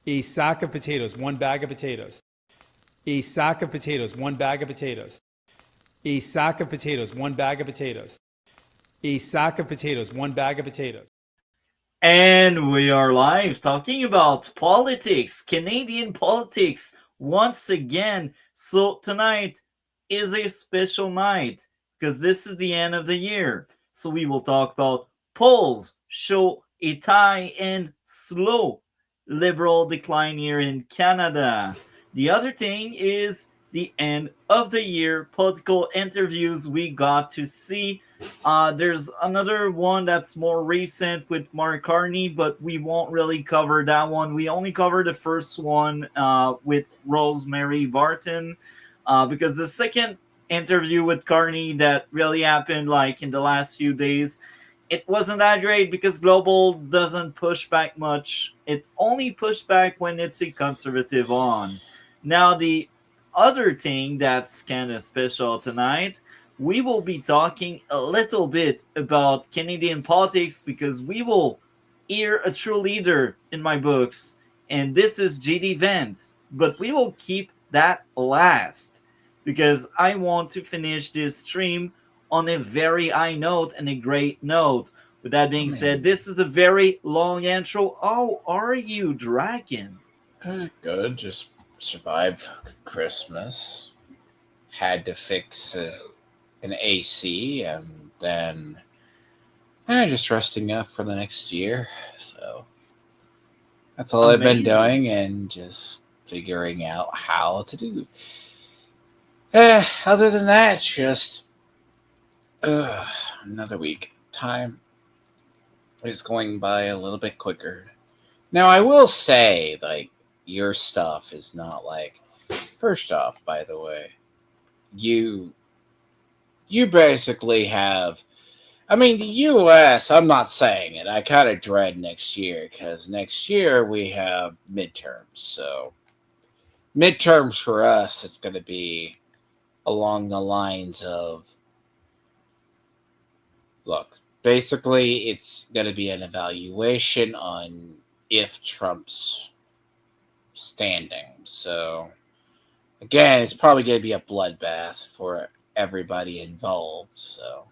A sack of potatoes, 1 bag of potatoes. A sack of potatoes, 1 bag of potatoes. A sack of potatoes, 1 bag of potatoes. A sack of potatoes, 1 bag of potatoes. And we are live talking about politics, Canadian politics, once again. So tonight is a special night because this is the end of the year. So we will talk about polls show a high and slow liberal decline here in Canada. The other thing is the end of the year political interviews we got to see. There's another one that's more recent with Mark Carney, but we won't really cover that one. We only cover the first one with Rosemary Barton, because the second interview with Carney that really happened like in the last few days, it wasn't that great because Global doesn't push back much. It only pushed back when it's a conservative on. Now the other thing that's kind of special tonight, we will be talking a little bit about Canadian politics because we will hear a true leader in my books, and this is JD Vance. But we will keep that last because I want to finish this stream on a very high note and a great note. With that being said, this is a very long intro. How are you, Dragon? Good. Just survived Christmas. Had to fix an AC, and then just resting up for the next year. So that's all I've been doing, and just figuring out how to do. Other than that, just another week. Time is going by a little bit quicker. Now, I will say, like, your stuff is not like. First off, by the way, you basically have. I mean, the U.S., I'm not saying it. I kind of dread next year because next year we have midterms. So, midterms for us, it's going to be along the lines of, look, basically it's going to be an evaluation on if Trump's standing. So, again, it's probably going to be a bloodbath for everybody involved. So,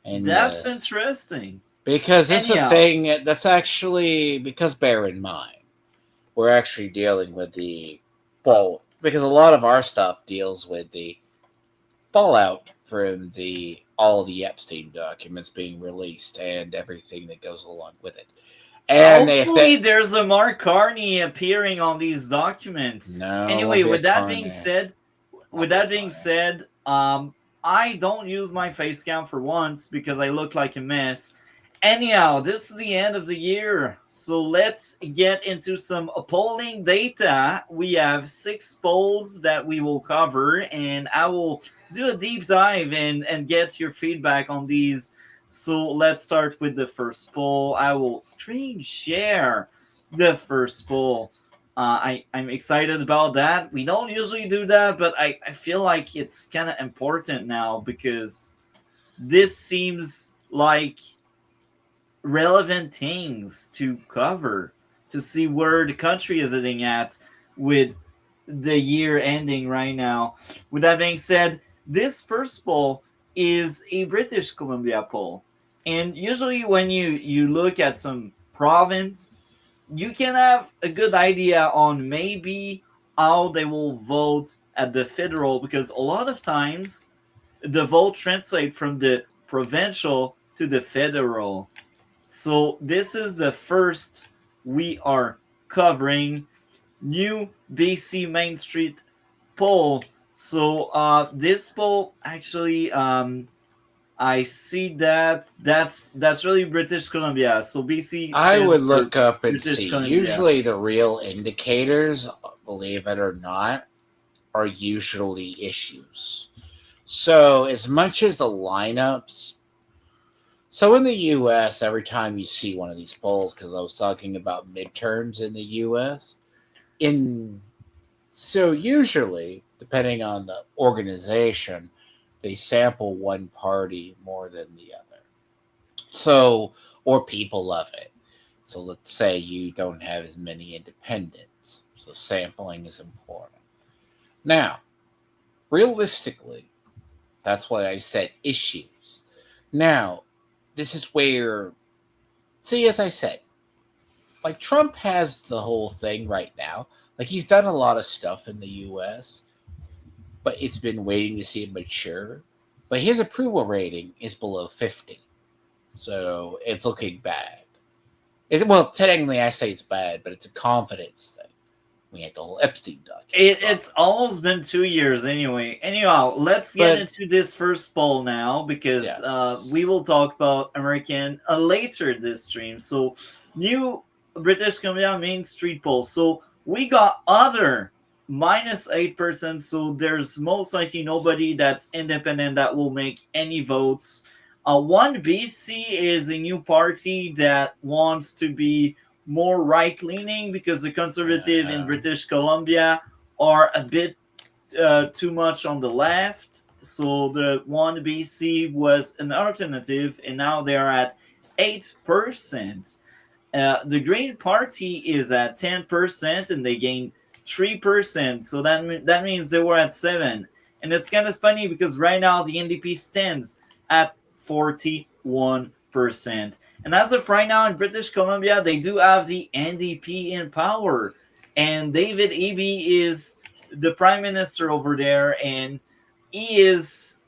and that's interesting. Because it's a thing that's actually, because bear in mind, we're actually dealing with because a lot of our stuff deals with the fallout from all the Epstein documents being released and everything that goes along with it. And hopefully there's a Mark Carney appearing on these documents. No. Anyway, with that being said, I don't use my face cam for once because I look like a mess. Anyhow, this is the end of the year, so let's get into some polling data. We have 6 polls that we will cover, and I will do a deep dive and get your feedback on these. So let's start with the first poll. I will screen share the first poll. I'm excited about that. We don't usually do that, but I feel like it's kind of important now because this seems like relevant things to cover to see where the country is heading at with the year ending right now. With that being said, this first poll is a British Columbia poll. And usually when you look at some province, you can have a good idea on maybe how they will vote at the federal, because a lot of times the vote translates from the provincial to the federal. So this is the first we are covering, new BC Main Street poll. So this poll actually, I see that's really British Columbia. So BC. I would look up and British see. Columbia. Usually the real indicators, believe it or not, are usually issues. So as much as the lineups. So in the U.S., every time you see one of these polls, because I was talking about midterms in the U.S., so usually, depending on the organization, they sample one party more than the other. So, or people love it. So let's say you don't have as many independents. votes. So sampling is important. Now, realistically, that's why I said issues. Now, this is where, see, as I said, like Trump has the whole thing right now. Like he's done a lot of stuff in the U.S., but it's been waiting to see it mature. But his approval rating is below 50. So it's looking bad. Well, technically I say it's bad, but it's a confidence thing. We had the whole Epstein document. It's almost been 2 years anyway. Anyhow, let's get into this first poll now, because we will talk about American later this stream. So, new British Columbia Main Street poll. So, we got other -8%. So, there's most likely nobody that's independent that will make any votes. One BC is a new party that wants to be more right-leaning, because the conservative in British Columbia are a bit too much on the left. So the one BC was an alternative, and now they are at 8%. The Green Party is at 10%, and they gained 3%. So that means they were at 7. And it's kind of funny because right now the NDP stands at 41%. And as of right now in British Columbia, they do have the NDP in power. And David Eby is the prime minister over there. And he is,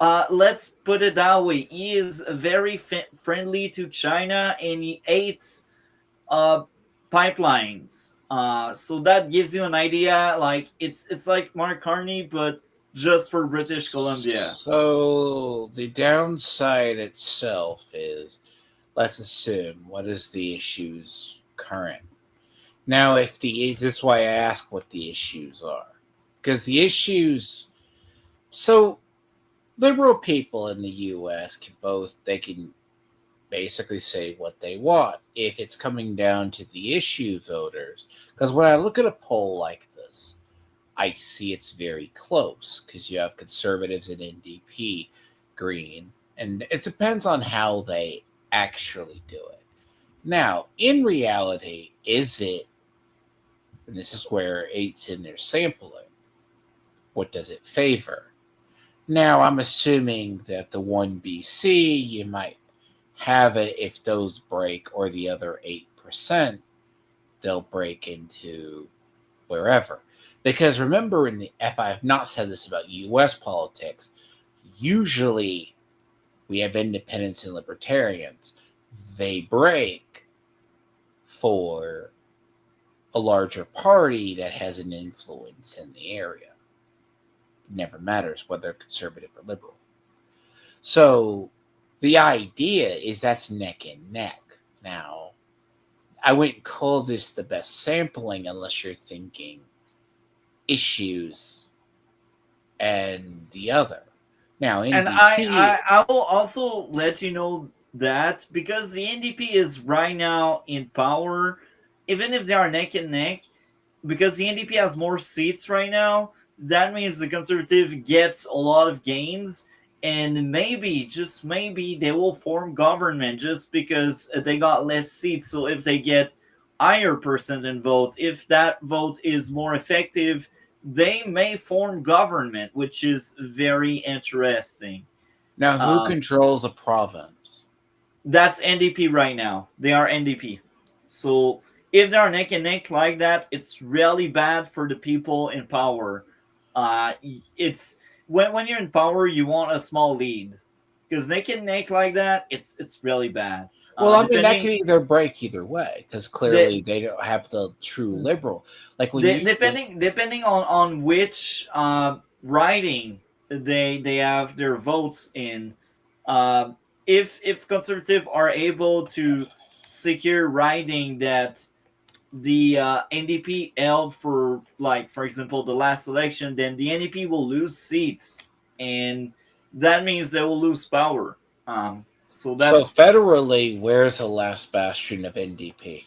let's put it that way, he is very friendly to China, and he hates pipelines. So that gives you an idea. Like it's like Mark Carney, but just for British Columbia. So the downside itself is, let's assume, what is the issues current? Now, that's why I ask what the issues are. Because the issues, so liberal people in the U.S. they can basically say what they want if it's coming down to the issue voters. Because when I look at a poll like this, I see it's very close, because you have conservatives and NDP, Green, and it depends on how they actually do it. Now, in reality, is it, and this is where it's in their sampling, what does it favor? Now, I'm assuming that the 1BC, you might have it if those break, or the other 8%, they'll break into wherever. Because remember, if I have not said this about U.S. politics, usually we have independents and libertarians. They break for a larger party that has an influence in the area. It never matters whether conservative or liberal. So the idea is that's neck and neck. Now, I wouldn't call this the best sampling unless you're thinking issues and the other. Now, NDP, and I will also let you know that because the NDP is right now in power, even if they are neck and neck, because the NDP has more seats right now, that means the Conservative gets a lot of gains, and maybe, just maybe, they will form government just because they got less seats. So if they get higher percent in votes, if that vote is more effective, they may form government, which is very interesting. Now, who controls a province? That's NDP right now. They are NDP. So if they are neck and neck like that, it's really bad for the people in power. It's when you're in power, you want a small lead, because neck and neck like that, it's really bad. Well, I mean, that could either break either way, because clearly they don't have the true liberal. Like when depending on which riding they have their votes in. If conservative are able to secure riding that the NDP held for, like, for example, the last election, then the NDP will lose seats, and that means they will lose power. So federally, where's the last bastion of NDP?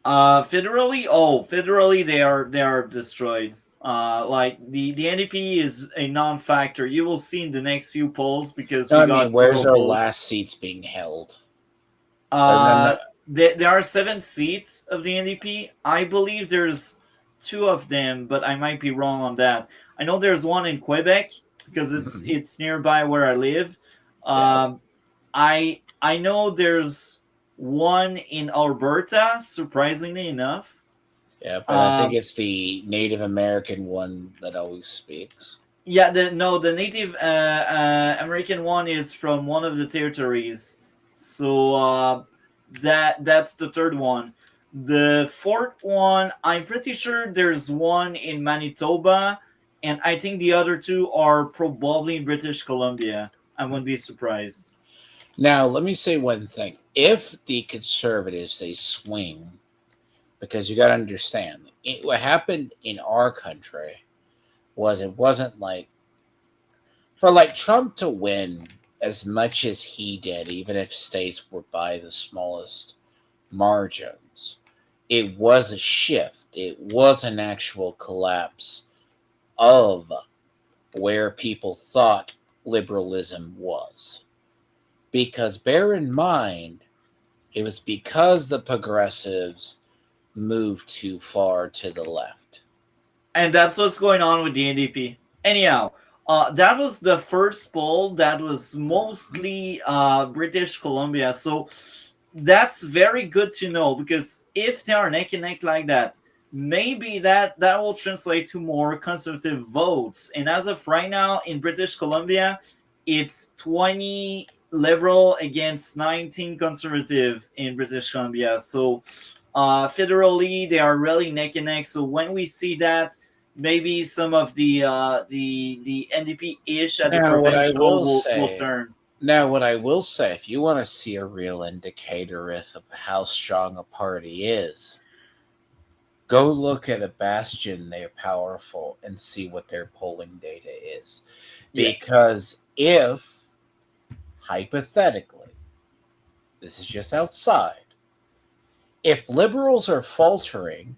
Federally they are destroyed. Like the NDP is a non-factor. You will see in the next few polls, because where's our last seats being held? there are 7 seats of the NDP. I believe there's 2 of them, but I might be wrong on that. I know there's one in Quebec because it's nearby where I live. Yeah. I know there's one in Alberta, surprisingly enough. Yeah, but I think it's the Native American one that always speaks. Yeah, the Native American one is from one of the territories. So that's the third one. The fourth one, I'm pretty sure there's one in Manitoba, and I think the other 2 are probably in British Columbia. I wouldn't be surprised. Now, let me say one thing. If the conservatives, they swing, because you got to understand, what happened in our country was it wasn't like, for like Trump to win as much as he did, even if states were by the smallest margins, it was a shift. It was an actual collapse of where people thought liberalism was. Because bear in mind, it was because the progressives moved too far to the left. And that's what's going on with the NDP. Anyhow, that was the first poll that was mostly British Columbia. So that's very good to know, because if they are neck and neck like that, maybe that will translate to more conservative votes. And as of right now in British Columbia, it's 20 liberal against 19 conservative in British Columbia. So federally, they are really neck and neck. So when we see that, maybe some of the NDP-ish at the Now, what I provincial will will say, turn. now what I will say, if you want to see a real indicator of how strong a party is, go look at a bastion. They're powerful and see what their polling data is. Yeah. Because if, hypothetically, this is just outside, if liberals are faltering,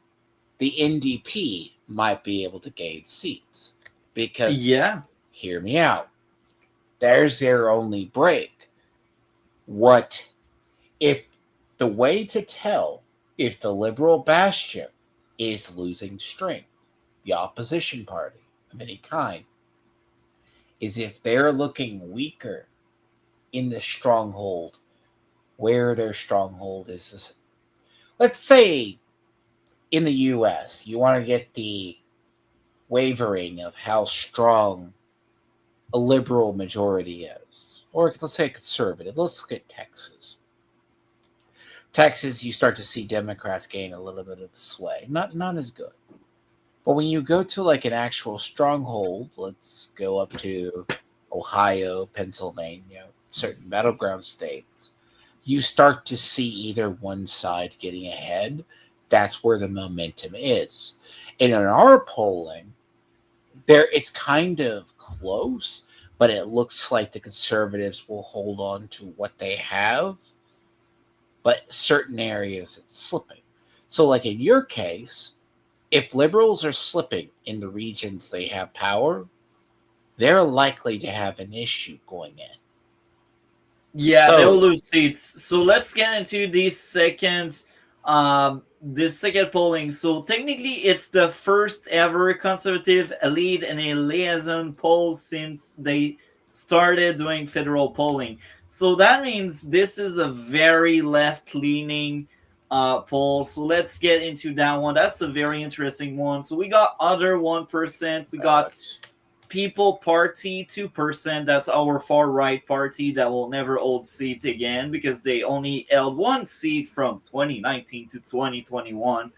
the NDP might be able to gain seats. Because, Yeah. hear me out, there's their only break. What if the way to tell if the liberal bastion is losing strength, the opposition party of any kind, is if they're looking weaker in the stronghold, where their stronghold is. This, let's say in the US, you want to get the wavering of how strong a liberal majority is. Or let's say a conservative. Let's look at Texas. Texas, you start to see Democrats gain a little bit of a sway. Not as good. But when you go to like an actual stronghold, let's go up to Ohio, Pennsylvania, certain battleground states, you start to see either one side getting ahead. That's where the momentum is. And in our polling, there it's kind of close, but it looks like the conservatives will hold on to what they have. But certain areas it's slipping. So like in your case, if liberals are slipping in the regions they have power, they're likely to have an issue going in. Yeah, So- they'll lose seats. So let's get into this second polling. So technically, it's the first ever conservative elite and a liaison poll since they started doing federal polling. So that means this is a very left-leaning poll. So let's get into that one. That's a very interesting one. So we got other 1%. We got People Party 2%. That's our far right party that will never hold seat again because they only held one seat from 2019 to 2021.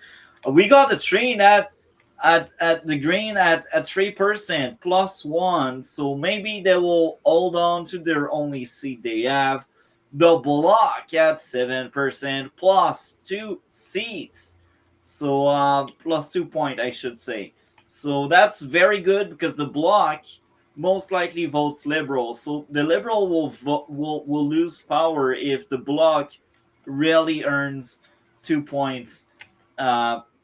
We got the Green at the Green at 3% plus 1. So maybe they will hold on to their only seat they have. The Bloc at 7% plus 2 seats. So plus 2 point, I should say. So that's very good because the Bloc most likely votes Liberal. So the Liberal will lose power if the Bloc really earns 2 points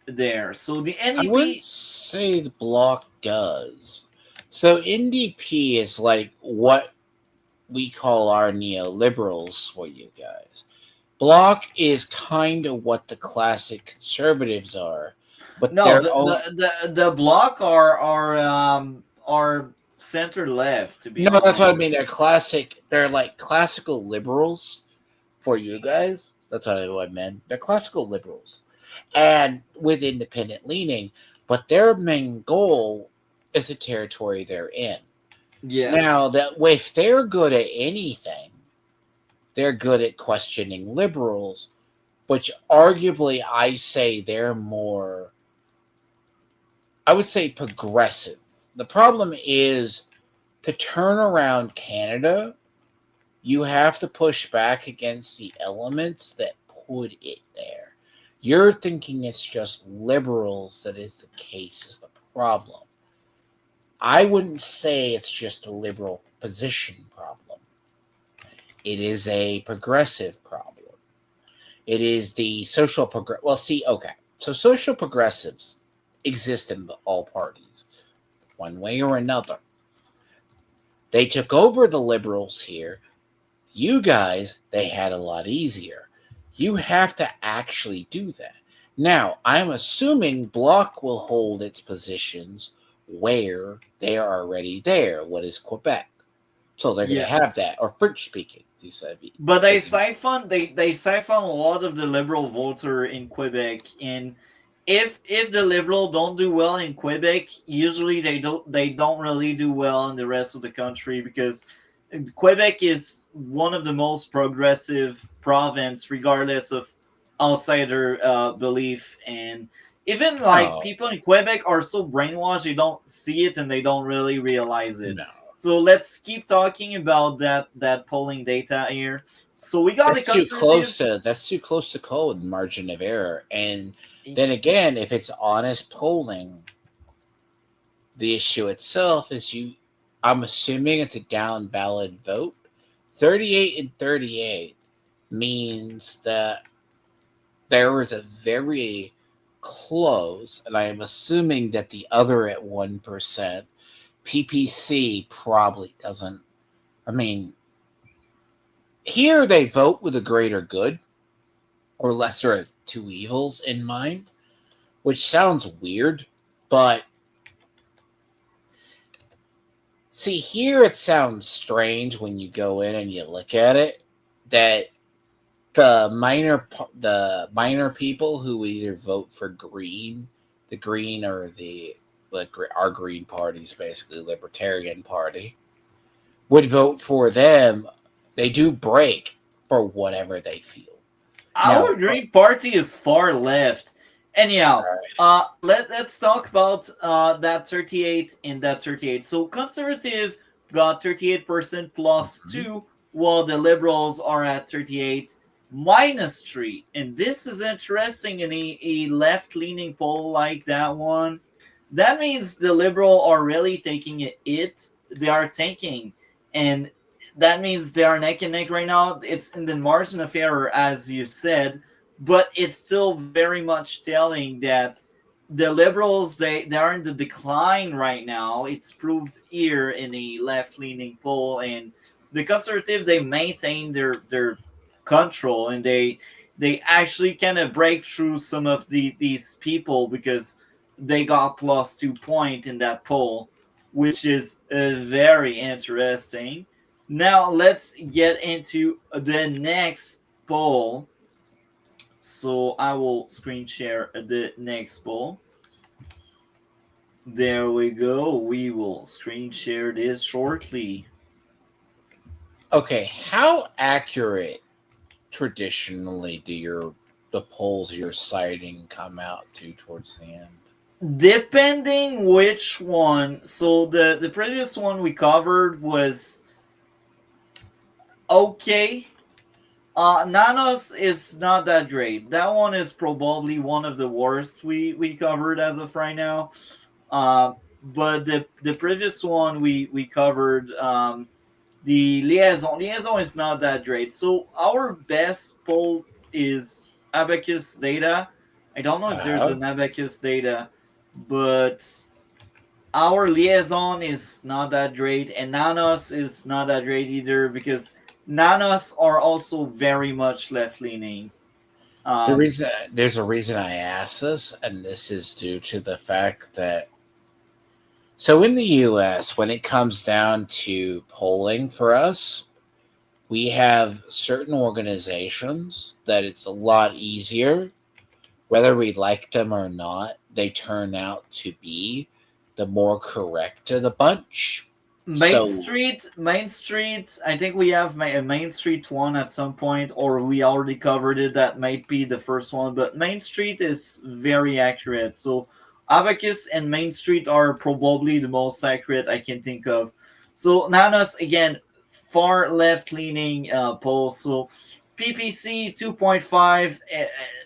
there. So the NDP. I wouldn't say the Bloc does. So NDP is like what we call our neoliberals for you guys. Bloc is kind of what the classic conservatives are, but No, they're the bloc are center left, to be no, that's what I honest. mean. They're classic. They're like classical liberals for you guys. That's what I meant. They're classical liberals, and with independent leaning, but their main goal is the territory they're in. Yeah. Now that if they're good at anything, they're good at questioning liberals, which arguably I say they're more, I would say, progressive. The problem is to turn around Canada, you have to push back against the elements that put it there. You're thinking it's just liberals that is the case, is the problem. I wouldn't say it's just a liberal position problem. It is a progressive problem. It is the social well, see, okay. So social progressives exist in all parties, one way or another. They took over the liberals here. You guys, they had a lot easier. You have to actually do that. Now, I'm assuming Bloc will hold its positions where they are already there. What is Quebec? So they're going to have that, or French speaking. But they siphon a lot of the liberal voter in Quebec, and if the liberal don't do well in Quebec, usually they don't really do well in the rest of the country, because Quebec is one of the most progressive province, regardless of outsider belief. And even like people in Quebec are so brainwashed, they don't see it and they don't really realize it. No. So let's keep talking about that polling data here. So we got that's too close to code margin of error. And then again, if it's honest polling, the issue itself is I'm assuming it's a down ballot vote. 38 and 38 means that there is a very close, and I am assuming that the other at 1%, PPC probably doesn't. I mean, here they vote with a greater good or lesser of two evils in mind, which sounds weird, but see, here it sounds strange when you go in and you look at it, that the minor people who either vote for Green, the Green or our Green Party's basically Libertarian Party, would vote for them. They do break for whatever they feel. Our Green Party is far left. Anyhow, let's talk about that 38 and that 38. So conservative got 38% plus 2, while the liberals are at 38 minus 3. And this is interesting in a left-leaning poll like that one. That means the liberal are really taking it. They are tanking. And that means they are neck and neck right now. It's in the margin of error, as you said, but it's still very much telling that the liberals, they are in the decline right now. It's proved here in a left-leaning poll, and the conservative, they maintain their control, and they actually kind of break through some of these people, because they got plus 2 point in that poll, which is very interesting. Now let's get into the next poll. So I will screen share the next poll. There we go. We will screen share this shortly. Okay, how accurate traditionally do the polls you're citing come out to towards the end? Depending which one. So the previous one we covered was okay. Nanos is not that great. That one is probably one of the worst we covered as of right now. But the previous one we covered, the liaison is not that great. So our best poll is Abacus data. I don't know if there's an Abacus data, but our liaison is not that great, and Nanos is not that great either, because Nanos are also very much left-leaning. There's a reason I ask this, and this is due to the fact that so in the U.S., when it comes down to polling for us, we have certain organizations that it's a lot easier, whether we like them or not. They turn out to be the more correct of the bunch. Main Street. I think we have a Main Street one at some point, or we already covered it. That might be the first one, but Main Street is very accurate. So Abacus and Main Street are probably the most accurate I can think of. So Nanos again, far left leaning poll. So PPC 2.5,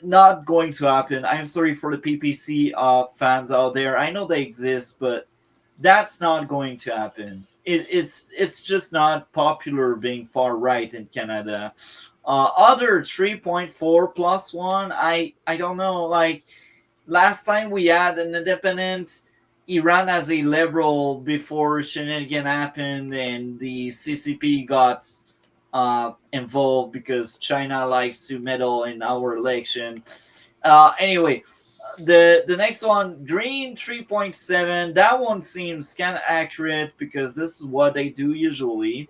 not going to happen. I'm sorry for the PPC fans out there. I know they exist, but that's not going to happen. It's just not popular being far right in Canada. Other 3.4 plus one, I don't know. Like last time we had an independent, he ran as a liberal before shenanigan happened and the CCP got involved because China likes to meddle in our election. Anyway, the next one, green 3.7. That one seems kind of accurate because this is what they do usually.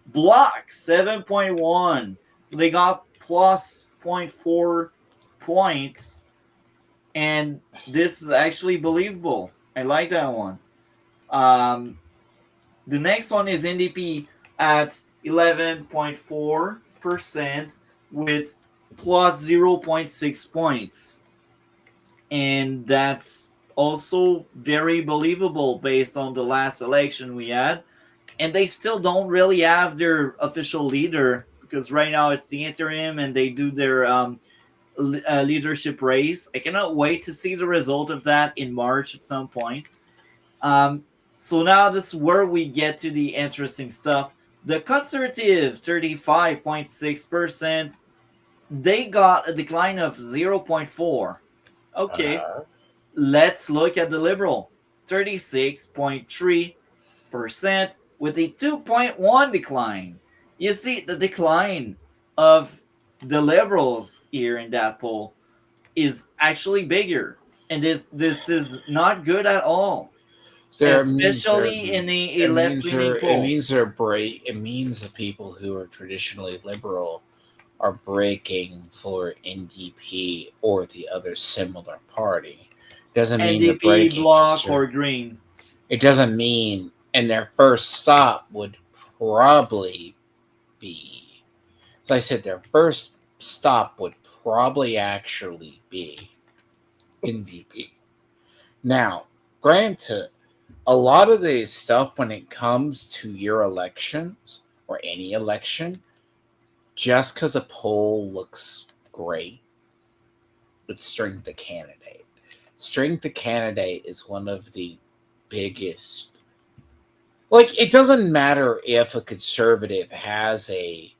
Block 7.1. So they got plus 0.4 points. And this is actually believable. I like that one. The next one is NDP at 11.4% with plus 0.6 points. And that's also very believable based on the last election we had. And they still don't really have their official leader because right now it's the interim and they do their leadership race. I cannot wait to see the result of that in March at some point. So now this is where we get to the interesting stuff. The Conservative, 35.6%, they got a decline of 0.4. Okay, let's look at the Liberal, 36.3% with a 2.1 decline. You see, the decline of the Liberals here in that poll is actually bigger. And this is not good at all. Especially in a left-leaning poll. It means they're break. It means the people who are traditionally liberal are breaking for NDP or the other similar party. Doesn't mean they're breaking Bloc or Green. It doesn't mean, and their first stop would probably be, as I said, their first stop would probably actually be NDP. Now, granted, a lot of the stuff when it comes to your elections or any election, just because a poll looks great, it's strength of candidate. Strength of candidate is one of the biggest. Like, it doesn't matter if a conservative has a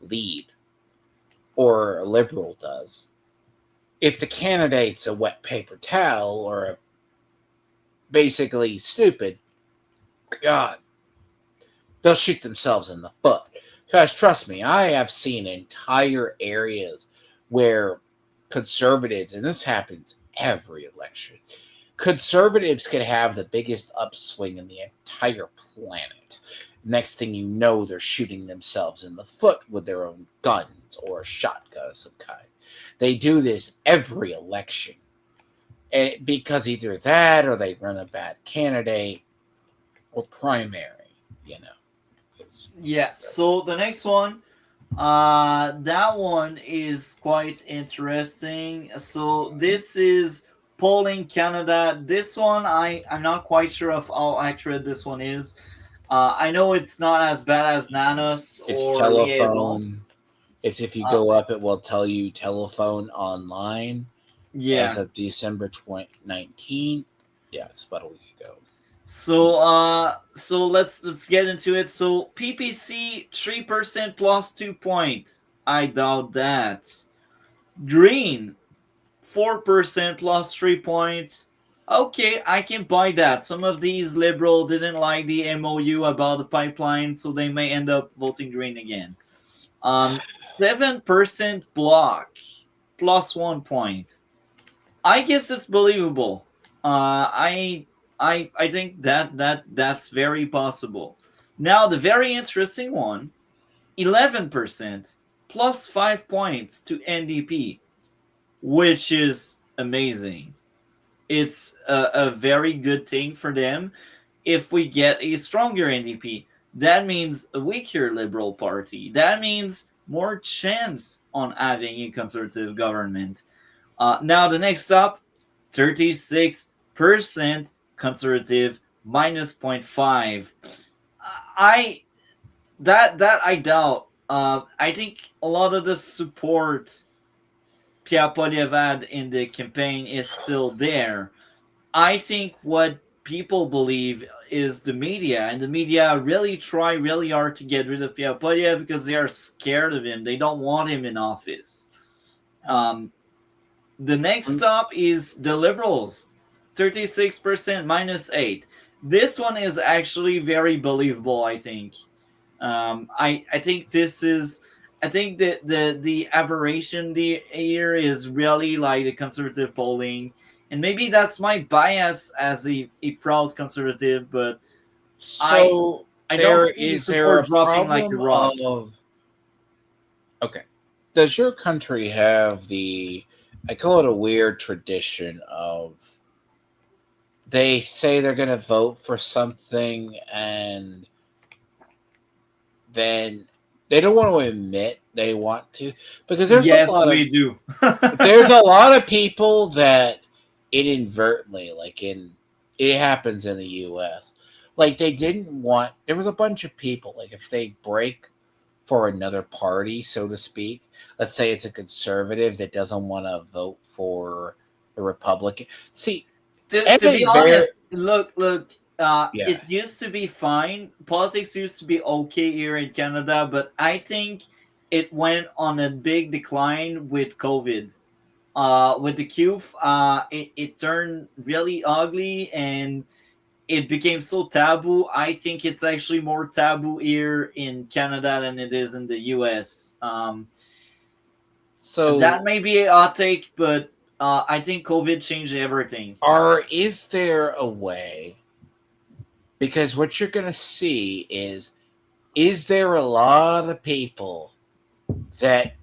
lead or a liberal does. If the candidate's a wet paper towel or a basically stupid, God, they'll shoot themselves in the foot. Because trust me, I have seen entire areas where conservatives, and this happens every election, conservatives could have the biggest upswing in the entire planet. Next thing you know, they're shooting themselves in the foot with their own guns or a shotgun of some kind. They do this every election. And because either that or they run a bad candidate or primary, you know. Yeah, so the next one, that one is quite interesting. So this is Polling Canada. This one, I'm not quite sure of how accurate this one is. I know it's not as bad as Nanos or telephone. It's if you go up, it will tell you telephone online. Yeah. As of December 2019. Yeah, it's about a week ago. So let's get into it. So PPC 3% plus 2 points. I doubt that. Green 4% plus 3 points. Okay, I can buy that. Some of these liberal didn't like the MOU about the pipeline, so they may end up voting green again. 7% block, plus 1 point. I guess it's believable. I think that's very possible. Now the very interesting one, 11%, plus 5 points to NDP, which is amazing. It's a very good thing for them. If we get a stronger NDP, that means a weaker Liberal Party. That means more chance on having a conservative government. Now the next up, 36% conservative, minus 0.5. I that I doubt. I think a lot of the support Pierre Poilievre had in the campaign is still there. I think what people believe is the media, and the media really try really hard to get rid of Pierre Poilievre because they are scared of him. They don't want him in office. The next stop is the Liberals, 36%, minus 8. This one is actually very believable, I think. I think this is. I think that the aberration here is really like the conservative polling, and maybe that's my bias as a proud conservative, but So I there don't see is there support a dropping like a problem rock. of okay. Does your country have the I call it a weird tradition of they say they're going to vote for something and then they don't want to admit they want to because Yes, we do. there's a lot of people that inadvertently it happens in the US. Like they didn't want there was a bunch of people like if they break for another party, so to speak. Let's say it's a conservative that doesn't want to vote for the Republican. See, To be honest, look, Yeah. it used to be fine. Politics used to be okay here in Canada, but I think it went on a big decline with COVID. With the Q, it turned really ugly and it became so taboo. I think it's actually more taboo here in Canada than it is in the US. So That may be a hot take, but I think COVID changed everything. is there a way? Because what you're going to see is there a lot of people that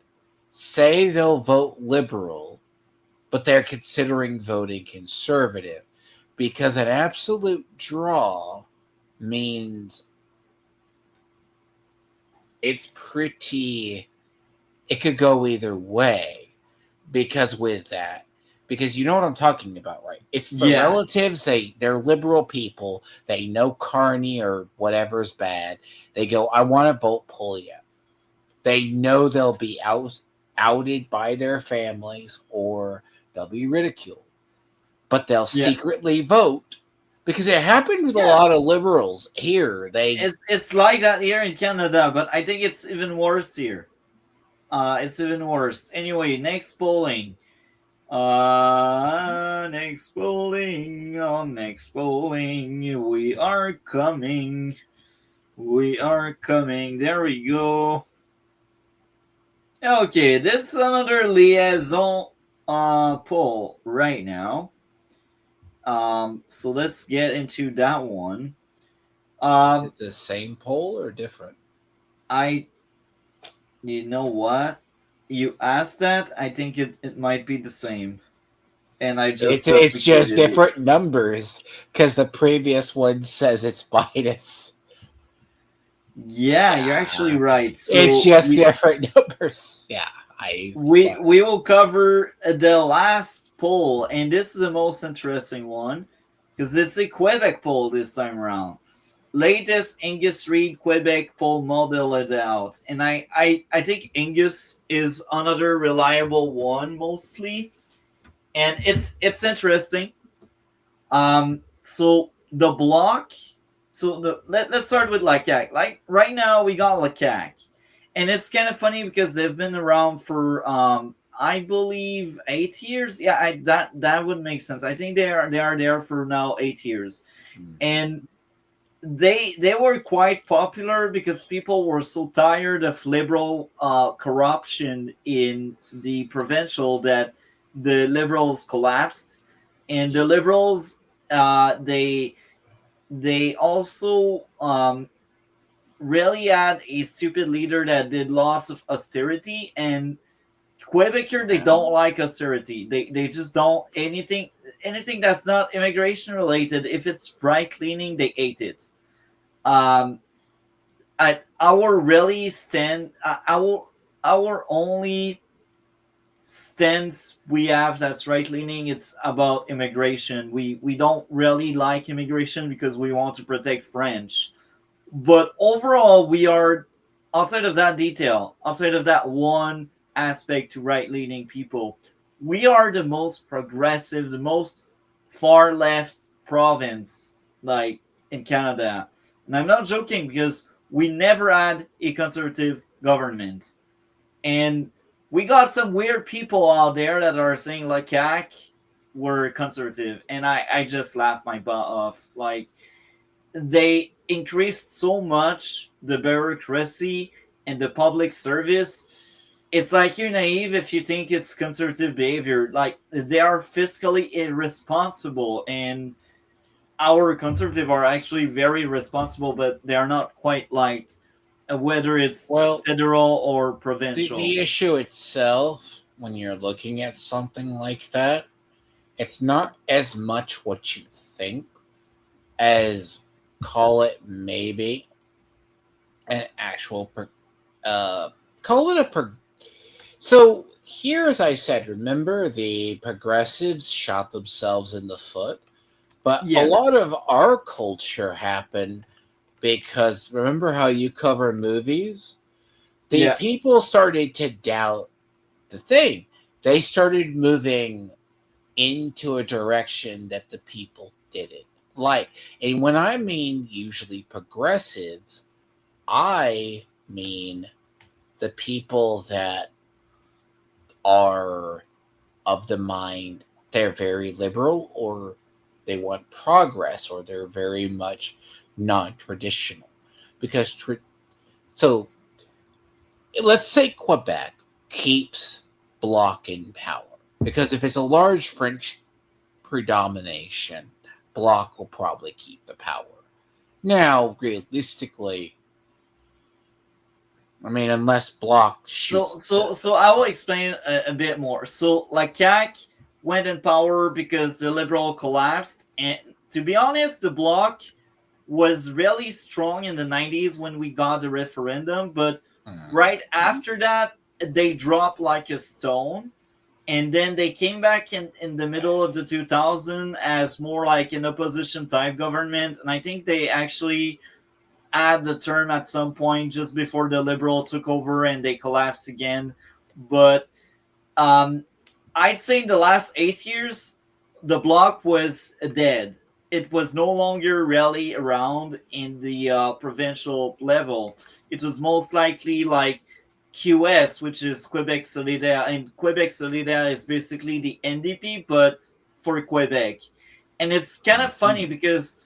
say they'll vote liberal, but they're considering voting conservative? Because an absolute draw means it's pretty, it could go either way. Because with that, because you know what I'm talking about, right? It's the Yeah. relatives, they're liberal people, they know Carney or whatever's bad. They go, I want to vote Poilievre. They know they'll be outed by their families or they'll be ridiculed. But they'll secretly vote because it happened with a lot of liberals here. It's like that here in Canada, but I think it's even worse here. It's even worse. Anyway, next polling. Next polling. We are coming. We are coming. There we go. Okay, this is another liaison poll right now. So let's get into that one. Is it the same poll or different? You know what? You asked that. I think it might be the same. And I just it's just different numbers because the previous one says it's minus. Yeah, you're actually right. So it's just different numbers. Yeah, we will cover the last poll, and this is the most interesting one because it's a Quebec poll this time around. Latest Angus Reid Quebec poll model out, and I think Angus is another reliable one mostly, and it's interesting. So the block. So let's start with LIAISON. Like right now we got LIAISON, and it's kind of funny because they've been around for I believe 8 years. Yeah, that would make sense. I think they are there for now 8 years, and they were quite popular because people were so tired of liberal corruption in the provincial that the liberals collapsed, and the liberals they also really had a stupid leader that did lots of austerity, and Quebec here they don't like austerity. They just don't anything that's not immigration related. If it's right cleaning, they hate it. Um, our really stand our only stance we have that's right leaning, it's about immigration. We don't really like immigration because we want to protect French, but overall we are, outside of that detail, outside of that one aspect to right leaning people, we are the most progressive, the most far left province like in Canada. And I'm not joking because we never had a conservative government. And we got some weird people out there that are saying like CAC were conservative, and I just laugh my butt off. Like, they increased so much the bureaucracy and the public service. It's like you're naive if you think it's conservative behavior. Like, they are fiscally irresponsible, and our conservative are actually very responsible, but they are not quite liked, whether it's Well, federal or the provincial. issue itself, when you're looking at something like that, it's not as much what you think as, call it maybe an actual call it so here, as I said, remember the progressives shot themselves in the foot, but a Yeah, lot of our culture happened because remember how you cover movies, the yeah. people started to doubt the thing. They started moving into a direction that the people didn't like. And when I mean usually progressives, I mean the people that are of the mind they're very liberal, or they want progress, or they're very much non-traditional. Because so let's say Quebec keeps Bloc in power, because if it's a large French predomination, Bloc will probably keep the power. Now, realistically, I mean, unless Bloc So, shoots so, itself. so I will explain a bit more. So, like, CAC went in power because the liberal collapsed, and to be honest, the bloc was really strong in the 90s when we got the referendum, but right after that, they dropped like a stone. And then they came back in the middle of the 2000 as more like an opposition type government. And I think they actually had the term at some point just before the liberal took over and they collapsed again. But um, I'd say in the last 8 years, the bloc was dead. It was no longer really around in the provincial level. It was most likely like QS, which is Quebec Solidaire, and Quebec Solidaire is basically the NDP, but for Quebec. And it's kind of funny because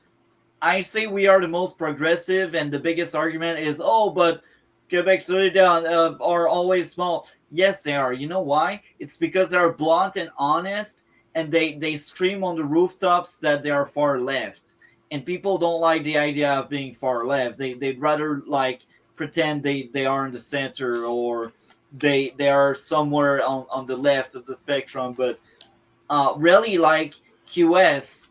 I say we are the most progressive, and the biggest argument is, oh, but Quebec Solidaire are always small. Yes, they are. You know why? It's because they're blunt and honest, and they scream on the rooftops that they are far left. And people don't like the idea of being far left. They'd rather like pretend they are in the center, or they are somewhere on the left of the spectrum. But really, like QS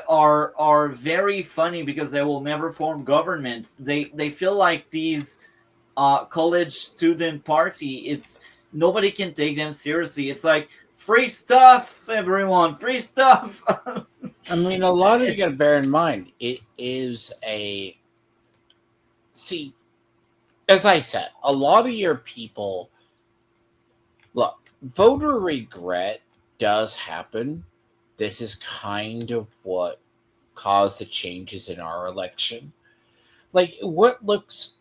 are very funny because they will never form governments. They feel like these college student party. It's nobody can take them seriously. It's like free stuff, everyone, free stuff. I mean, a lot of you got to It's- bear in mind, it is a. See, as I said, a lot of your people. Look, voter regret does happen. This is kind of what caused the changes in our election. Like, what looks.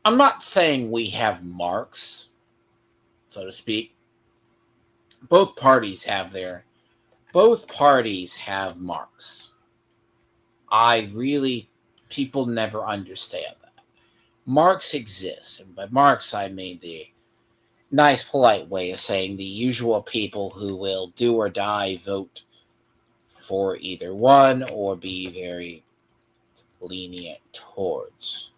I'm not saying we have marks, so to speak. both parties have marks. People never understand that. Marks exist, and by marks I mean the nice, polite way of saying the usual people who will do or die vote for either one or be very lenient towards.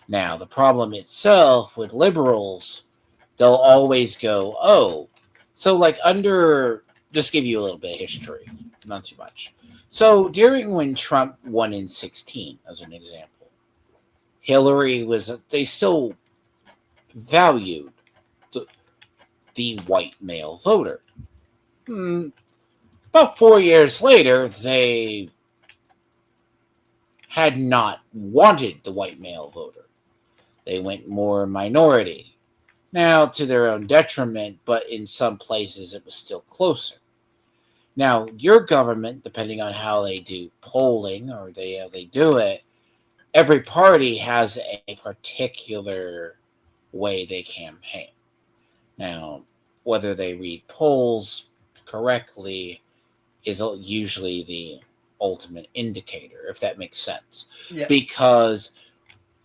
Now, the problem itself with liberals, they'll always go, oh, so like just give you a little bit of history, not too much. So during when Trump won in 16, as an example, they still valued the white male voter. About 4 years later, they had not wanted the white male voter. They went more minority. Now, to their own detriment, but in some places it was still closer. Now, your government, depending on how they do polling or how they do it, every party has a particular way they campaign. Now, whether they read polls correctly is usually the ultimate indicator, if that makes sense. Yeah. Because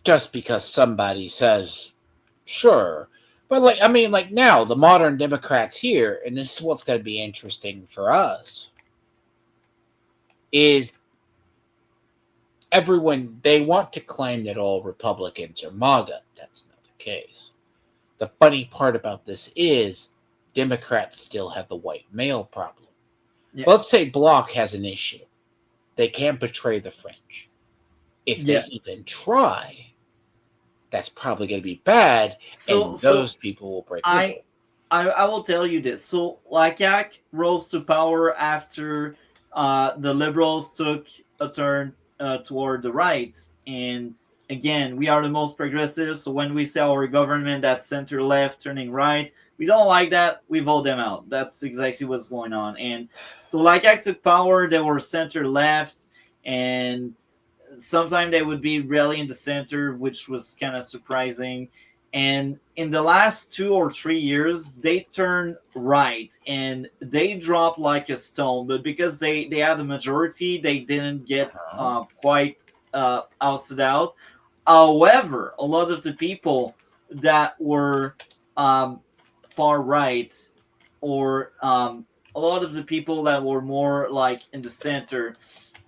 just because somebody says, sure, but now the modern Democrats here, and this is what's going to be interesting for us, is everyone, they want to claim that all Republicans are MAGA. That's not the case. The funny part about this is Democrats still have the white male problem. Yeah. Let's say Bloc has an issue. They can't betray the French. If they even try, that's probably going to be bad, and those people will break away. I will tell you this. So LIAISON rose to power after the liberals took a turn toward the right. And again, we are the most progressive. So when we say our government that's center left turning right, we don't like that. We vote them out. That's exactly what's going on. And so LIAISON took power. They were center left, and sometimes they would be really in the center, which was kind of surprising. And in the last 2 or 3 years, they turned right and they dropped like a stone. But because they had a majority, they didn't get quite ousted out. However, a lot of the people that were far right, or a lot of the people that were more like in the center,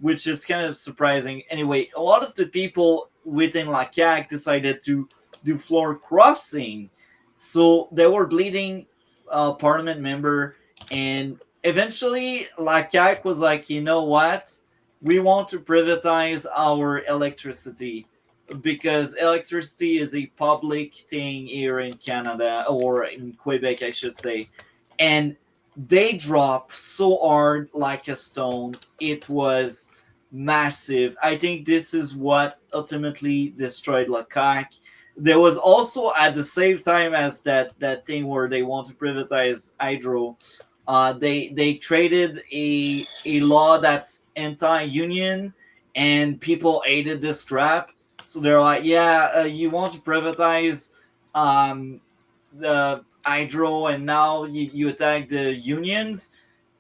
which is kind of surprising. Anyway, a lot of the people within LIAISON decided to do floor crossing. So they were bleeding parliament member, and eventually LIAISON was like, you know what? We want to privatize our electricity, because electricity is a public thing here in Canada, or in Quebec, I should say. And they dropped so hard like a stone. It was massive. I think this is what ultimately destroyed LIAISON. There was also, at the same time as that thing where they want to privatize hydro, they created a law that's anti-union, and people hated this crap. So they're like, you want to privatize the hydro, and now you attack the unions.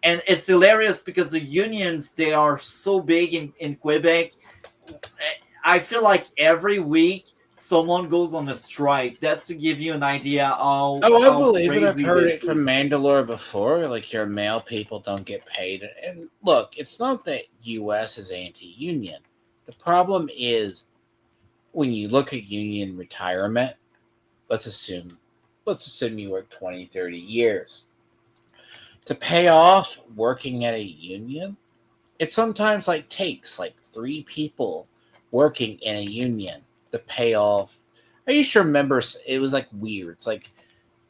And it's hilarious because the unions, they are so big in Quebec. I feel like every week someone goes on a strike. That's to give you an idea how I believe it. I've heard it from Mandalore before. Like, your male people don't get paid. And look, it's not that U.S. is anti-union. The problem is, when you look at union retirement, let's assume you work 20, 30 years. To pay off working at a union, it sometimes takes 3 people working in a union to pay off. I used to remember it was weird. It's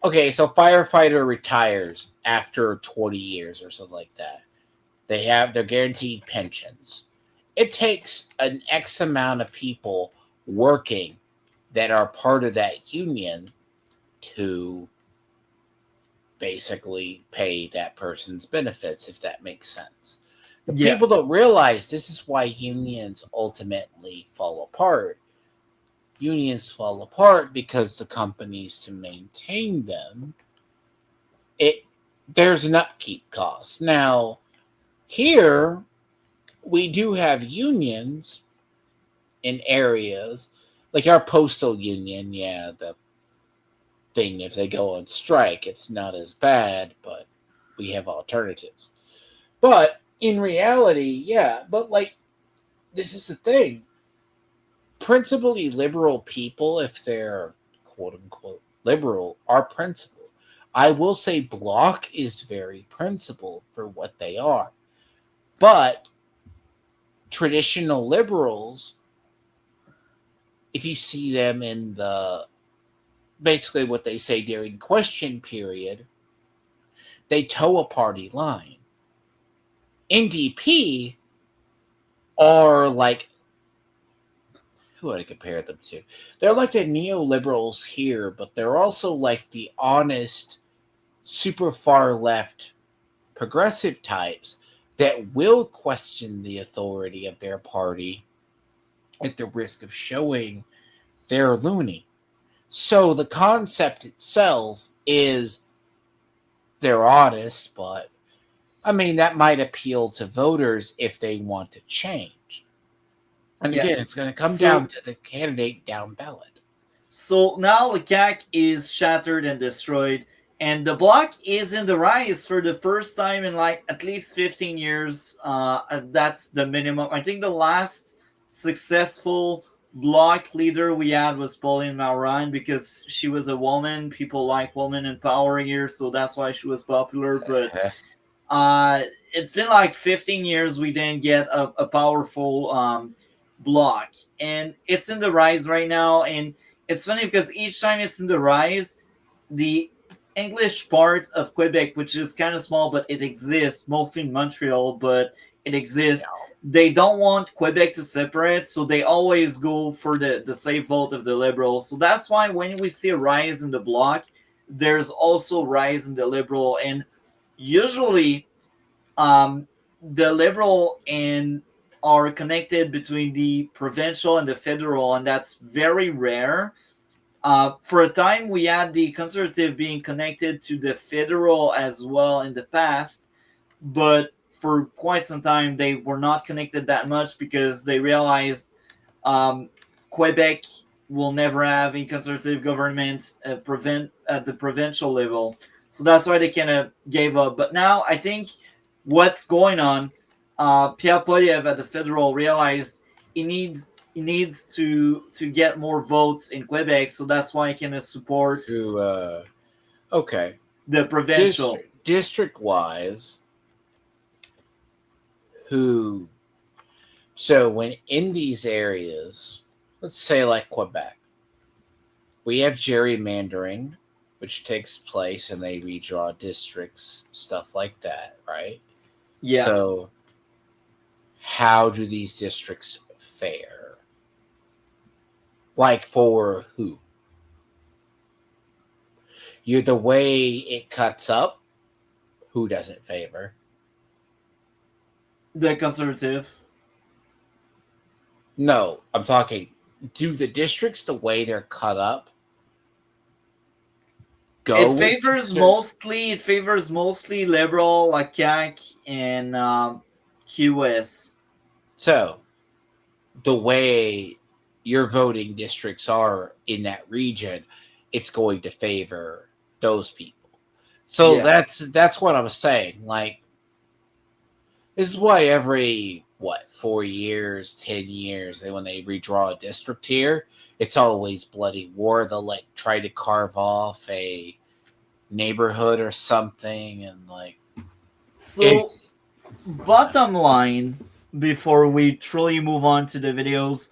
okay, so firefighter retires after 20 years or something like that. They have their guaranteed pensions. It takes an X amount of people working that are part of that union to basically pay that person's benefits, if that makes sense. The people don't realize this is why unions ultimately fall apart. Unions fall apart because the companies, to maintain them, there's an upkeep cost. Now, here we do have unions in areas like our postal union. Yeah, the thing, if they go on strike, it's not as bad, but we have alternatives. But in reality, yeah, but like, this is the thing. Principally liberal people, if they're quote unquote liberal, are principled. I will say Bloc is very principled for what they are. But traditional liberals, if you see them in the basically what they say during question period, they toe a party line. NDP are like, who would I compare them to? They're like the neoliberals here, but they're also like the honest, super far left progressive types that will question the authority of their party at the risk of showing they're loony. So the concept itself is they're honest, but I mean, that might appeal to voters if they want to change. And Yeah. again, it's going to come So- down to the candidate down ballot. So now the CAC is shattered and destroyed, and the Bloc is in the rise for the first time in like at least 15 years. That's the minimum. I think the last successful Bloc leader we had was Pauline Marouin, because she was a woman. People like women in power here, so that's why she was popular. But it's been like 15 years we didn't get a powerful Bloc, and it's in the rise right now. And it's funny because each time it's in the rise, the English part of Quebec, which is kind of small, but it exists, mostly in Montreal, but it exists. They don't want Quebec to separate, so they always go for the safe vote of the Liberals. So that's why when we see a rise in the Bloc, there's also rise in the Liberal. And usually the Liberal and are connected between the provincial and the federal, and that's very rare. For a time, we had the Conservative being connected to the federal as well in the past, but for quite some time, they were not connected that much because they realized Quebec will never have a Conservative government at the provincial level. So that's why they kind of gave up. But now I think what's going on, Pierre Poilievre at the federal realized he needs to get more votes in Quebec, so that's why he can support Okay. the provincial. District wise, so when in these areas, let's say like Quebec, we have gerrymandering, which takes place and they redraw districts, stuff like that, right? Yeah. So how do these districts fare? Like for who? The way it cuts up, who does it favor? The Conservative. No, I'm talking, do the districts, the way they're cut up, go It favors mostly Liberal, like CAQ and QS. So the way your voting districts are in that region, it's going to favor those people. So Yeah. that's what I was saying. Like, this is why every 4 years, 10 years, when they redraw a district here, it's always bloody war. They'll like try to carve off a neighborhood or something, and like, So bottom line, before we truly move on to the videos,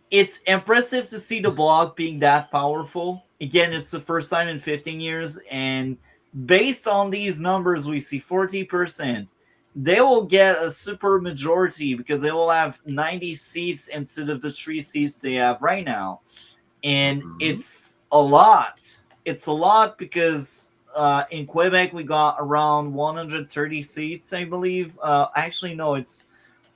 it's impressive to see the Bloc being that powerful. Again, it's the first time in 15 years, and based on these numbers, we see 40%. They will get a super majority because they will have 90 seats instead of the 3 seats they have right now. And it's a lot. It's a lot because in Quebec we got around 130 seats, I believe. Actually, no, it's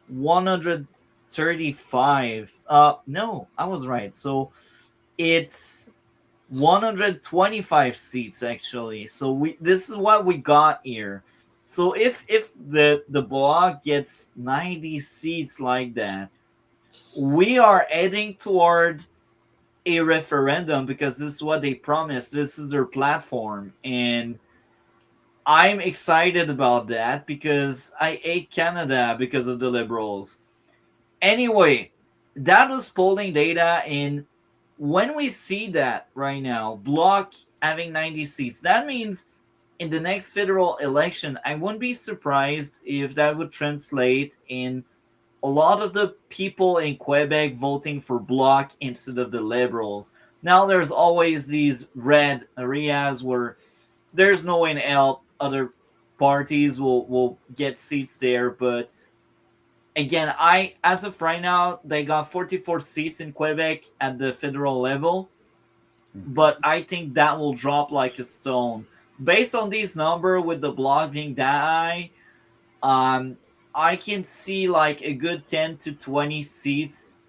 135. No, I was right. So it's 125 seats actually. So this is what we got here. So if the bloc gets 90 seats like that, we are heading toward a referendum, because this is what they promised. This is their platform, and I'm excited about that because I hate Canada because of the Liberals. Anyway, that was polling data, and when we see that right now, Bloc having 90 seats, that means in the next federal election, I wouldn't be surprised if that would translate in a lot of the people in Quebec voting for Bloc instead of the Liberals. Now there's always these red areas where there's no way in hell other parties will get seats there, but again, as of right now, they got 44 seats in Quebec at the federal level, but I think that will drop like a stone. Based on these number, with the Bloc being that high, I can see like a good 10 to 20 seats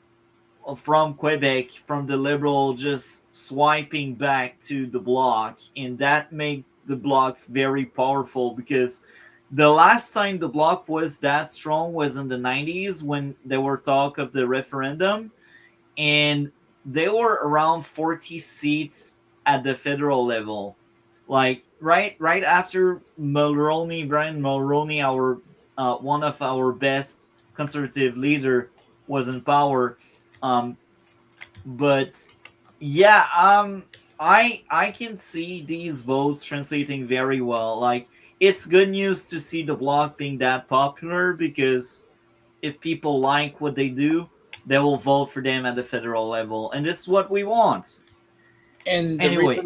from Quebec, from the Liberal, just swiping back to the Bloc, and that make the Bloc very powerful, because the last time the Bloc was that strong was in the 90s when there were talk of the referendum, and they were around 40 seats at the federal level. Like right after Brian Mulroney, our one of our best conservative leader, was in power. But yeah, I can see these votes translating very well. Like, it's good news to see the Bloc being that popular, because if people like what they do, they will vote for them at the federal level, and this is what we want. And Anyway,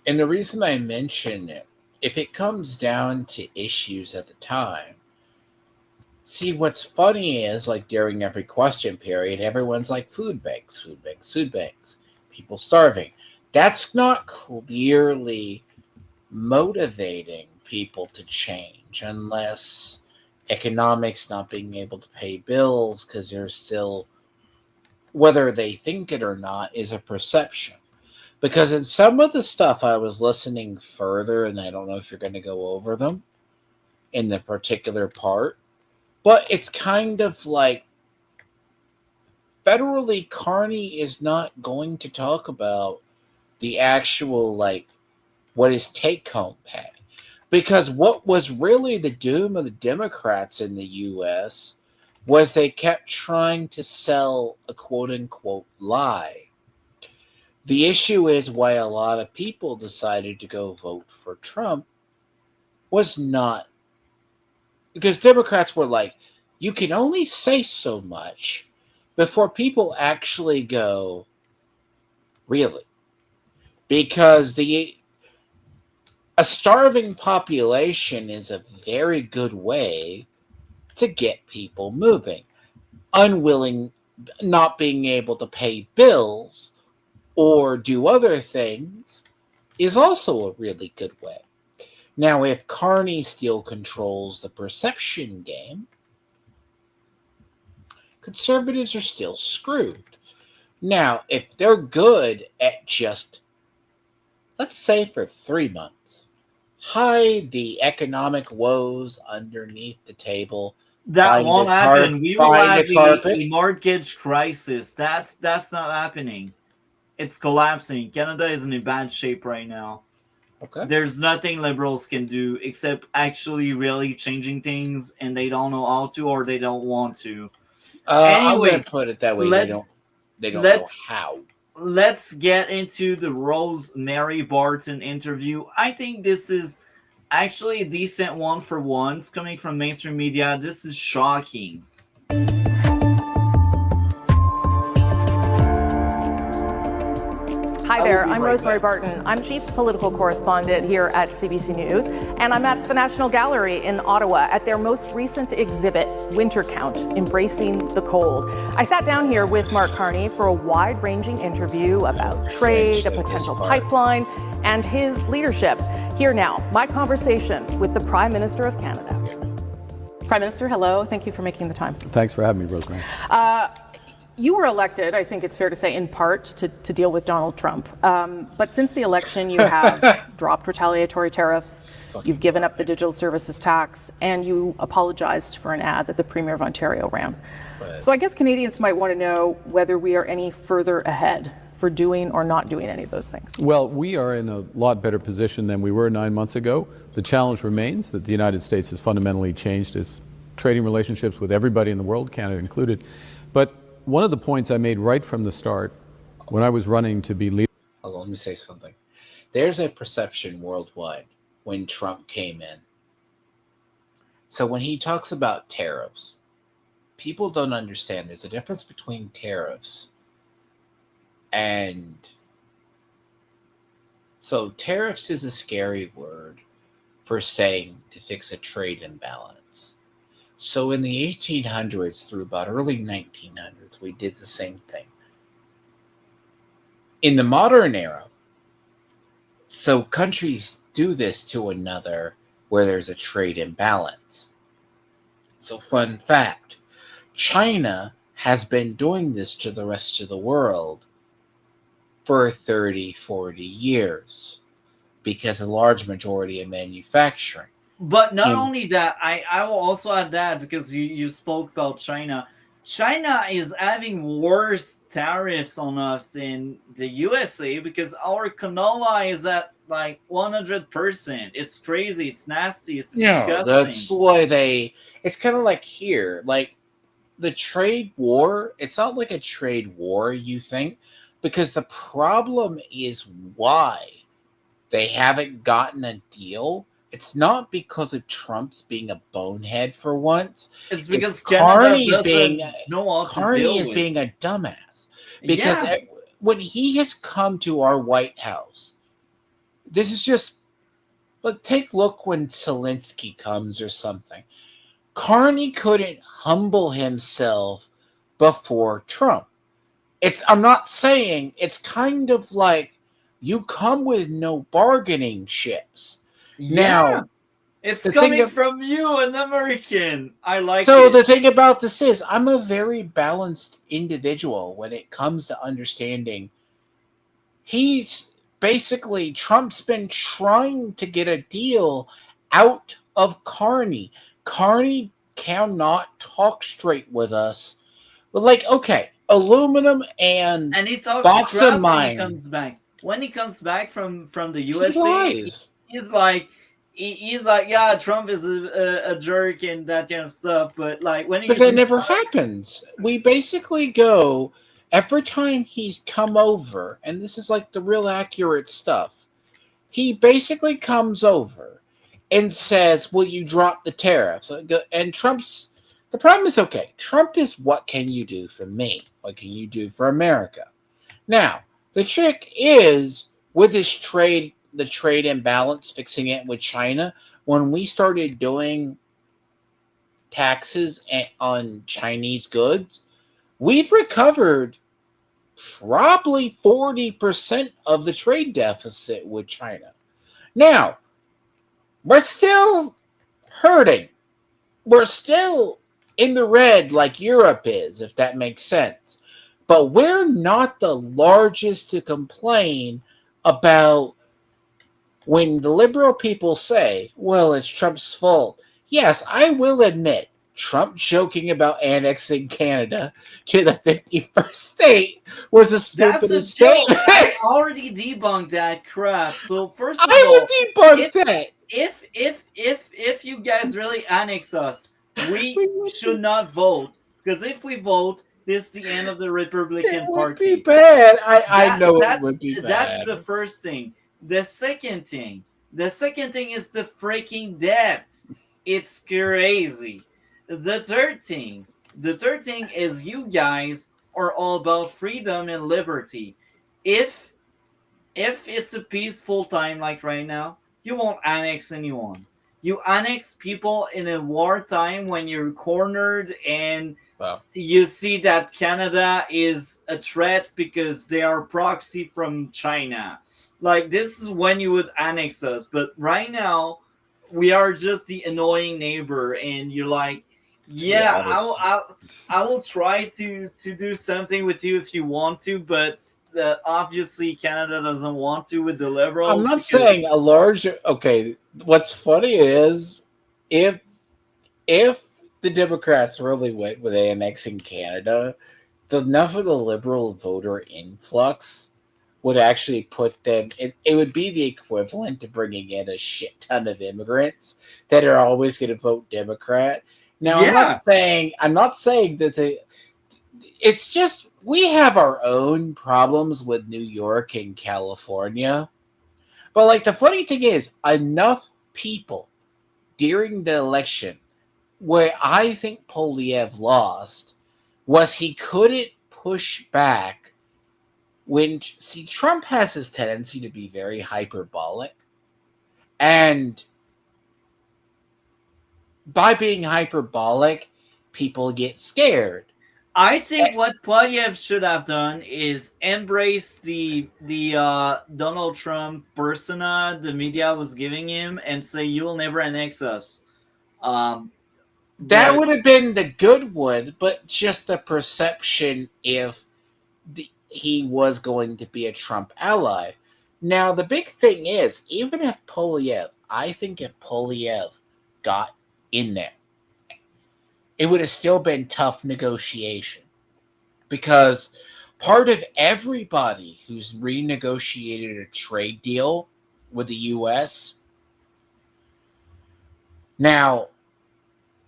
the reason I mention it, if it comes down to issues at the time, see, what's funny is, like, during every question period, everyone's like, food banks, food banks, food banks, people starving. That's not clearly motivating people to change, unless economics, not being able to pay bills because they're still, whether they think it or not, is a perception. Because in some of the stuff I was listening further, and I don't know if you're going to go over them in the particular part, but it's kind of like, federally, Carney is not going to talk about the actual, like, what is take-home pay. Because what was really the doom of the Democrats in the U.S. was they kept trying to sell a quote-unquote lie. The issue is why a lot of people decided to go vote for Trump was not, because Democrats were like, you can only say so much before people actually go, really? Because a starving population is a very good way to get people moving. Unwilling, not being able to pay bills or do other things is also a really good way. Now, if Carney still controls the perception game, conservatives are still screwed. Now, if they're good at just, let's say for 3 months, hide the economic woes underneath the table. that won't happen. We will have a mortgage crisis. That's not happening. It's collapsing. Canada is in a bad shape right now. Okay. There's nothing Liberals can do except actually really changing things, and they don't know how to, or they don't want to. Anyway, I'm going to put it that way. They don't know how. Let's get into the Rosemary Barton interview. I think this is actually a decent one for once, coming from mainstream media. This is shocking. Hi there, I'm Rosemary Barton. I'm Chief Political Correspondent here at CBC News, and I'm at the National Gallery in Ottawa at their most recent exhibit, Winter Count, Embracing the Cold. I sat down here with Mark Carney for a wide-ranging interview about trade, a potential pipeline, and his leadership. Here now, my conversation with the Prime Minister of Canada. Prime Minister, hello. Thank you for making the time. Thanks for having me, Rosemary. You were elected, I think it's fair to say, in part to deal with Donald Trump. But since the election, you have dropped retaliatory tariffs, you've given up the digital services tax, and you apologized for an ad that the Premier of Ontario ran. So I guess Canadians might want to know whether we are any further ahead for doing or not doing any of those things. Well, we are in a lot better position than we were 9 months ago. The challenge remains that the United States has fundamentally changed its trading relationships with everybody in the world, Canada included. But one of the points I made right from the start when I was running to be leader. Hold on, let me say something. There's a perception worldwide when Trump came in. So when he talks about tariffs, people don't understand there's a difference between tariffs and... So tariffs is a scary word for saying to fix a trade imbalance. So in the 1800s through about early 1900s, we did the same thing. In the modern era, so countries do this to another where there's a trade imbalance. So fun fact, China has been doing this to the rest of the world for 30, 40 years because a large majority of manufacturing. But not only that, I will also add that because you spoke about China. China is having worse tariffs on us than the USA because our canola is at like 100%. It's crazy. It's nasty. It's disgusting. That's why it's kind of like here, like the trade war. It's not like a trade war, you think, because the problem is why they haven't gotten a deal. It's not because of Trump's being a bonehead for once. It's because Carney is being a dumbass. Because when he has come to our White House, this is just, but take a look when Zelensky comes or something. Carney couldn't humble himself before Trump. I'm not saying, it's kind of like you come with no bargaining chips. Now, it's coming from you, an American. I like it. So the thing about this is, I'm a very balanced individual when it comes to understanding. Trump's been trying to get a deal out of Carney. Carney cannot talk straight with us. But like, okay, aluminum and he talks bauxite crap mine. When he comes back. When he comes back from the USA, he's like, yeah, Trump is a jerk and that kind of stuff. But like but that never happens. We basically go every time he's come over, and this is like the real accurate stuff. He basically comes over and says, "Will you drop the tariffs?" And the problem is, okay, Trump is, what can you do for me? What can you do for America? Now, the trick is with this the trade imbalance, fixing it with China. When we started doing taxes on Chinese goods, we've recovered probably 40% of the trade deficit with China. Now, we're still hurting. We're still in the red like Europe is, if that makes sense. But we're not the largest to complain about when the liberal people say, well, it's Trump's fault. Yes, I will admit, Trump joking about annexing Canada to the 51st state was the stupidest statement. I already debunked that crap. So first of all, I will debunk that. If you guys really annex us, we should not vote. Because if we vote, this is the end of the Republican Party. It would be bad. I know it would be bad. That's the first thing. The second thing is the freaking debt. It's crazy. The third thing is you guys are all about freedom and liberty. If it's a peaceful time like right now, you won't annex anyone. You annex people in a wartime when you're cornered and you see that Canada is a threat because they are proxy from China. Like, this is when you would annex us. But right now, we are just the annoying neighbor. And you're like, Yeah, honest. I will try to do something with you if you want to, but obviously Canada doesn't want to with the I'm Liberals not because saying a large. Okay, what's funny is if if the Democrats really went with annexing Canada, enough of the liberal voter influx would actually put them. It would be the equivalent to bringing in a shit ton of immigrants that are always going to vote Democrat. Now, yeah, I'm not saying that the. It's just we have our own problems with New York and California. But like the funny thing is, enough people during the election where I think Poilievre lost was he couldn't push back when see Trump has this tendency to be very hyperbolic, and by being hyperbolic, people get scared. I think what Poilievre should have done is embrace the Donald Trump persona the media was giving him and say you will never annex us. Um, That but would have been the good one, but just a perception if he was going to be a Trump ally. Now, the big thing is, even if Poilievre, I think if Poilievre got in there, it would have still been tough negotiation because part of everybody who's renegotiated a trade deal with the U.S. Now,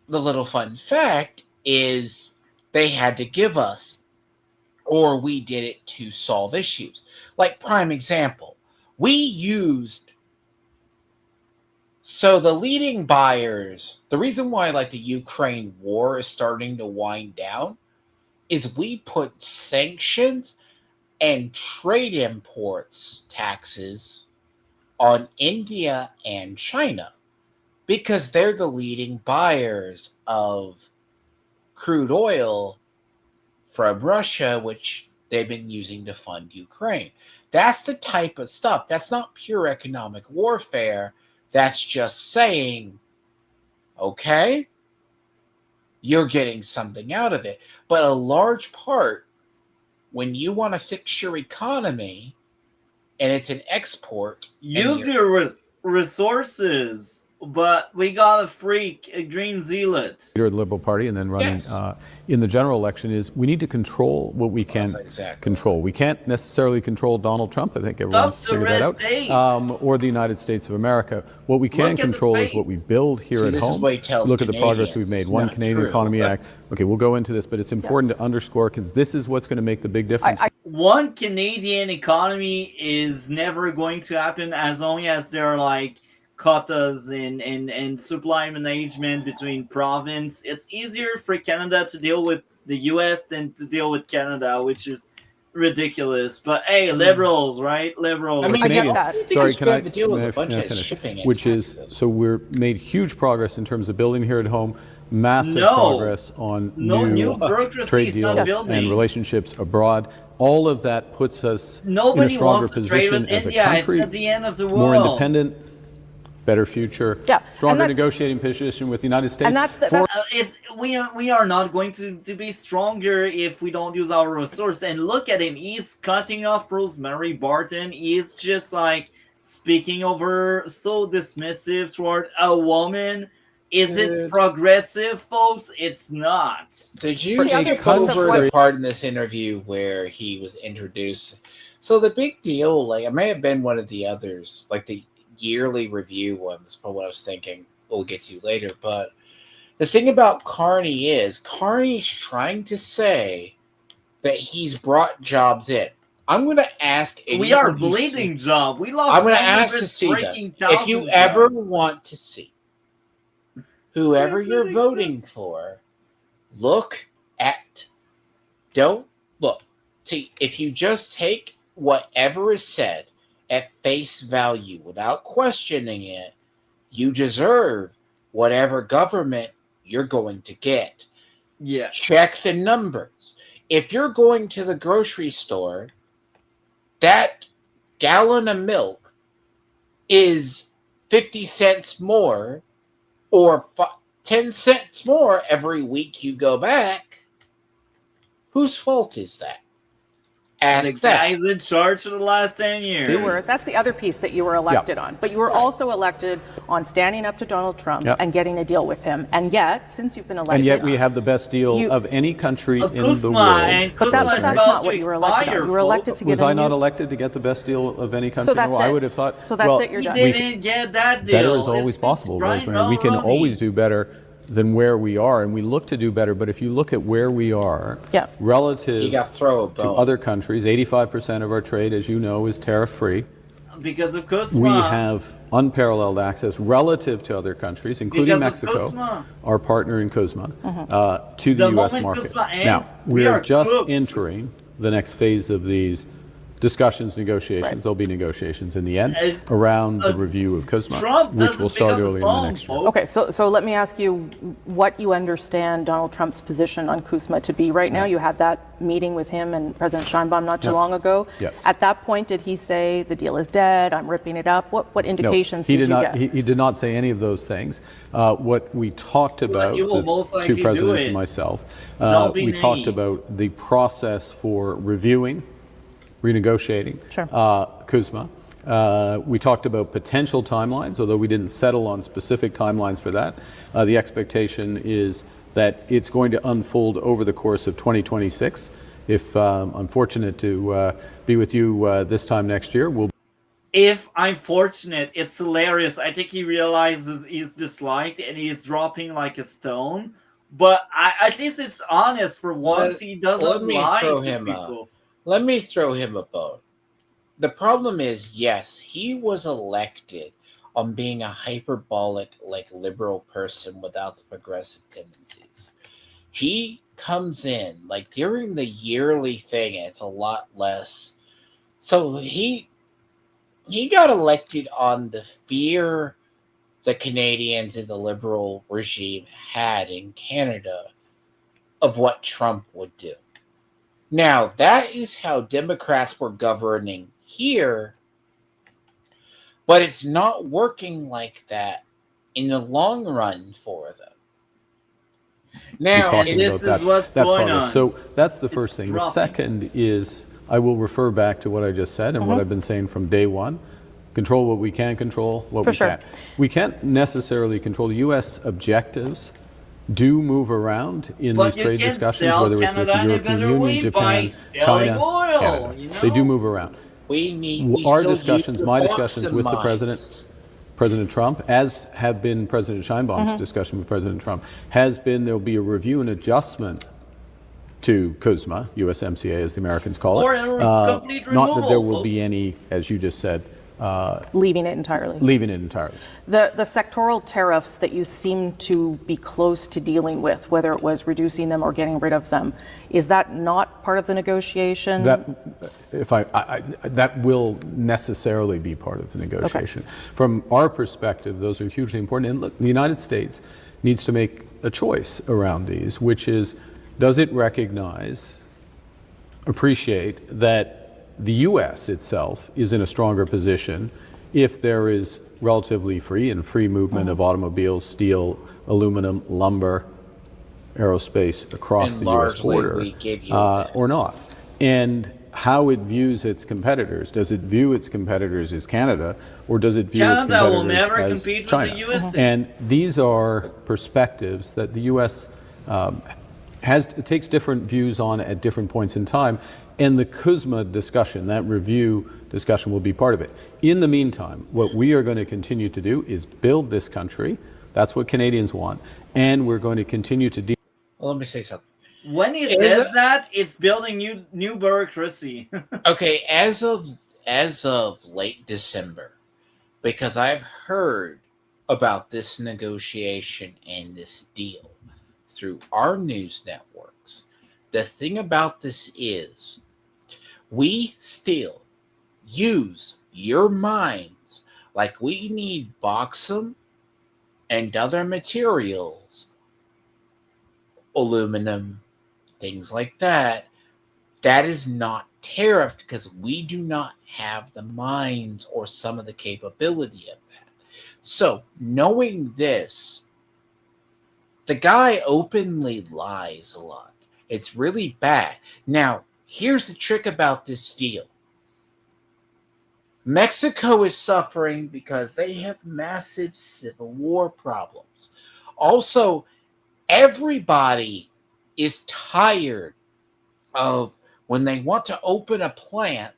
the little fun fact is they had to give us, or we did it to solve issues. Like, prime example, we used. So the leading buyers, the reason why like the Ukraine war is starting to wind down is we put sanctions and trade imports taxes on India and China because they're the leading buyers of crude oil from Russia, which they've been using to fund Ukraine. That's the type of stuff. That's not pure economic warfare. That's just saying, okay, you're getting something out of it. But a large part, when you want to fix your economy and it's an export, use your resources. But we got a freak, a green zealot. Leader of the Liberal Party and then running Yes. in the general election is we need to control what we can control. We can't necessarily control Donald Trump. I think everyone's the figured that red out. tape. Or the United States of America. What we can Look at the control is what we face. build here See, at this is home. what he tells Look at the progress Canadians. we've made. It's One not Canadian true. Economy Act. Okay, we'll go into this, but it's important to underscore because this is what's going to make the big difference. One Canadian economy is never going to happen as long as there are like quotas and supply management between province. It's easier for Canada to deal with the US than to deal with Canada, which is ridiculous. But hey, liberals, right? Liberals. I mean, I get the that. only thing Sorry, that's can gonna I, have to deal with may a I- bunch may I of finish? shipping and Which is, taxes. so we're made huge progress in terms of building here at home, massive No. progress on New bureaucracy trade is not deals building. and relationships abroad. All of that puts us in a Nobody stronger wants to trade position with as a India. country, It's at the end of the world. more independent, better future, Yeah, and stronger that's- negotiating position with the United States. And that's We are not going to be stronger if we don't use our resource. And look at him; he's cutting off Rosemary, Barton. He's just like speaking over so dismissive toward a woman. Is it Dude. progressive, folks? It's not. Did you The other skip piece of over what- the part in this interview where he was introduced? So the big deal, like it may have been one of the others, like the yearly review one. That's probably what I was thinking. We'll get to later. But the thing about Carney is Carney's trying to say that he's brought jobs in. I'm going to ask. We are anyone who's- bleeding job. We lost. I'm going to ask to see this. If you ever want to see whoever you're voting for, look at. Don't look. See, if you just take whatever is said at face value without questioning it, you deserve whatever government you're going to get. Yeah. Check the numbers. If you're going to the grocery store, that gallon of milk is 50 cents more or 10 cents more every week you go back, whose fault is that? Ask The that. guys in charge for the last 10 years. You were. That's the other piece that you were elected on. But you were also elected on standing up to Donald Trump and getting a deal with him. And yet, since you've been elected, And yet we have the best deal of any country in the Kuzma, world. and But Kuzma that's is not about what to you were elected on. expire, You were elected folks. to get Was a I new... not elected to get the best deal of any country? So that's No, I it. would have thought. So that's well, it, you're You done. didn't get that deal. Better is always It's possible, right Rosemary. We can running. always do better than where we are, and we look to do better. But if you look at where we are relative You got to throw a to bone. other countries, 85% of our trade, as you know, is tariff-free. Because of Kuzma. We have unparalleled access relative to other countries, including Because of Mexico, Kuzma. our partner in Kuzma, to the The U.S. moment market. Kuzma Now, ends, we we're are just cooked. entering the next phase of these discussions, negotiations. Right. There'll be negotiations in the end around the review of Kuzma, Trump which doesn't will start pick up early the in the phone, next year. folks. Okay, so let me ask you what you understand Donald Trump's position on Kuzma to be right now. You had that meeting with him and President Sheinbaum not too long ago. Yes. At that point, did he say the deal is dead, I'm ripping it up? What indications he did you not, get? He did not say any of those things. What we talked about, he will the most likely two do presidents it. and myself, Don't be we talked naive. about the process for reviewing, renegotiating Kuzma. We talked about potential timelines, although we didn't settle on specific timelines for that. The expectation is that it's going to unfold over the course of 2026. If I'm fortunate to be with you this time next year, we'll. If I'm fortunate, it's hilarious. I think he realizes he's disliked and he's dropping like a stone. But at least it's honest for once. He doesn't let me lie throw to him people. Let me throw him a bone. The problem is, yes, he was elected on being a hyperbolic, like liberal person without the progressive tendencies. He comes in like during the yearly thing, and it's a lot less. So he got elected on the fear the Canadians and the liberal regime had in Canada of what Trump would do. Now, that is how Democrats were governing here, but it's not working like that in the long run for them. Now, talking this about is what's that going progress. on. So that's the first thing. The dropping. second is, I will refer back to what I just said and what I've been saying from day one. Control what we can control, what For we sure. can't. We can't necessarily control. The U.S. objectives do move around in But these you trade can discussions, sell whether it's with Canada the in a European better Union, way by Japan, selling China, oil, Canada. you know? They do move around. we Our still discussions, use my the discussions Watson with the mines. President Trump, as have been President Sheinbaum's discussion with President Trump, has been there'll be a review and adjustment to Kuzma, USMCA as the Americans call Or it. a complete Not that there removal, will be any, as you just said, Leaving it entirely. leaving it entirely. The sectoral tariffs that you seem to be close to dealing with, whether it was reducing them or getting rid of them, is that not part of the negotiation? That, if that will necessarily be part of the negotiation. From our perspective, those are hugely important. And look, the United States needs to make a choice around these, which is, does it recognize, appreciate that the U.S. itself is in a stronger position if there is relatively free movement of automobiles, steel, aluminum, lumber, aerospace across And the U.S. largely border, we give you that. or not, and how it views its competitors. Does it view its competitors as Canada, or does it view its Canada competitors will never as compete with China? the USA. And these are perspectives that the U.S. Takes different views on at different points in time, and the Kuzma discussion, that review discussion, will be part of it. In the meantime, what we are going to continue to do is build this country. That's what Canadians want, and we're going to continue to Well, let me say something. When he Is says it- that, it's building new bureaucracy. Okay, as of late December, because I've heard about this negotiation and this deal through our news networks. The thing about this is, we still use your minds like we need bauxite and other materials, aluminum, things like that. That is not tariffed because we do not have the mines or some of the capability of that. So, knowing this, the guy openly lies a lot. It's really bad. Now, here's the trick about this deal. Mexico is suffering because they have massive civil war problems. Also, everybody is tired of when they want to open a plant,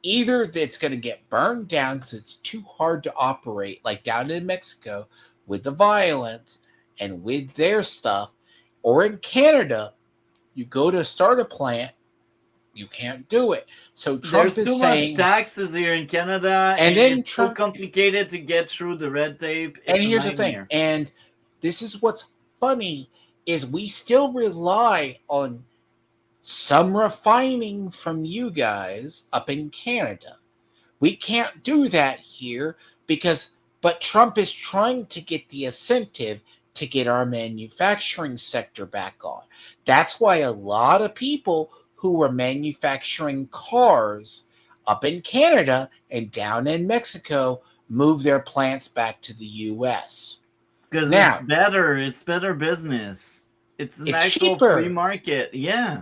either it's going to get burned down because it's too hard to operate, like down in Mexico with the violence and with their stuff, or in Canada, you go to start a plant, you can't do it. So Trump There's is too saying, much taxes here in Canada, and then it's Trump, too complicated to get through the red tape. And It's a here's the nightmare. thing, and this is what's funny, is we still rely on some refining from you guys up in Canada. We can't do that here but Trump is trying to get the incentive to get our manufacturing sector back on. That's why a lot of people who were manufacturing cars up in Canada and down in Mexico moved their plants back to the U.S. Because it's better business. It's an actual cheaper. free market. Yeah.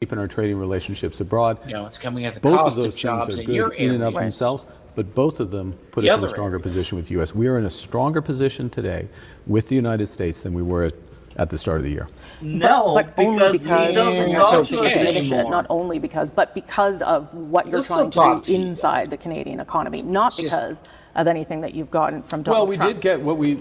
Keeping our trading relationships abroad. It's coming at the Both cost of of those jobs things are in your good in and of area. themselves, but both of them put The us in a other stronger areas. position with the U.S. We are in a stronger position today with the United States than we were at the start of the year. No, but only because he because doesn't That's talk to us okay. anymore. Not only because, but because of what you're Let's trying still talk to to do you. inside the Canadian economy, not Just- because of anything that you've gotten from Well, Donald we Trump. did get what we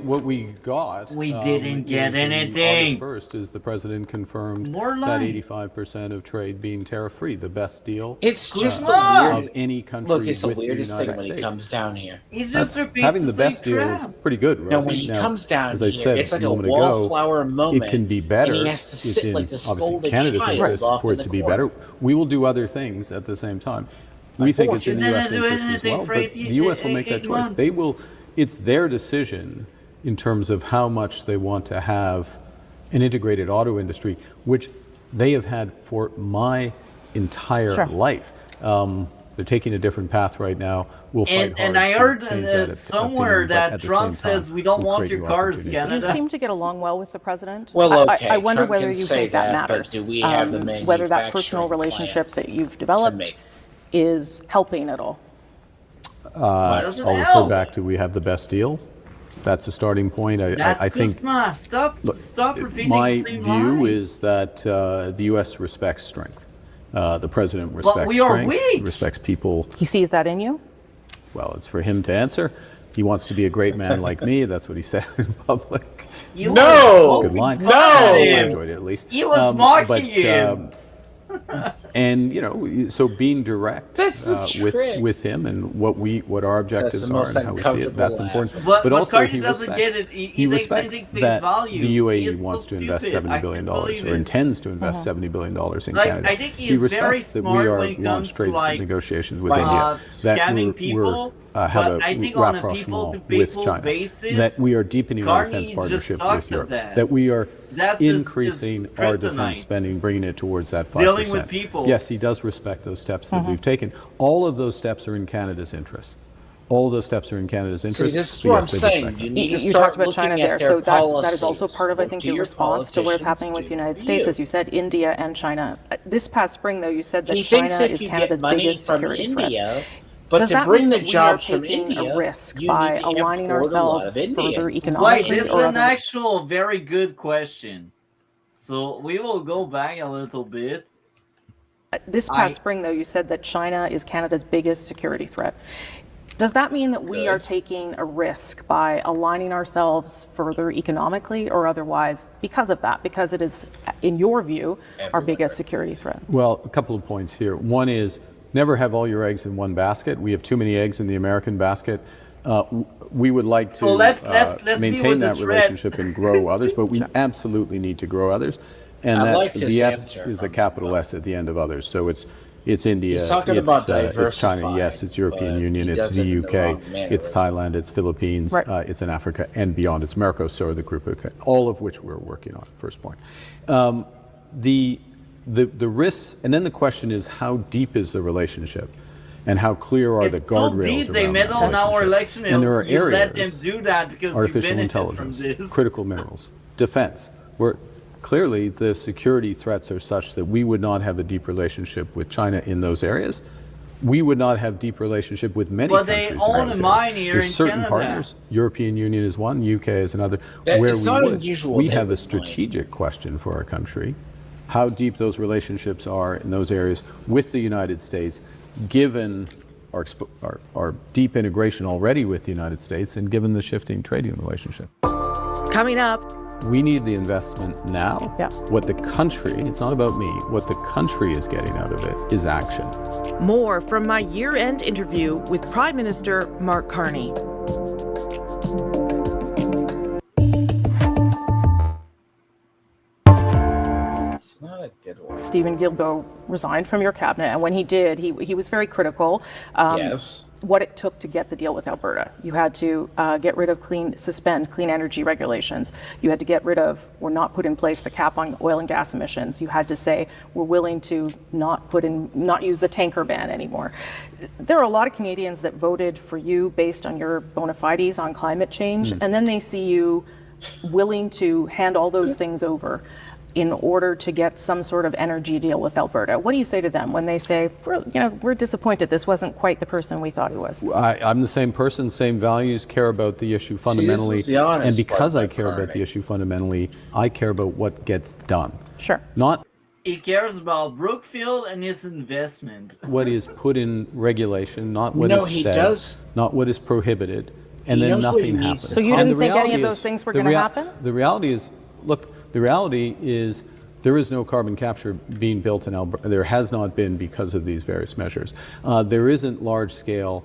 got. We didn't get is in anything. August 1st, is the president confirmed More that lies. 85% of trade being tariff-free, the best deal It's just luck. of any country Look, it's the with the weirdest United thing when States. he comes down here. He just That's- repeats having the same best deal is crap. pretty good, No, Rosie. when he Now, comes down as I here, said it's like a a moment ago, wallflower moment. it can be better. And he has to It's sit in, like the obviously, scolded Canada's child interest off for in it the to be corner. better. We will do other things at the same time. We think it's in the Didn't U.S. do interest as anything well, for but the 8 U.S. will make that choice. months. They will. It's their decision in terms of how much they want to have an integrated auto industry, which they have had for my entire Sure. life. They're taking a different path right now. We'll fight hard And I to heard change that somewhere opinion, but that at the Trump same time, says we don't we'll want create your new cars, opportunities. Canada. You seem to get along well with the president. Well, okay, I wonder Trump whether can you say think that that, but matters. do we have the whether that manufacturing personal relationship plants that you've to developed make? is helping at all. Doesn't I'll refer help. back to we have the best deal. That's a starting point. That's I think Stop repeating my the same view lie. is that the U.S. respects strength. The president respects we are strength. He weak. respects people. He sees that in you? Well, it's for him to answer. He wants to be a great man like me. That's what he said in public. You No! was Good line. poking fun at I him. enjoyed it at least. He was mocking him. And so being direct That's the trick. with him and what our objectives the are most and how we see it, uncomfortable that's laugh. important. But also Carney he doesn't respects, get it. He he takes respects anything face that value. the He UAE is wants so to invest stupid. $70 I billion can't believe or it. intends to invest $70 billion in Like, Canada. I think he is very respects that smart we are when it comes launched to, trade like, negotiations with scamming India, that people, have but a I think on a rapprochement people-to-people with China, basis, that we are deepening our Carney defense just partnership sucks with Europe, at that. that we are That's his increasing our defense kryptonite. spending, bringing it towards that 5%. Dealing with people. Yes, he does respect those steps that we've taken. All of those steps are in Canada's interest. All of those steps are in Canada's See, interest. this is so what yes, I'm they saying. respect You it. need to You start talked about looking China at there, their so that is also policies. part of, I What think, do your your response to what is politicians happening with do? the United States. You. As you said, India and China. This past spring, though, you said that He China thinks if is you Canada's get money biggest from security India, threat. but Does to that bring mean the that we are jobs from taking India, a risk you by need to aligning import a lot ourselves of further Indians. Wait, economically this is or an otherwise? actual very good question. So we will go back a little bit. This past spring, though, you said that China is Canada's biggest security threat. Does that mean that we are Good. taking a risk by aligning ourselves further economically or otherwise because of that? Because it is, in your view, our Everywhere. biggest security threat? Well, a couple of points here. One is never have all your eggs in one basket. We have too many eggs in the American basket. We would like to So let's be maintain with the that threat. relationship and grow others, but we absolutely need to grow others. And I that like this the S answer is a from capital S at the end of others. So it's India, He's talking it's, about it's China, diversifying, yes, it's European but Union, he it's does the it in the UK, wrong it's mannerism. Thailand, it's Philippines, Right. it's in Africa and beyond. It's Mercosur, the group of all of which we're working on. First point. The risks, and then the question is how deep is the relationship, and how clear are the It's so guardrails deep. They around meddle that in our relationship? election. And there are You let them areas, do that because you artificial benefit from intelligence, this. critical minerals, defense, where clearly the security threats are such that we would not have a deep relationship with China in those areas. We would not have deep relationship with many But countries. they in own those a mine areas. here There's in certain Canada. partners. European Union is one, UK is another. Yeah, where it's we not would. unusual We they have a would strategic question for our country, how deep those relationships are in those areas with the United States, given our deep integration already with the United States and given the shifting trading relationship. Coming up, We need the investment now. Yeah. What the country, it's not about me, what the country is getting out of it is action. more from my year-end interview with Prime Minister Mark Carney. It's not a good one. Stephen Guilbeault resigned from your cabinet, and when he did, he was very critical. Yes. What it took to get the deal with Alberta. You had to get rid of suspend clean energy regulations. You had to get rid of or not put in place the cap on oil and gas emissions. You had to say we're willing to not use the tanker ban anymore. There are a lot of Canadians that voted for you based on your bona fides on climate change, and then they see you willing to hand all those things over in order to get some sort of energy deal with Alberta. What do you say to them when they say, we're disappointed this wasn't quite the person we thought he was? I'm the same person, same values, care about the issue fundamentally. the honest And because part, I care about Carney. the issue fundamentally, I care about what gets done. Sure. Not He cares about Brookfield and his investment. what is put in regulation, not what No, is he said, does. not what is prohibited, and He then knows what he nothing needs happens. to So you And didn't the think any of reality those is- things were the going to rea- happen? The reality is, look, the reality is there is no carbon capture being built in Alberta. There has not been because of these various measures. There isn't large-scale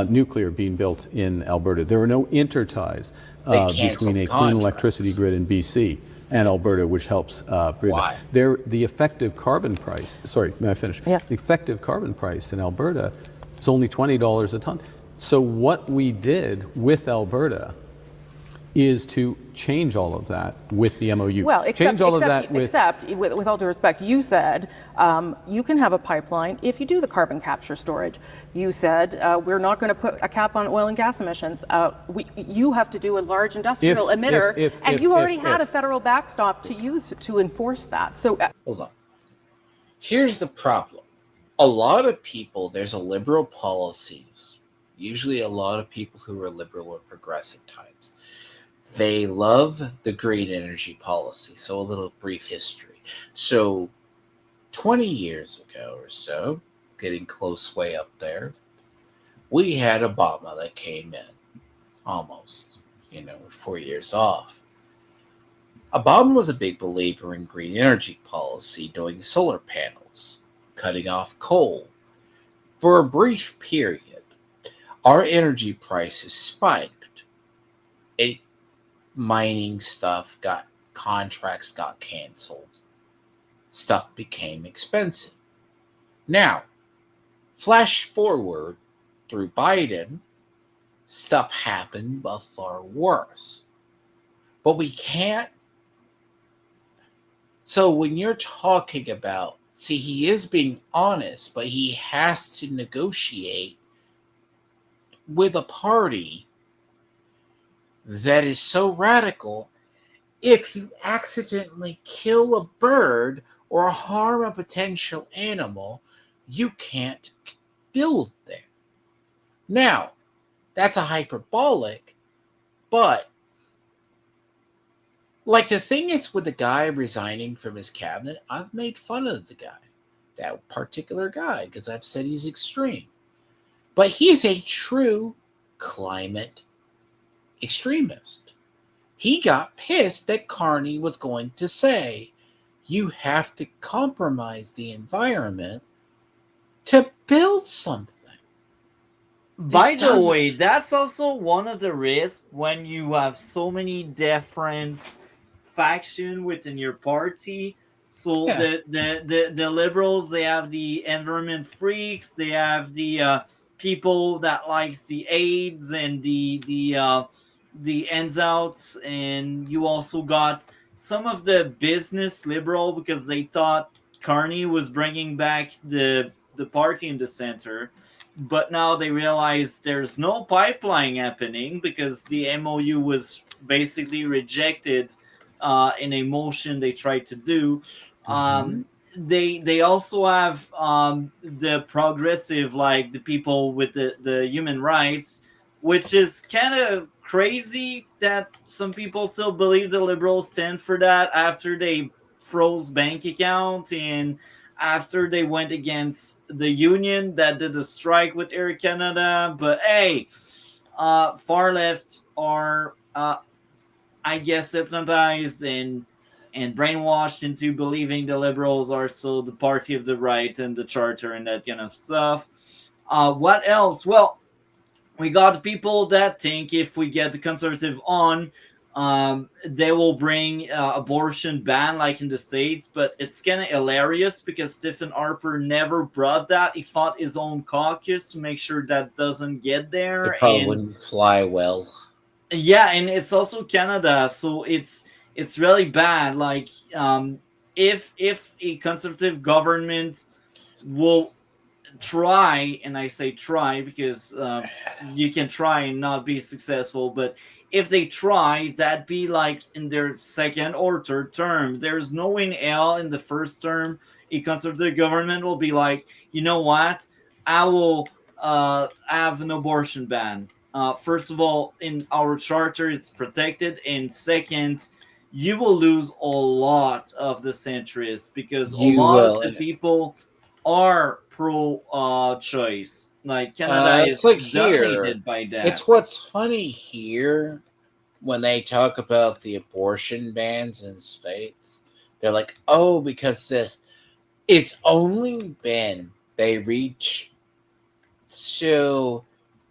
nuclear being built in Alberta. There are no interties They canceled between a clean contracts. electricity grid in BC and Alberta, which helps breathe. Why? The effective carbon price, sorry, may I finish? Yes. The effective carbon price in Alberta is only $20 a ton. So what we did with Alberta is to change all of that with the MOU. Well, change all of that except with all due respect, you said you can have a pipeline if you do the carbon capture storage. You said we're not going to put a cap on oil and gas emissions. You have to do a large industrial emitter, and you already had a federal backstop to use to enforce that. So Hold on. Here's the problem. A lot of people, there's a liberal policies, usually a lot of people who are liberal or progressive types. They love the green energy policy. So a little brief history. So 20 years ago or so, getting close way up there, we had Obama that came in almost, 4 years off. Obama was a big believer in green energy policy, doing solar panels, cutting off coal. For a brief period, our energy prices spiked. Mining stuff contracts got canceled. Stuff became expensive. Now, flash forward through Biden, stuff happened but far worse. But we can't. So when you're talking about, he is being honest, but he has to negotiate with a party that is so radical. If you accidentally kill a bird or harm a potential animal, you can't build there. Now, that's a hyperbolic, but like the thing is with the guy resigning from his cabinet, I've made fun of the guy, that particular guy, because I've said he's extreme. But he's a true climate extremist. He got pissed that Carney was going to say, you have to compromise the environment to build something. By the way, that's also one of the risks when you have so many different factions within your party. So Yeah. the liberals, they have the environment freaks, they have the people that likes the AIDS and the ends outs, and you also got some of the business liberal because they thought Carney was bringing back the party in the center, but now they realize there's no pipeline happening because the MOU was basically rejected in a motion they tried to do. They also have the progressive, like the people with the human rights, which is kind of crazy that some people still believe the liberals stand for that after they froze bank account and after they went against the union that did a strike with Air Canada. But hey, far left are I guess hypnotized and brainwashed into believing the liberals are still the party of the right and the charter and that kind of stuff. What else? Well, we got people that think if we get the conservative on, they will bring abortion ban like in the States, but it's kind of hilarious because Stephen Harper never brought that. He fought his own caucus to make sure that doesn't get there. It probably wouldn't fly well. Yeah, and it's also Canada, so it's really bad. Like, if a conservative government will try, and I say try because you can try and not be successful, but if they try, that'd be like in their second or third term. There's no in hell in the first term a conservative government will be like, you know what, I will have an abortion ban. First of all, in our charter, it's protected, and second, you will lose a lot of the centrists because a lot of the people are pro-choice. Like Canada is like dominated by that. It's what's funny here when they talk about the abortion bans in states. They're like, oh, because this. It's only been they reach. So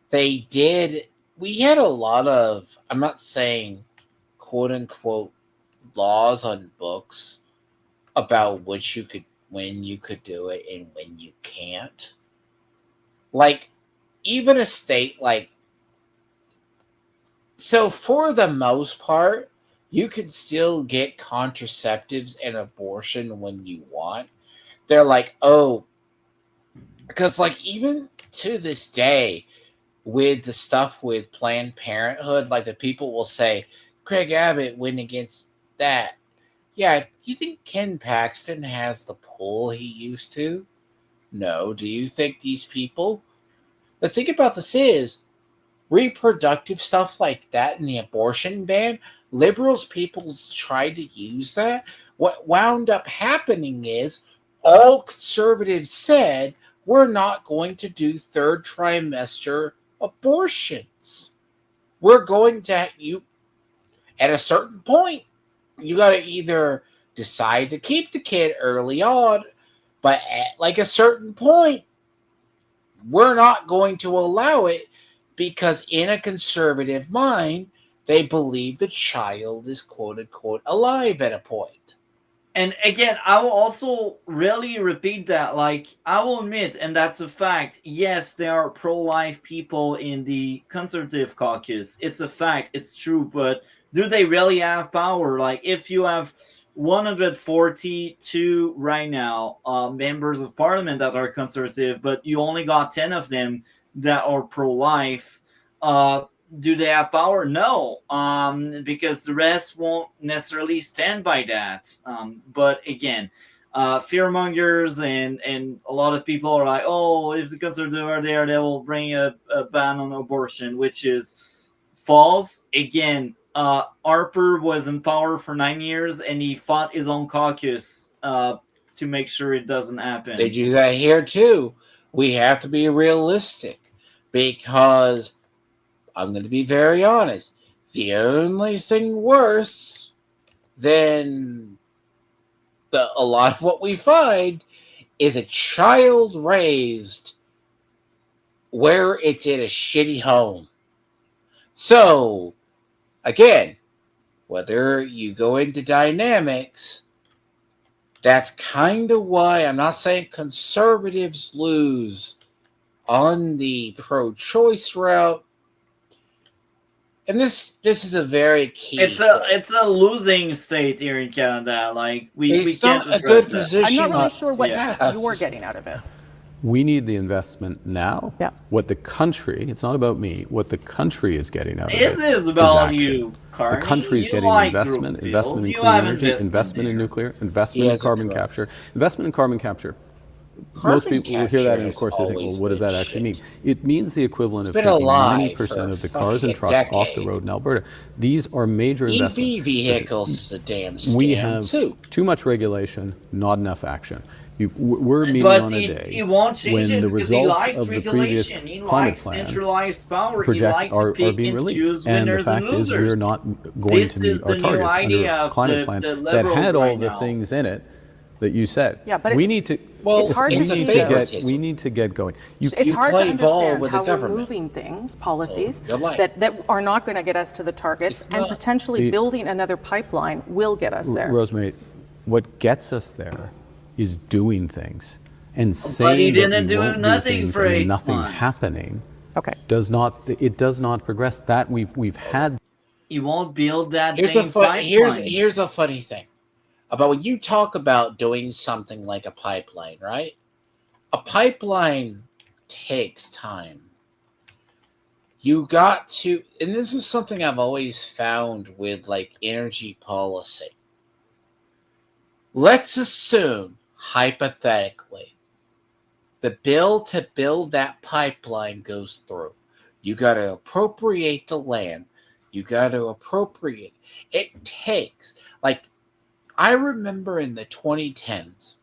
they did. We had a lot of. I'm not saying, quote unquote, laws on books about which you could. When you could do it and when you can't. Like, even a state like... So, for the most part, you can still get contraceptives and abortion when you want. They're like, oh... Because, like, even to this day, with the stuff with Planned Parenthood, like, the people will say, Craig Abbott went against that. Yeah, do you think Ken Paxton has the pull he used to? No. Do you think these people... The thing about this is, reproductive stuff like that in the abortion ban, liberals, people tried to use that. What wound up happening is, all conservatives said, we're not going to do third trimester abortions. We're going to... At a certain point, you got to either decide to keep the kid early on, but at like a certain point, we're not going to allow it because in a conservative mind, they believe the child is quote unquote alive at a point. And again, I will also really repeat that. Like, I will admit, and that's a fact, yes, there are pro-life people in the conservative caucus. It's a fact. It's true. But do they really have power? Like, if you have 142 right now members of parliament that are conservative, but you only got 10 of them that are pro-life, do they have power? No, because the rest won't necessarily stand by that. But again, fearmongers and a lot of people are like, oh, if the conservatives are there, they will bring a ban on abortion, which is false. Again, Harper was in power for 9 years, and he fought his own caucus to make sure it doesn't happen. They do that here too. We have to be realistic because I'm going to be very honest. The only thing worse than a lot of what we find is a child raised where it's in a shitty home. So, again, whether you go into dynamics, that's kind of why I'm not saying conservatives lose on the pro-choice route. And this is a very key. It's a losing state here in Canada. Like we it's can't not a good that. position. I'm not really sure what you're getting out of it. We need the investment now. Yeah. What the country, it's not about me, what the country is getting out of it. It is about action. you, Carney. The country is You getting like investment, Brookfield. investment in You clean have energy, investment in there. nuclear, investment in has a carbon club. capture, investment in carbon capture. Carbon Most people will hear that capture and of course they has think, well, always what does been that actually mean? shit. It means the equivalent of been taking alive 90% for of the cars and fucking a trucks off the decade. road in Alberta. These are major investments. EV vehicles is a damn scam We have too. too much regulation, not enough action. We're meeting But on a he day won't change when it the because he results likes of the previous regulation. He climate likes plan centralized power. He project likes are to pick being and released. choose And the winners and fact is losers. we're not going This to meet is our the new targets under idea a of climate the plan that liberals had all right the now. things in it that you said. Yeah, but we need to. Well, it's hard we to it's a see need to favoritism. get. We need to get going. You, It's You hard to play ball understand with the how we're government. moving things, policies, you're right. that are not going to get us to the targets, It's and not. potentially building another pipeline will get us there. Rosemary, what gets us there is doing things and saying didn't that we do won't nothing do things for and 8 nothing months. happening. Okay. Does not progress. That we've had. You won't build that Here's damn pipeline. here's a funny thing about when you talk about doing something like a pipeline, right? A pipeline takes time. You got to, and this is something I've always found with like energy policy. Let's assume, hypothetically, the bill to build that pipeline goes through. You got to appropriate the land. You got to appropriate. It takes, like, I remember in the 2010s,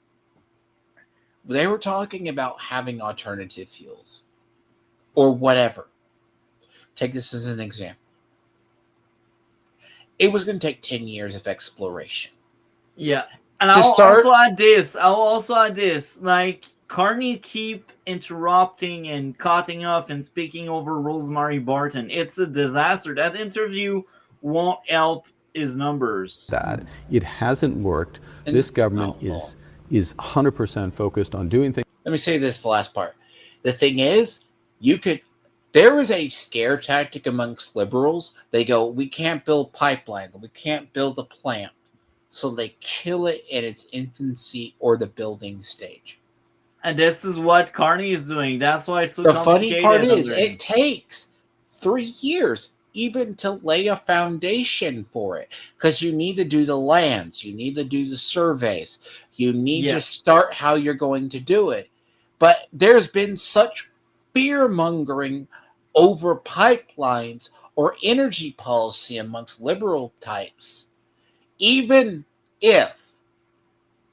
they were talking about having alternative fuels or whatever. Take this as an example. It was going to take 10 years of exploration. Yeah. And To I'll start- also add this. Like, Carney keep interrupting and cutting off and speaking over Rosemary Barton. It's a disaster. That interview won't help his numbers. That it hasn't worked. And- This government Oh, is 100% focused on doing things. Let me say this, the last part. The thing is, there is a scare tactic amongst liberals. They go, we can't build pipelines. We can't build a plant. So they kill it in its infancy or the building stage. And this is what Carney is doing. That's why it's so The funny complicated. part is, under him. it takes 3 years even to lay a foundation for it, because you need to do the lands, you need to do the surveys, you need to Yes. start how you're going to do it. But there's been such fear mongering over pipelines or energy policy amongst liberal types, even if,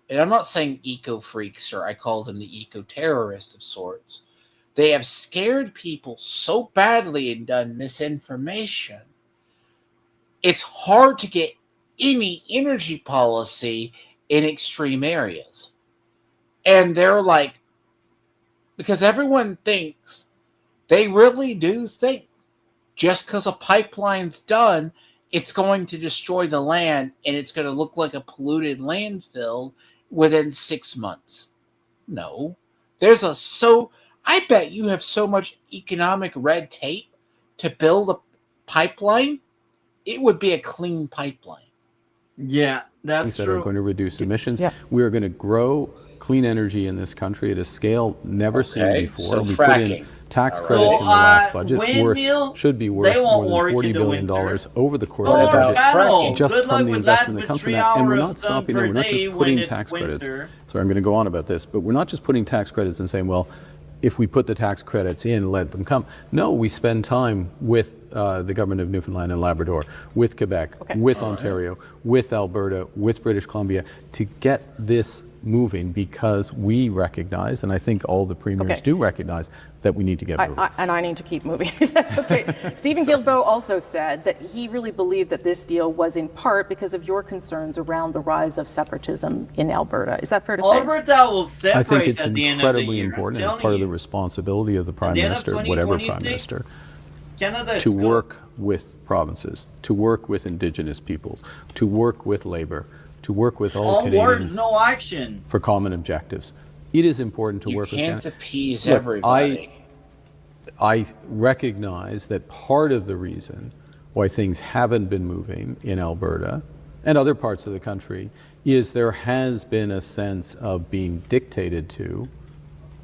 and I'm not saying eco freaks, or I call them the eco terrorists of sorts, they have scared people so badly and done misinformation. It's hard to get any energy policy in extreme areas. And they're like, because everyone thinks, they really do think, just because a pipeline's done, it's going to destroy the land and it's going to look like a polluted landfill within 6 months. No. I bet you have so much economic red tape to build a pipeline, it would be a clean pipeline. Yeah, that's that true. are going to reduce emissions. Yeah. We are going to grow clean energy in this country at a scale never seen Okay, before. so We put in fracking. tax All credits right. in the last budget. Windmill, Should be worth they won't more work than $40 in the billion winter. over the course What of the about budget. fracking? Just Good from luck the with investment that that comes with from 3 that. And we're hours not of sun stopping there. per We're not day just when putting it's tax credits. winter. So I'm going to go on about this, but we're not just putting tax credits and saying, well, if we put the tax credits in, let them come. No, we spend time with the government of Newfoundland and Labrador, with Quebec, with Ontario, with Alberta, with British Columbia, to get this moving, because we recognize, and I think all the premiers do recognize, that we need to get moving. And I need to keep moving, if that's okay. Stephen Guilbeault also said that he really believed that this deal was in part because of your concerns around the rise of separatism in Alberta. Is that fair to say? Alberta will separate I think it's at the end of the incredibly year. important. I'm It's part telling of the you. responsibility of the Prime the end of Minister, whatever Prime 2026, Minister, Canada is to good. work with provinces, to work with Indigenous peoples, to work with Labour, to work with all All Canadians words, no action. for common objectives. It is important to You work with can't Canada. appease Look, everybody. I recognize that part of the reason why things haven't been moving in Alberta and other parts of the country is there has been a sense of being dictated to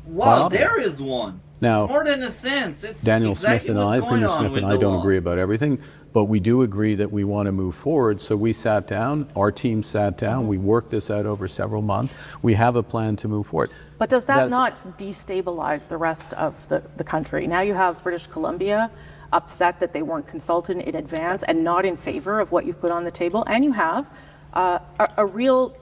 Wow, Binomial. there is one. Now, it's more than a sense. It's Daniel exactly Smith and what's I, going Premier on Smith with and I the don't law. agree about everything, but we do agree that we want to move forward. So we sat down, our team sat down, we worked this out over several months. We have a plan to move forward. But does that not destabilize the rest of the country? Now you have British Columbia upset that they weren't consulted in advance and not in favor of what you've put on the table, and you have a real,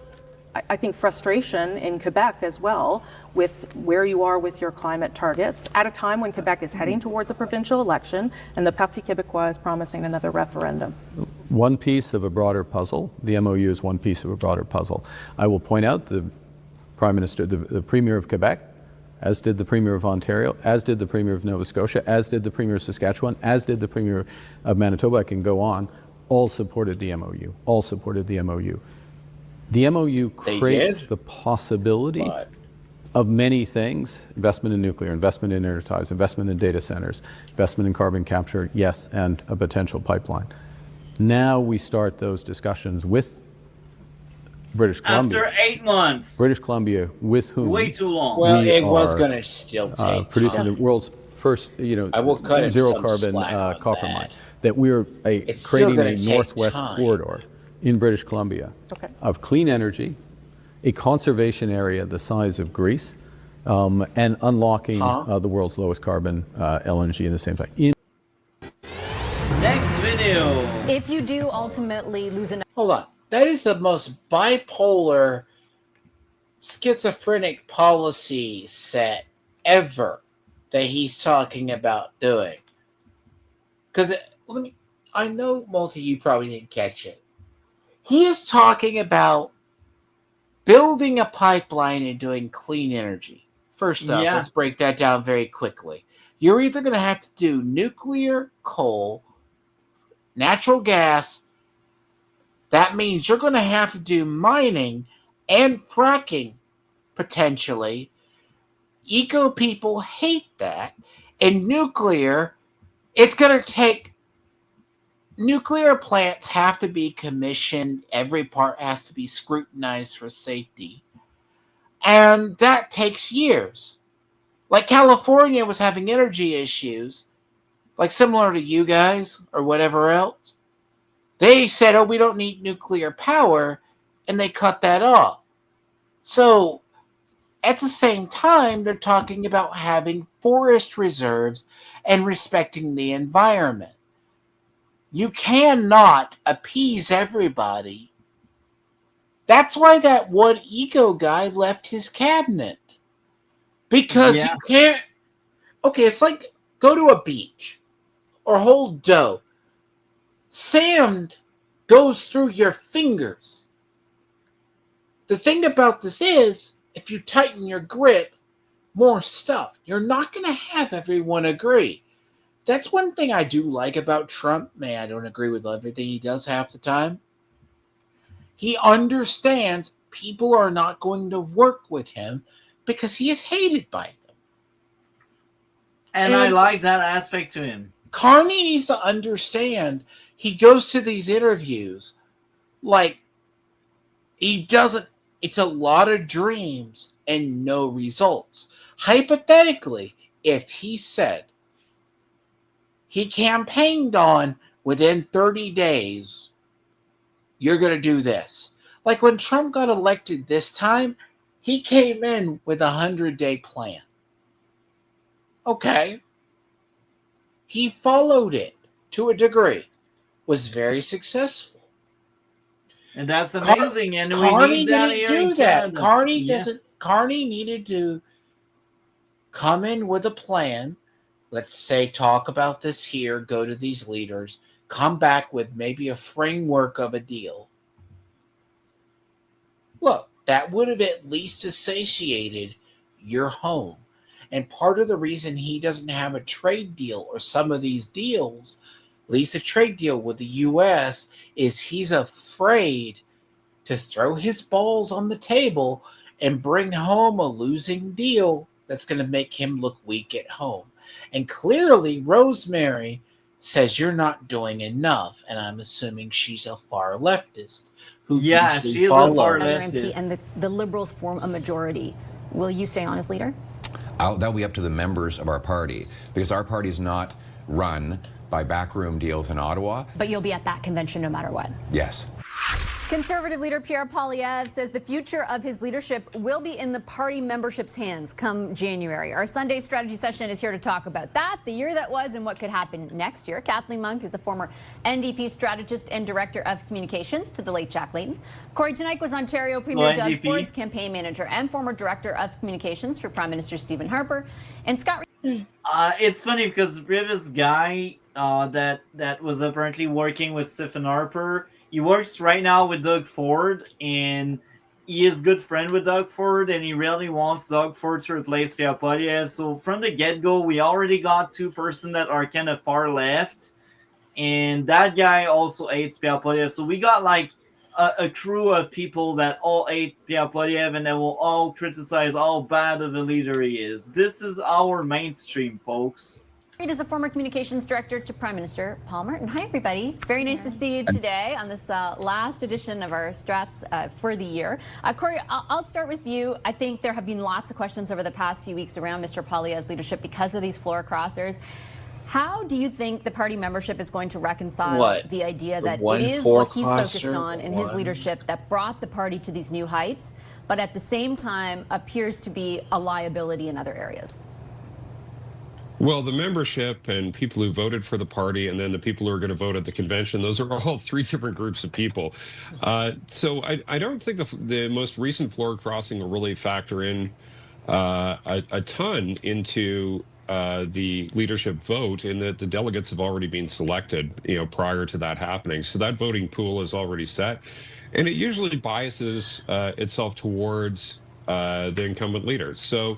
I think, frustration in Quebec as well with where you are with your climate targets at a time when Quebec is heading towards a provincial election and the Parti Québécois is promising another referendum. One piece of a broader puzzle. The MOU is one piece of a broader puzzle. I will point out the Prime Minister, the Premier of Quebec, as did the Premier of Ontario, as did the Premier of Nova Scotia, as did the Premier of Saskatchewan, as did the Premier of Manitoba, I can go on, all supported the MOU, all supported the MOU. The MOU creates the possibility of many things: investment in nuclear, investment in air ties, investment in data centers, investment in carbon capture, yes, and a potential pipeline. Now we start those discussions with British Columbia. After 8 months. British Columbia, with whom Way too long. Well, we it was are, going to still take producing time. the world's first, I will cut him zero some carbon slack on copper that. mine. That we're It's still creating gonna a take northwest time. corridor in British Columbia of clean energy, a conservation area the size of Greece, and unlocking the world's lowest carbon LNG in the same time. Next video. If you do ultimately lose an Hold on. That is the most bipolar, schizophrenic policy set ever that he's talking about doing. Because I know most of you probably didn't catch it. He is talking about building a pipeline and doing clean energy. First off, let's break that down very quickly. You're either going to have to do nuclear, coal, natural gas. That means you're going to have to do mining and fracking, potentially. Eco people hate that. And nuclear, it's going to take... Nuclear plants have to be commissioned. Every part has to be scrutinized for safety. And that takes years. Like California was having energy issues, like similar to you guys or whatever else. They said, oh, we don't need nuclear power, and they cut that off. So, at the same time, they're talking about having forest reserves and respecting the environment. You cannot appease everybody. That's why that one eco guy left his cabinet. Because you can't... Okay, it's like go to a beach or hold dough. Sand goes through your fingers. The thing about this is, if you tighten your grip, more stuff. You're not going to have everyone agree. That's one thing I do like about Trump. Man, I don't agree with everything he does half the time. He understands people are not going to work with him because he is hated by them. And I like that aspect to him. Carney needs to understand he goes to these interviews like he doesn't... It's a lot of dreams and no results. Hypothetically, if he said he campaigned on within 30 days, you're going to do this. Like when Trump got elected this time, he came in with a 100-day plan. Okay. He followed it to a degree. Was very successful. And that's amazing. And Carney we need that didn't here in do that. Canada. Carney needed to come in with a plan. Let's say, talk about this here, go to these leaders, come back with maybe a framework of a deal. Look, that would have at least satiated your home. And part of the reason he doesn't have a trade deal or some of these deals, at least a trade deal with the U.S., is he's afraid to throw his balls on the table and bring home a losing deal that's going to make him look weak at home. And clearly, Rosemary says you're not doing enough, and I'm assuming she's a far leftist. Who she is a far leftist. and the Liberals form a majority. Will you stay on as leader? That'll be up to the members of our party, because our party is not run by backroom deals in Ottawa. But you'll be at that convention no matter what. Yes. Conservative leader Pierre Poilievre says the future of his leadership will be in the party membership's hands come January. Our Sunday strategy session is here to talk about that, the year that was, and what could happen next year. Kathleen Monk is a former NDP strategist and director of communications to the late Jack Layton. Corey Tonight was Ontario Premier Doug Ford's campaign manager and former director of communications for Prime Minister Stephen Harper. And Scott. It's funny because the previous guy that was apparently working with Stephen Harper, he works right now with Doug Ford, and he is good friend with Doug Ford, and he really wants Doug Ford to replace Pierre Poilievre. So from the get-go, we already got two persons that are kind of far left, and that guy also hates Pierre Poilievre. So we got like a crew of people that all hate Pierre Poilievre, and that will all criticize how bad of a leader he is. This is our mainstream, folks. Reid is a former communications director to Prime Minister Paul Martin. Hi, everybody. Very nice to see you today on this last edition of our Strats for the year. Corey, I'll start with you. I think there have been lots of questions over the past few weeks around Mr. Poilievre's leadership because of these floor crossers. How do you think the party membership is going to reconcile the idea that it is what he's focused on in his leadership that brought the party to these new heights, but at the same time appears to be a liability in other areas? Well, the membership and people who voted for the party and then the people who are going to vote at the convention, those are all three different groups of people. So I don't think the most recent floor crossing will really factor in a ton into the leadership vote, in that the delegates have already been selected, prior to that happening. So that voting pool is already set. And it usually biases itself towards the incumbent leader. So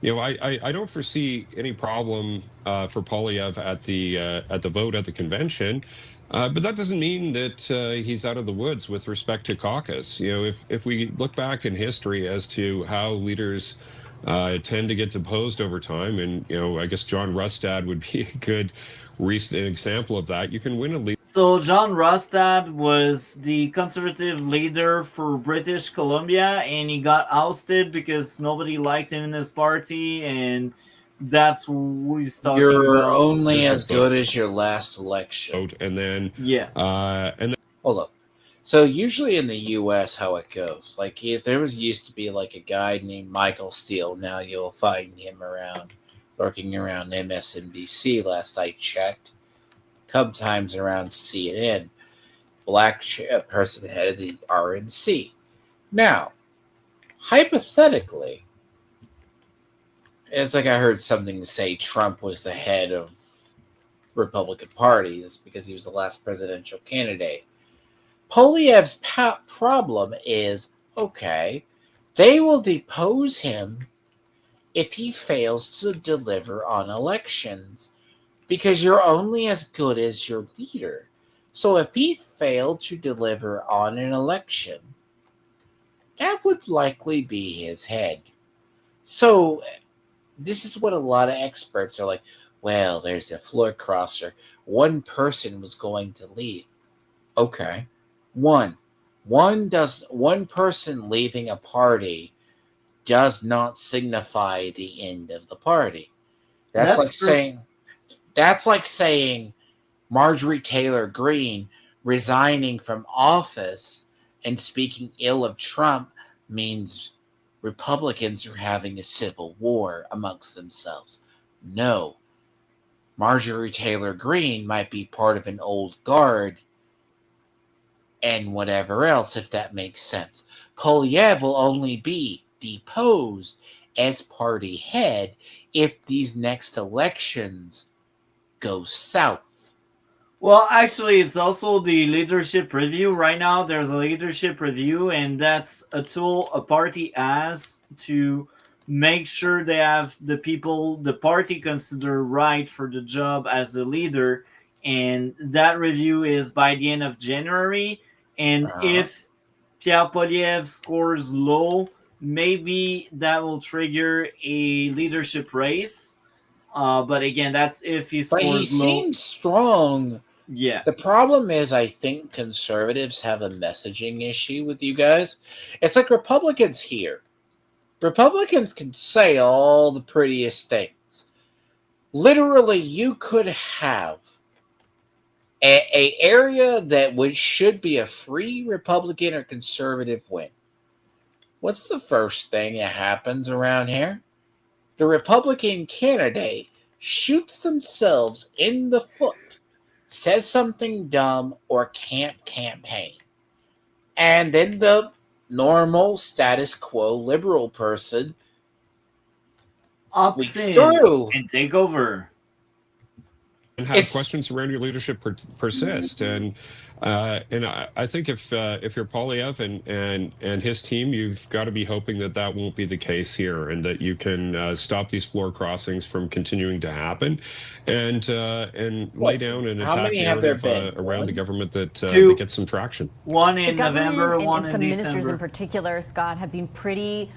I don't foresee any problem for Poilievre at the vote at the convention, but that doesn't mean that he's out of the woods with respect to caucus. If we look back in history as to how leaders tend to get deposed over time, and I guess John Rustad would be a good recent example of that. You can win a lead. So John Rustad was the conservative leader for British Columbia, and he got ousted because nobody liked him in his party, and that's who he's talking about. You're only as good as your last election. And then hold up. So usually in the U.S., how it goes, like if there used to be like a guy named Michael Steele. Now you'll find him lurking around MSNBC. Last I checked. Sometimes around CNN, black person head of the RNC. Now, hypothetically, it's like I heard something say Trump was the head of Republican Party. That's because he was the last presidential candidate. Poilievre's problem is, okay, they will depose him if he fails to deliver on elections. Because you're only as good as your leader. So if he failed to deliver on an election, that would likely be his head. So this is what a lot of experts are like, well, there's a floor crosser. One person was going to leave. Okay. One person leaving a party does not signify the end of the party. That's like saying Marjorie Taylor Greene resigning from office and speaking ill of Trump means Republicans are having a civil war amongst themselves. No. Marjorie Taylor Greene might be part of an old guard and whatever else, if that makes sense. Poilievre will only be deposed as party head if these next elections go south. Well, actually, it's also the leadership review. Right now, there's a leadership review, and that's a tool a party has to make sure they have the people the party consider right for the job as the leader. And that review is by the end of January. And if Pierre Poilievre scores low, maybe that will trigger a leadership race. But again, that's if he scores low. But he seems strong. Yeah. The problem is, I think conservatives have a messaging issue with you guys. It's like Republicans here. Republicans can say all the prettiest things. Literally, you could have a area that should be a free Republican or conservative win. What's the first thing that happens around here? The Republican candidate shoots themselves in the foot, says something dumb, or can't campaign. And then the normal status quo liberal person squeaks through and take over. And have questions around your leadership persist. And I think if you're Poilievre and his team, you've got to be hoping that won't be the case here, and that you can stop these floor crossings from continuing to happen, and lay down an attack narrative around the government that gets some traction. One in November, one in some December. Ministers in particular, Scott, have been pretty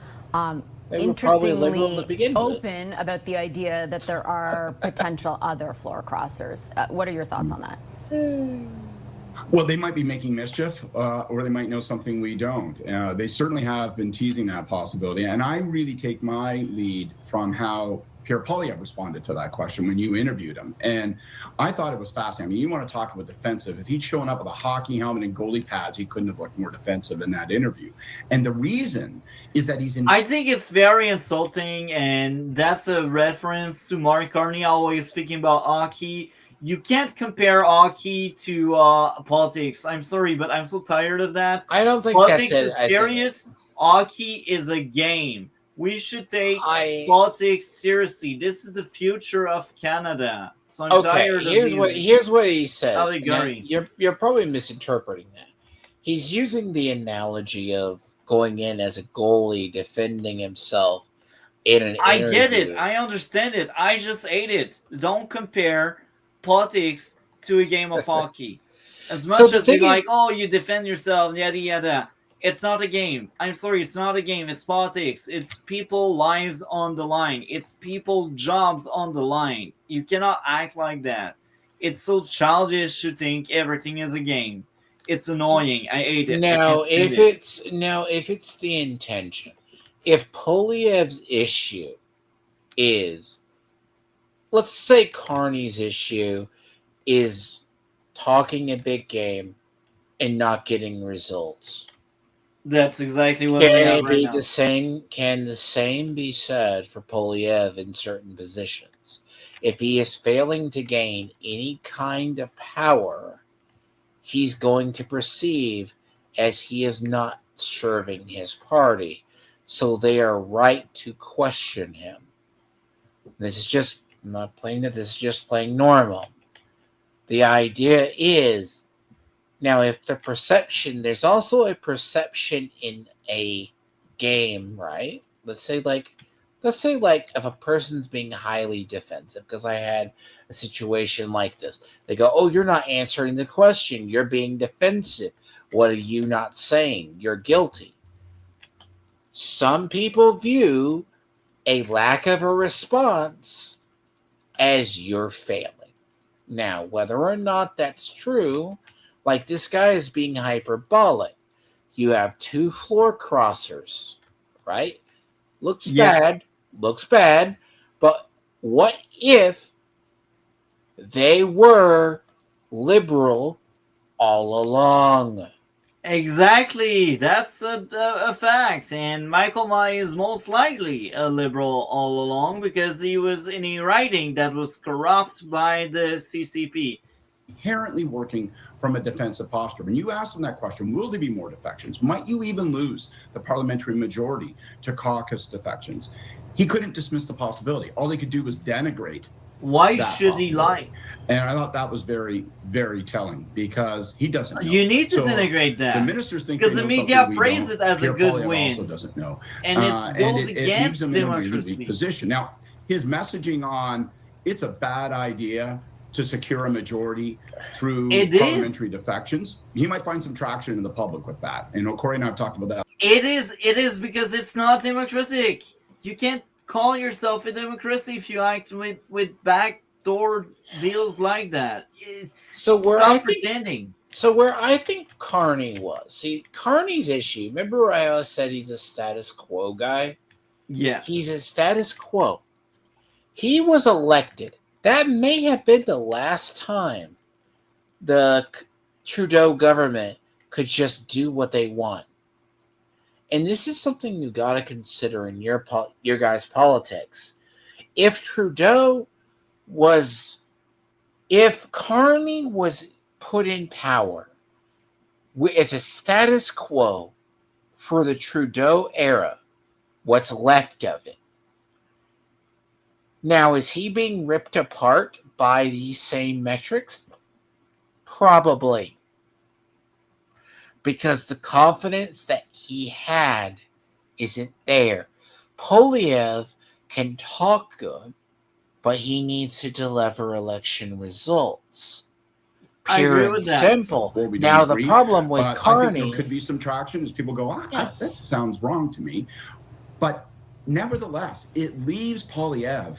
interestingly open about the idea that there are potential other floor crossers. What are your thoughts on that? Well, they might be making mischief, or they might know something we don't. They certainly have been teasing that possibility. And I really take my lead from how Pierre Poilievre responded to that question when you interviewed him. And I thought it was fascinating. I mean, you want to talk about defensive. If he'd shown up with a hockey helmet and goalie pads, he couldn't have looked more defensive in that interview. And the reason is that he's in... I think it's very insulting, and that's a reference to Mark Carney always speaking about hockey. You can't compare hockey to politics. I'm sorry, but I'm so tired of that. I don't think politics that's is serious. Hockey is a game. We should take politics seriously. This is the future of Canada. So I'm tired of here's what he says. Now, you're probably misinterpreting that. He's using the analogy of going in as a goalie, defending himself in an interview. I get it. I understand it. I just hate it. Don't compare politics to a game of hockey. As much as you're like, oh, you defend yourself, yada yada. It's not a game. I'm sorry, it's not a game. It's politics. It's people's lives on the line. It's people's jobs on the line. You cannot act like that. It's so childish to think everything is a game. It's annoying. I hate it. If it's the intention, if Poilievre's issue is, let's say Carney's issue is talking a big game and not getting results. That's exactly what we have right now. Can the same be said for Poilievre in certain positions? If he is failing to gain any kind of power, he's going to perceive as he is not serving his party. So they are right to question him. This is just, I'm not playing that, this is just playing normal. The idea is, now, if the perception, there's also a perception in a game, right? Let's say like if a person's being highly defensive, because I had a situation like this. They go, oh, you're not answering the question. You're being defensive. What are you not saying? You're guilty. Some people view a lack of a response as you're failing. Now, whether or not that's true, like this guy is being hyperbolic. You have two floor crossers, right? Looks bad, but what if they were liberal all along? Exactly, that's a fact. And Michael May is most likely a liberal all along because he was in a writing that was corrupt by the CCP. Inherently working from a defensive posture. When you ask them that question, will there be more defections? Might you even lose the parliamentary majority to caucus defections? He couldn't dismiss the possibility. All he could do was denigrate. Why should he lie? And I thought that was very, very telling because he doesn't know. You need to denigrate that. The ministers think because the media praise it as a good win. Also doesn't know. And it goes against democracy. Position. Now, his messaging on it's a bad idea to secure a majority through parliamentary defections. He might find some traction in the public with that. And Corey and I have talked about that. It is because it's not democratic. You can't call yourself a democracy if you act with backdoor deals like that. Stop pretending. So where I think Carney was, see, Carney's issue, remember I always said he's a status quo guy? Yeah. He's a status quo. He was elected. That may have been the last time the Trudeau government could just do what they want. And this is something you got to consider in your guys' politics. If Carney was put in power as a status quo for the Trudeau era, what's left of it. Now, is he being ripped apart by these same metrics? Probably. Because the confidence that he had isn't there. Poilievre can talk good, but he needs to deliver election results. I Pure agree and with that. simple. Well, we don't Now, the agree, problem with but I Carney... think there could be some traction as people go, Yes. that sounds wrong to me. But nevertheless, it leaves Poilievre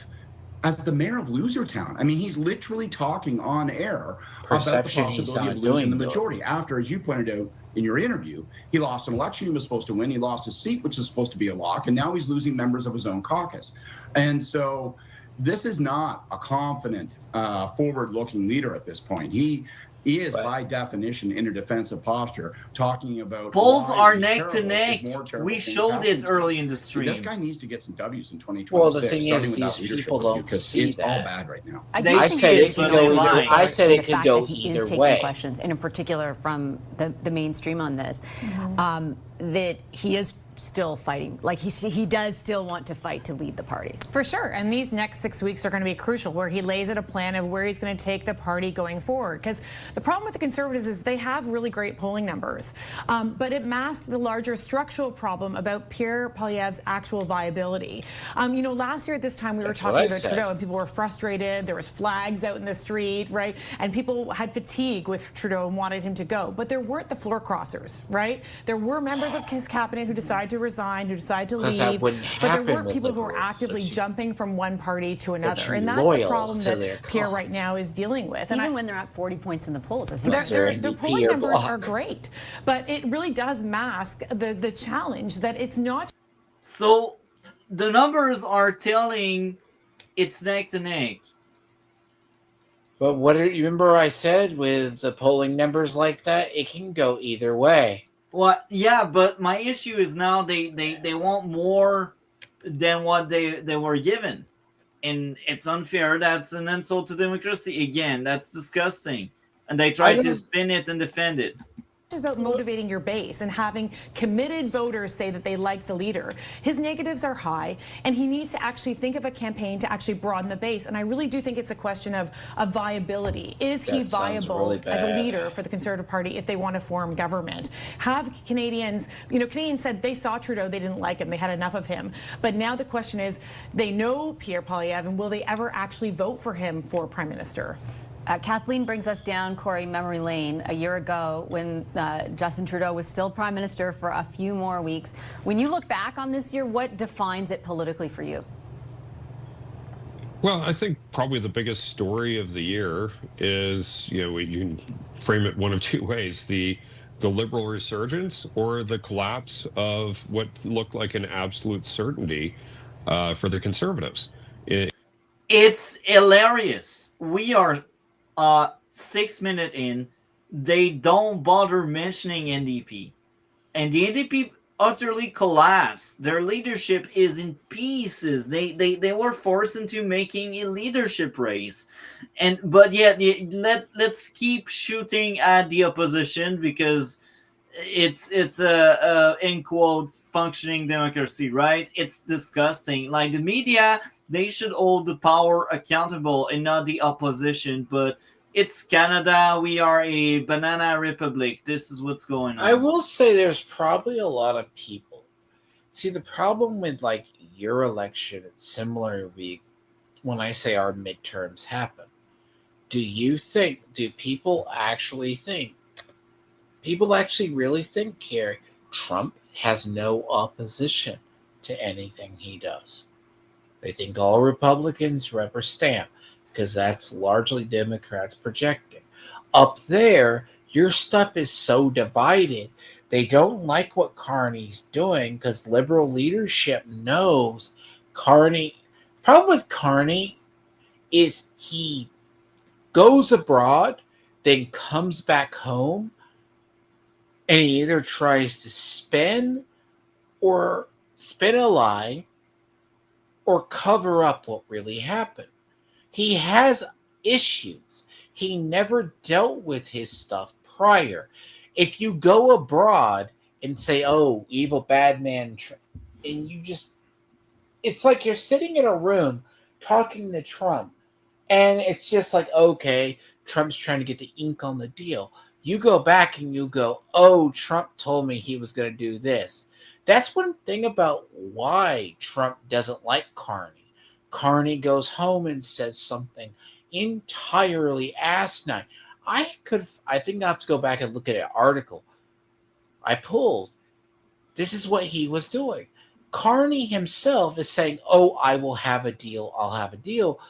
as the mayor of Losertown. I mean, he's literally talking on air Perception about the he's possibility of not losing the doing majority. After, as you pointed out in your interview, he lost an election he was supposed to win. He lost his seat, which is supposed to be a lock, and now he's losing members of his own caucus. And so this is not a confident, forward-looking leader at this point. He is, by definition, in a defensive posture, talking about Polls why are it's neck to terrible neck. if more terrible We things showed happen it to early him. in the stream. This guy needs to get some W's in 2026. Well, the thing starting is, with that these leadership people review, don't because see it's all that. bad right now. I They do I think said that it could go lie. either. I said the it could fact go that he either is taking way. questions, and in particular from the mainstream on this, that he is still fighting. Like he does still want to fight to lead the party. For sure. And these next 6 weeks are going to be crucial, where he lays out a plan of where he's going to take the party going forward. Because the problem with the Conservatives is they have really great polling numbers, but it masks the larger structural problem about Pierre Poilievre's actual viability. Last year at this time we were talking about Trudeau, and people were frustrated. There was flags out in the street, right? And people had fatigue with Trudeau and wanted him to go. But there weren't the floor crossers, right? There were members of his cabinet who decided to resign, who decided to leave, but there weren't people who were actively jumping from one party to another, and that's the problem that Pierre right now is dealing with. Even when they're at 40 points in the polls, as their polling numbers are great, but it really does mask the challenge that it's not. So the numbers are telling it's neck to neck. But what did you remember I said with the polling numbers like that? It can go either way. Well, yeah, but my issue is now they want more than what they were given. And it's unfair. That's an insult to democracy. Again, that's disgusting. And they try to spin it and defend it. It's about motivating your base and having committed voters say that they like the leader. His negatives are high, and he needs to actually think of a campaign to actually broaden the base. And I really do think it's a question of viability. Is he viable as a leader for the Conservative Party if they want to form government? Have Canadians, Canadians said they saw Trudeau, they didn't like him, they had enough of him. But now the question is, they know Pierre Poilievre, and will they ever actually vote for him for Prime Minister? Kathleen brings us down, Corey, memory lane a year ago when Justin Trudeau was still Prime Minister for a few more weeks. When you look back on this year, what defines it politically for you? Well, I think probably the biggest story of the year is, you can frame it one of two ways: the Liberal resurgence or the collapse of what looked like an absolute certainty for the Conservatives. It's hilarious. We are 6 minutes in, they don't bother mentioning NDP, and the NDP utterly collapsed. Their leadership is in pieces. They were forced into making a leadership race, but yet let's keep shooting at the opposition because it's a in quote functioning democracy, right? It's disgusting. Like the media, they should hold the power accountable and not the opposition. But it's Canada. We are a banana republic. This is what's going on. I will say there's probably a lot of people. See, the problem with your election, it's similar when I say our midterms happen. Do people actually really think, Carrie, Trump has no opposition to anything he does? They think all Republicans rubber stamp because that's largely Democrats projecting. Up there, your stuff is so divided They don't like what Carney's doing because liberal leadership knows Carney. Problem with Carney is he goes abroad, then comes back home, and he either tries to spin a lie or cover up what really happened. He has issues. He never dealt with his stuff prior. If you go abroad and say, oh, evil bad man, and you just, it's like you're sitting in a room talking to Trump, and it's just like, okay, Trump's trying to get the ink on the deal. You go back and you go, oh, Trump told me he was going to do this. That's one thing about why Trump doesn't like Carney. Carney goes home and says something entirely asinine. I think I have to go back and look at an article I pulled. This is what he was doing. Carney himself is saying, oh, I will have a deal. I'll have a deal.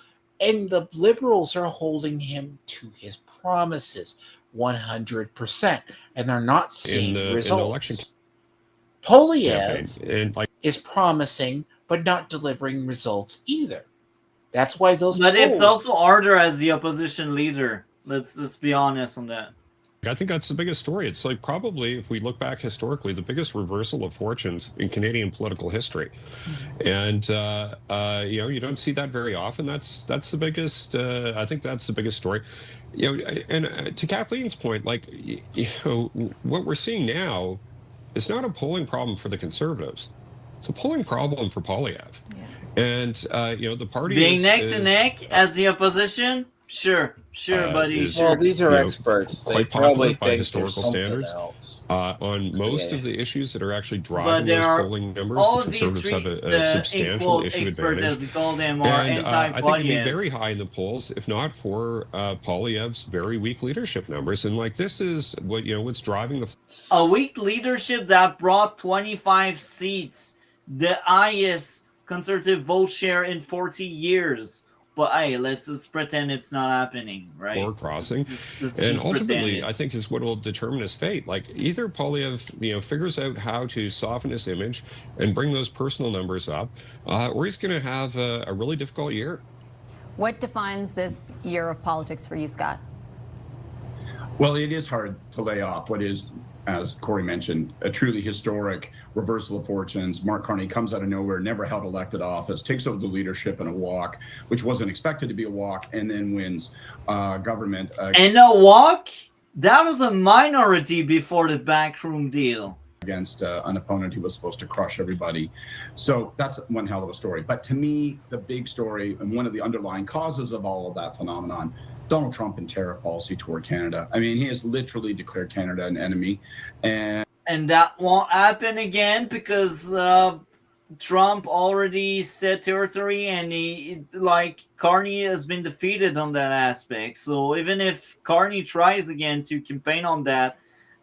And the liberals are holding him to his promises 100%. And they're not seeing results. In the election Poilievre is promising, but not delivering results either. That's why those But polls, it's also harder as the opposition leader. Let's be honest on that. I think that's the biggest story. It's like probably, if we look back historically, the biggest reversal of fortunes in Canadian political history. And, you don't see that very often. That's the biggest, I think that's the biggest story. And to Kathleen's point, what we're seeing now is not a polling problem for the Conservatives. It's a polling problem for Poilievre. Yeah. And, the party being neck to neck as the opposition. Sure, buddy. Well, these are experts. They Quite probably popular by historical standards on most of the issues that are actually driving those polling numbers. All the Conservatives have a substantial issue experts, advantage. as you call them, And are I think it'd be anti-Poilievre. very high in the polls, if not for Poilievre's very weak leadership numbers. And this is what's driving the A weak leadership that brought 25 seats, the highest Conservative vote share in 40 years. But hey, let's just pretend it's not happening, right? Border crossing, Let's and just ultimately, pretend I think is what will determine his fate. Either Poilievre, figures out how to soften his image and bring those personal numbers up, or he's going to have a really difficult year. What defines this year of politics for you, Scott? Well, it is hard to lay off what is, as Corey mentioned, a truly historic reversal of fortunes. Mark Carney comes out of nowhere, never held elected office, takes over the leadership in a walk, which wasn't expected to be a walk, and then wins government. And a walk? That was a minority before the backroom deal. Against an opponent who was supposed to crush everybody. So that's one hell of a story. But to me, the big story and one of the underlying causes of all of that phenomenon, Donald Trump and tariff policy toward Canada. I mean, he has literally declared Canada an enemy. And that won't happen again because Trump already set territory, and Carney has been defeated on that aspect. So even if Carney tries again to campaign on that,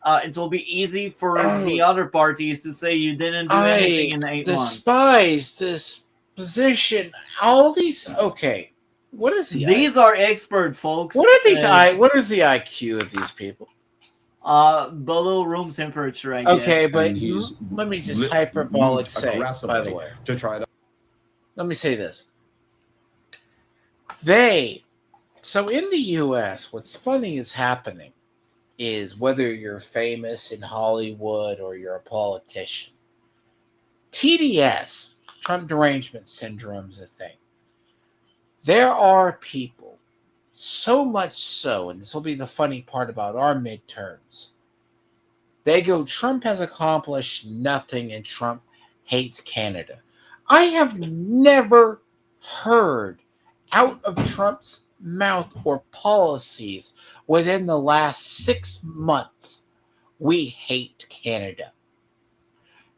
it will be easy for the other parties to say you didn't do anything in 8 months. I despise this position. All these, okay. What is These are expert folks. What are these? What is the IQ of these people? Below room temperature, I guess. Okay, but let me just hyperbolic say, by the way, to try to. Let me say this. So in the U.S., what's funny is happening is whether you're famous in Hollywood or you're a politician, TDS, Trump derangement syndrome, is a thing. There are people, so much so, and this will be the funny part about our midterms, they go, Trump has accomplished nothing and Trump hates Canada. I have never heard out of Trump's mouth or policies within the last 6 months, we hate Canada.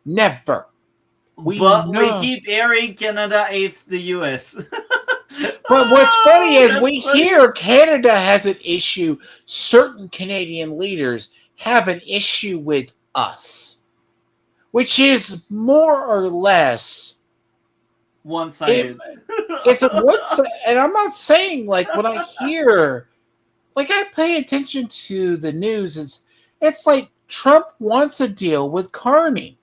Never. We keep hearing Canada hates the U.S. But what's funny is we hear Canada has an issue. Certain Canadian leaders have an issue with us, which is more or less one-sided. It's a and I'm not saying when I hear, I pay attention to the news. It's like Trump wants a deal with Carney.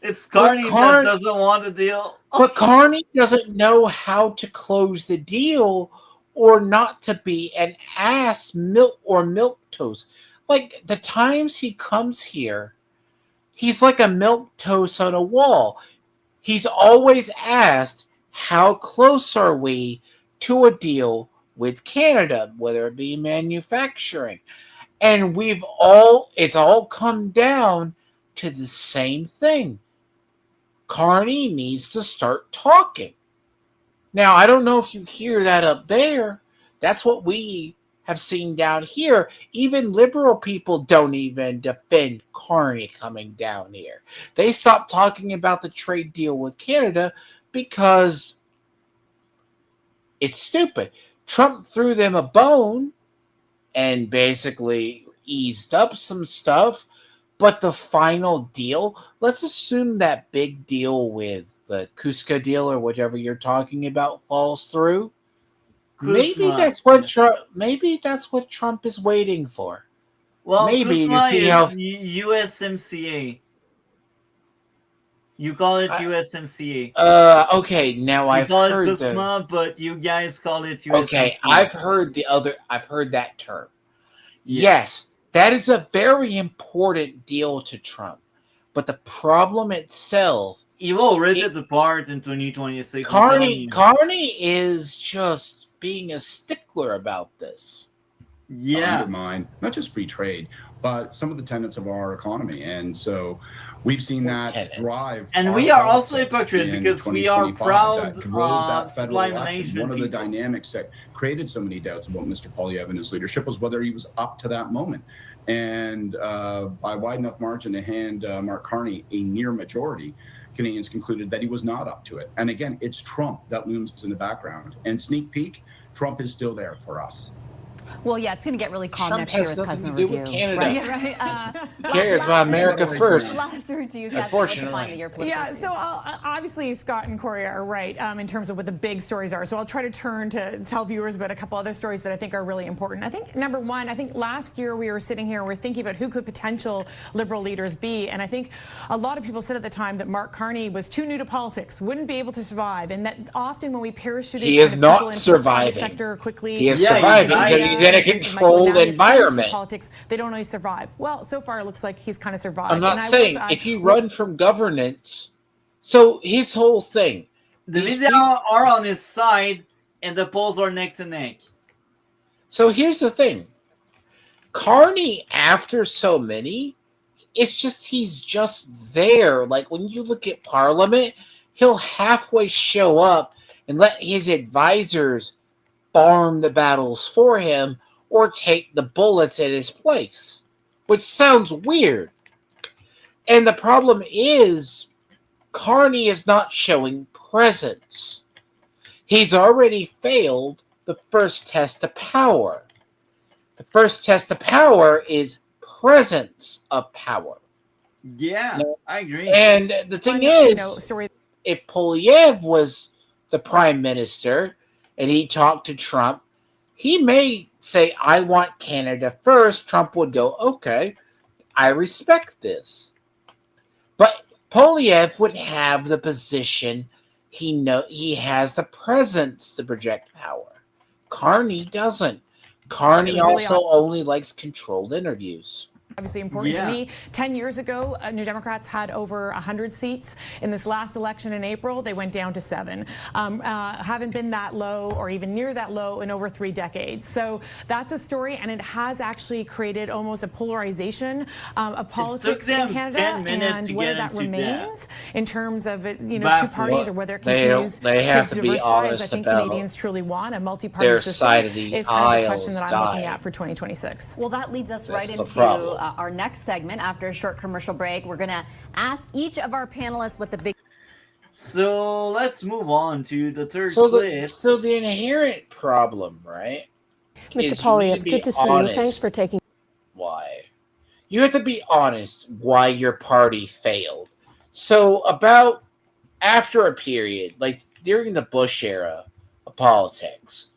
It's Carney that doesn't want a deal. But Carney doesn't know how to close the deal or not to be an ass milquetoast. Like, the times he comes here, he's like a milquetoast on a wall. He's always asked, how close are we to a deal with Canada, whether it be manufacturing? And it's all come down to the same thing. Carney needs to start talking. Now, I don't know if you hear that up there. That's what we have seen down here. Even liberal people don't even defend Carney coming down here. They stopped talking about the trade deal with Canada because it's stupid. Trump threw them a bone and basically eased up some stuff. But the final deal, let's assume that big deal with the Cusco deal or whatever you're talking about falls through. Maybe that's what Trump is waiting for. Well, maybe Kuzma to see is how USMCA. You call it USMCA. Okay, now I've call heard it Kuzma, but you guys call it USMCA. Okay, I've heard that term. Yes, that is a very important deal to Trump. But the problem itself, you will rip it apart in 2026. Carney is just being a stickler about this. Yeah, undermine not just free trade, but some of the tenets of our economy, and so we've seen that drive. And we are also hypocrite because we are proud of supply management. One of the dynamics that created so many doubts about Mr. Poilievre and his leadership was whether he was up to that moment. And by wide enough margin to hand Mark Carney a near majority, Canadians concluded that he was not up to it. And again, it's Trump that looms in the background. And sneak peek, Trump is still there for us. Well, yeah, it's going to get really calm Trump next year has with nothing Cosmo to do Review. with Canada. Right. Cares about America first. Last word to you, Unfortunately. Yeah, so obviously Scott and Corey are right in terms of what the big stories are. So I'll try to turn to tell viewers about a couple other stories that I think are really important. I think number one, I think last year we were sitting here and we're thinking about who could potential Liberal leaders be. And I think a lot of people said at the time that Mark Carney was too new to politics, wouldn't be able to survive. And that often when we parachuted he is not surviving. Sector quickly, he is surviving because he's in a controlled environment. Politics, they don't always survive. Well, so far it looks like he's kind of survived. I'm not saying if you run from governance. So his whole thing, the media are on his side, and the polls are neck to neck. So here's the thing, Carney, after so many, it's just he's just there. Like when you look at Parliament, he'll halfway show up and let his advisors farm the battles for him or take the bullets at his place, which sounds weird. And the problem is, Carney is not showing presence. He's already failed the first test of power. The first test of power is presence of power. Yeah, I agree. And the thing is, if Poilievre was the prime minister and he talked to Trump, he may say, I want Canada first. Trump would go, okay, I respect this. But Poilievre would have the position. He has the presence to project power. Carney doesn't. Carney also only likes controlled interviews. Obviously important to me. 10 years ago, New Democrats had over 100 seats. In this last election in April, they went down to 7. Haven't been that low or even near that low in over 3 decades. So that's a story, and it has actually created almost a polarization of politics in Canada, and whether that remains in terms of two parties or whether it continues they have to diversify, be as I think about Canadians truly want. A multi-party their system side of the is kind of the aisle question that I'm looking at for 2026. Well, that leads us right the into problem. Our next segment. After a short commercial break, we're going to ask each of our panelists what the big... So let's move on to the third clip. So the inherent problem, right? Mr. Poilievre, good to see you. Thanks for taking... Why? You have to be honest why your party failed. So about after a period, like during the Bush era of politics,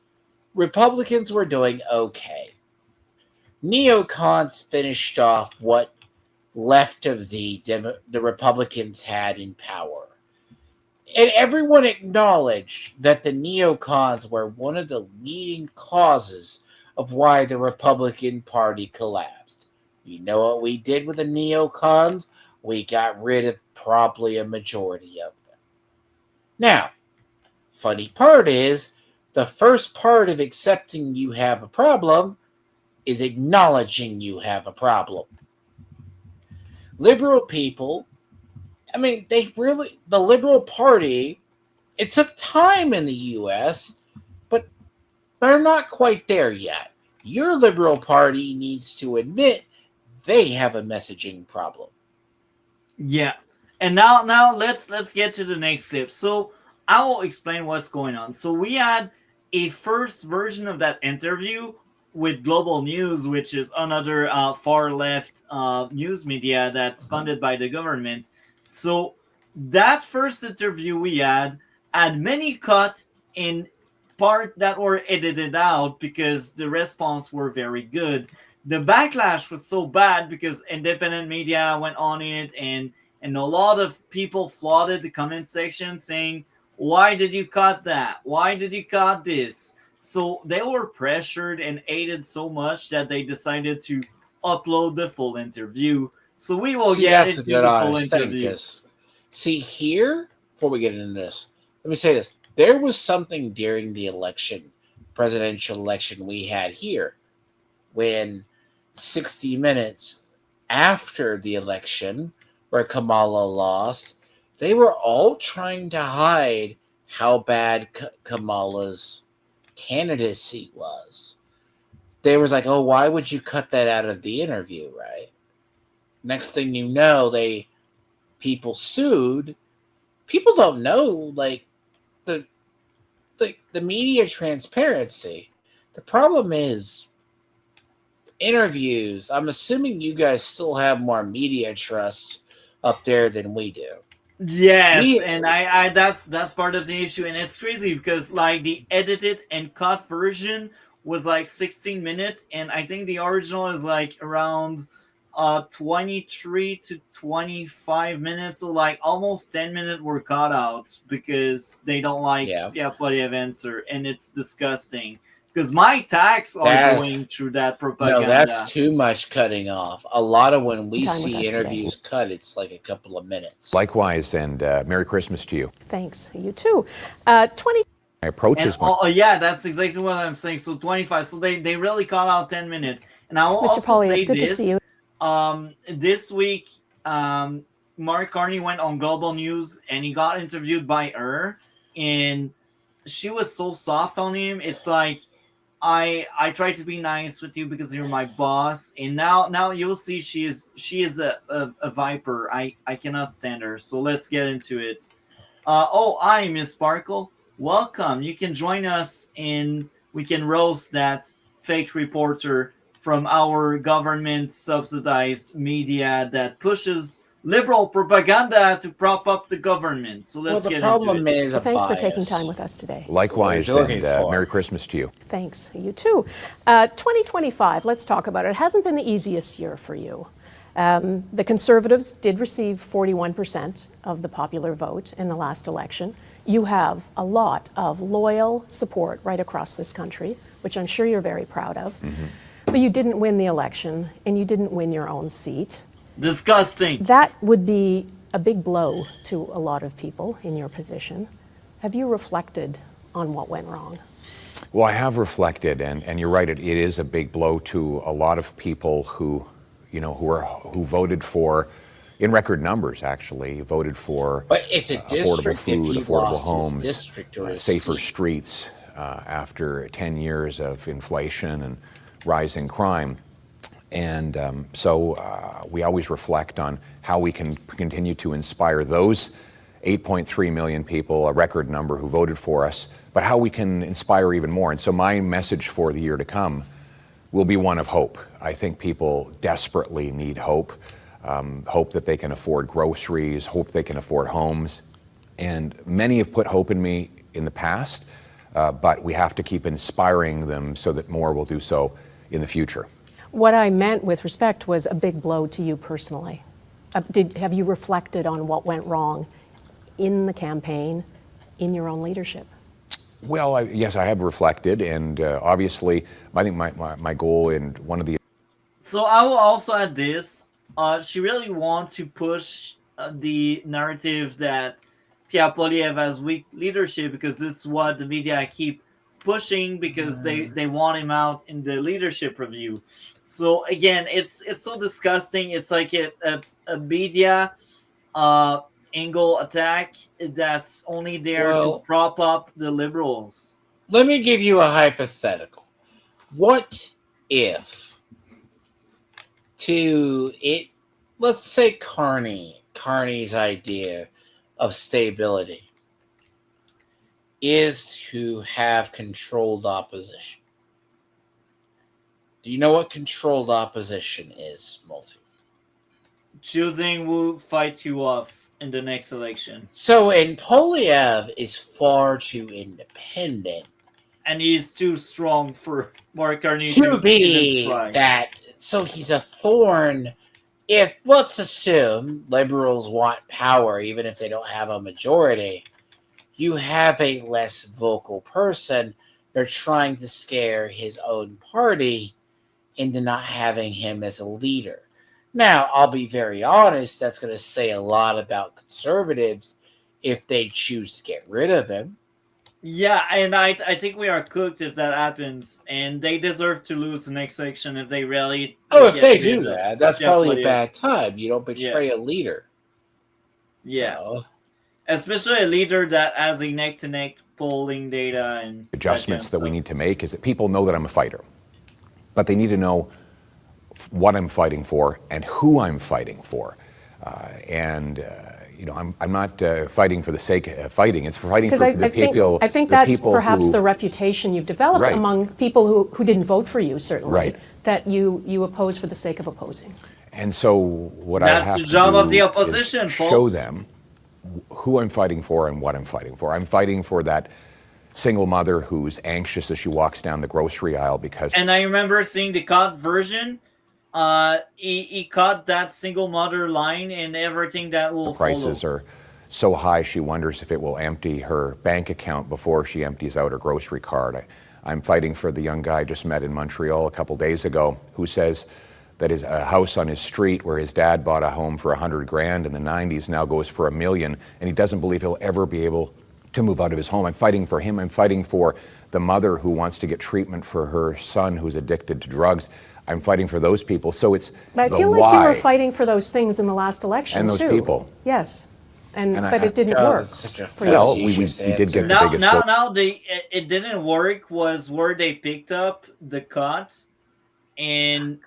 Republicans were doing okay. Neocons finished off what left of the Republicans had in power. And everyone acknowledged that the neocons were one of the leading causes of why the Republican Party collapsed. You know what we did with the neocons? We got rid of probably a majority of them. Now, funny part is, the first part of accepting you have a problem is acknowledging you have a problem. Liberal people, I mean, the Liberal Party, it took time in the U.S., but they're not quite there yet. Your Liberal Party needs to admit they have a messaging problem. Yeah. And now let's get to the next clip. So I will explain what's going on. So we had a first version of that interview with Global News, which is another far left news media that's funded by the government. So that first interview we had many cut in part that were edited out because the response were very good. The backlash was so bad because independent media went on it, and a lot of people flooded the comment section saying, why did you cut that? Why did you cut this? So they were pressured and aided so much that they decided to upload the full interview. So we will get into the full interview. See, here, before we get into this, let me say this. There was something during the presidential election we had here, when 60 Minutes after the election, where Kamala lost, they were all trying to hide how bad Kamala's candidacy was. They was like, oh, why would you cut that out of the interview, right? Next thing you know, people sued. People don't know, like, the media transparency. The problem is interviews. I'm assuming you guys still have more media trust up there than we do. Yes, and I that's part of the issue, and it's crazy because like the edited and cut version was like 16 minutes, and I think the original is like around 23 to 25 minutes, so like almost 10 minutes were cut out because they don't like Pierre Poilievre answer, and it's disgusting because my tags are going through that propaganda. No, that's too much cutting off. A lot of when we see interviews cut, it's like a couple of minutes. Likewise, and Merry Christmas to you. Thanks. You too. 20. My approach is yeah, that's exactly what I'm saying. So 25. So they really cut out 10 minutes. And I will Mr. also Poilievre, say good this. to see you. This week, Mark Carney went on Global News and he got interviewed by her, and she was so soft on him. It's like, I try to be nice with you because you're my boss, and now you'll see she is a viper. I cannot stand her. So let's get into it. Hi, Miss Sparkle. Welcome. You can join us and we can roast that fake reporter from our government subsidized media that pushes liberal propaganda to prop up the government. So let's get into it. Thanks for taking time with us today. Likewise, and Merry Christmas to you. Thanks. You too. 2025, let's talk about it. It hasn't been the easiest year for you. The Conservatives did receive 41% of the popular vote in the last election. You have a lot of loyal support right across this country, which I'm sure you're very proud of. Mm-hmm. But you didn't win the election, and you didn't win your own seat. Disgusting. That would be a big blow to a lot of people in your position. Have you reflected on what went wrong? Well, I have reflected, and you're right. It is a big blow to a lot of people who voted for, in record numbers actually, voted for affordable food, affordable homes, safer streets after 10 years of inflation and rising crime. And so we always reflect on how we can continue to inspire those 8.3 million people, a record number, who voted for us, but how we can inspire even more. And so my message for the year to come will be one of hope. I think people desperately need hope. Hope that they can afford groceries, hope they can afford homes. And many have put hope in me in the past, but we have to keep inspiring them so that more will do so in the future. What I meant with respect was a big blow to you personally. Have you reflected on what went wrong in the campaign, in your own leadership? Well, yes, I have reflected, and obviously, I think my goal in one of the... So I will also add this. She really wants to push the narrative that Pierre Poilievre has weak leadership, because this is what the media keep pushing, because they want him out in the leadership review. So again, it's so disgusting. It's like a media angle attack that's only there to prop up the liberals. Let me give you a hypothetical. What if let's say Carney's idea of stability is to have controlled opposition. Do you know what controlled opposition is, Multi? Choosing who fights you off in the next election. So, and Poilievre is far too independent. And he's too strong for Mark Carney to be that. So he's a thorn. If, let's assume, liberals want power, even if they don't have a majority, you have a less vocal person. They're trying to scare his own party into not having him as a leader. Now, I'll be very honest, that's going to say a lot about conservatives if they choose to get rid of him. Yeah, and I think we are cooked if that happens, and they deserve to lose the next election if they really... if they do that, that's probably a bad time. You don't betray a leader. Yeah. So. Especially a leader that has a neck-to-neck polling data and... Adjustments that we need to make is that people know that I'm a fighter, but they need to know what I'm fighting for and who I'm fighting for. You know, I'm not fighting for the sake of fighting. It's for fighting for the people. I think that's perhaps the reputation you've developed among people who didn't vote for you, certainly, that you oppose for the sake of opposing. And so what I have to do that's the job of the opposition, is show them who I'm fighting for and what I'm fighting for. I'm fighting for that single mother who's anxious as she walks down the grocery aisle because... And I remember seeing the cut version. He cut that single mother line and everything that will the prices follow. Are so high she wonders if it will empty her bank account before she empties out her grocery cart. I'm fighting for the young guy I just met in Montreal a couple days ago who says that his house on his street where his dad bought a home for $100,000 in the 90s now goes for $1 million, and he doesn't believe he'll ever be able to move out of his home. I'm fighting for him. I'm fighting for the mother who wants to get treatment for her son who's addicted to drugs. I'm fighting for those people. So it's but I feel like you were fighting for those things in the last election, and those people. Yes, but it didn't work. Well, we did get the biggest. Now it didn't work was where they picked up the cut, and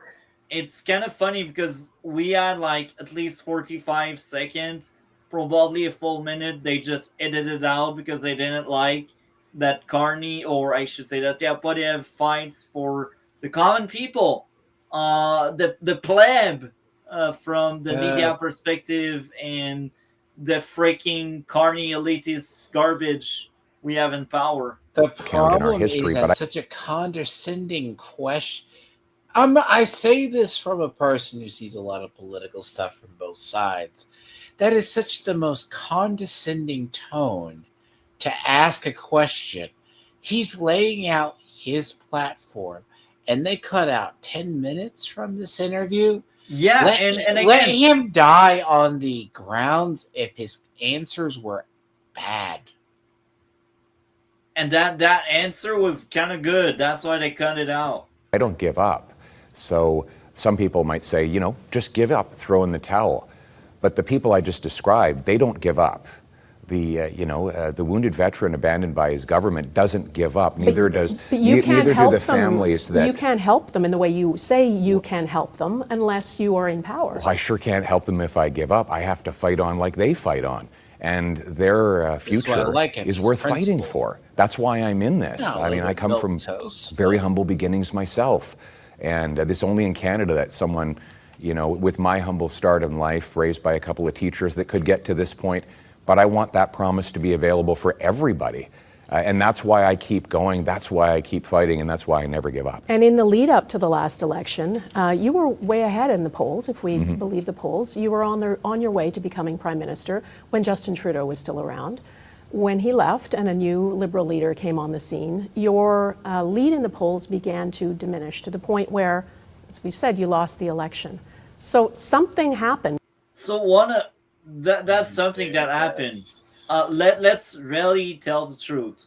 it's kind of funny because we had like at least 45 seconds, probably a full minute. They just edited out because they didn't like that Carney, or I should say that Poilievre fights for the common people. The pleb from the media perspective, and the freaking Carney elitist garbage we have in power. The problem is that's such a condescending question. I say this from a person who sees a lot of political stuff from both sides. That is such the most condescending tone to ask a question. He's laying out his platform, and they cut out 10 minutes from this interview. Yeah, and again, let him die on the grounds if his answers were bad. And that answer was kind of good. That's why they cut it out. I don't give up. So some people might say, you know, just give up, throw in the towel. But the people I just described, they don't give up. The wounded veteran abandoned by his government doesn't give up. Neither do the families that... You can't help them in the way you say you can help them unless you are in power. Well, I sure can't help them if I give up. I have to fight on like they fight on. And their future is worth fighting for. That's why I'm in this. I mean, I come from very humble beginnings myself. And it's only in Canada that someone, you know, with my humble start in life, raised by a couple of teachers, that could get to this point. But I want that promise to be available for everybody. And that's why I keep going, that's why I keep fighting, and that's why I never give up. And in the lead up to the last election, you were way ahead in the polls, if we believe the polls. You were on your way to becoming Prime Minister when Justin Trudeau was still around. When he left and a new Liberal leader came on the scene, your lead in the polls began to diminish to the point where, as we said, you lost the election. So something happened. So that's something that happened. Let's really tell the truth.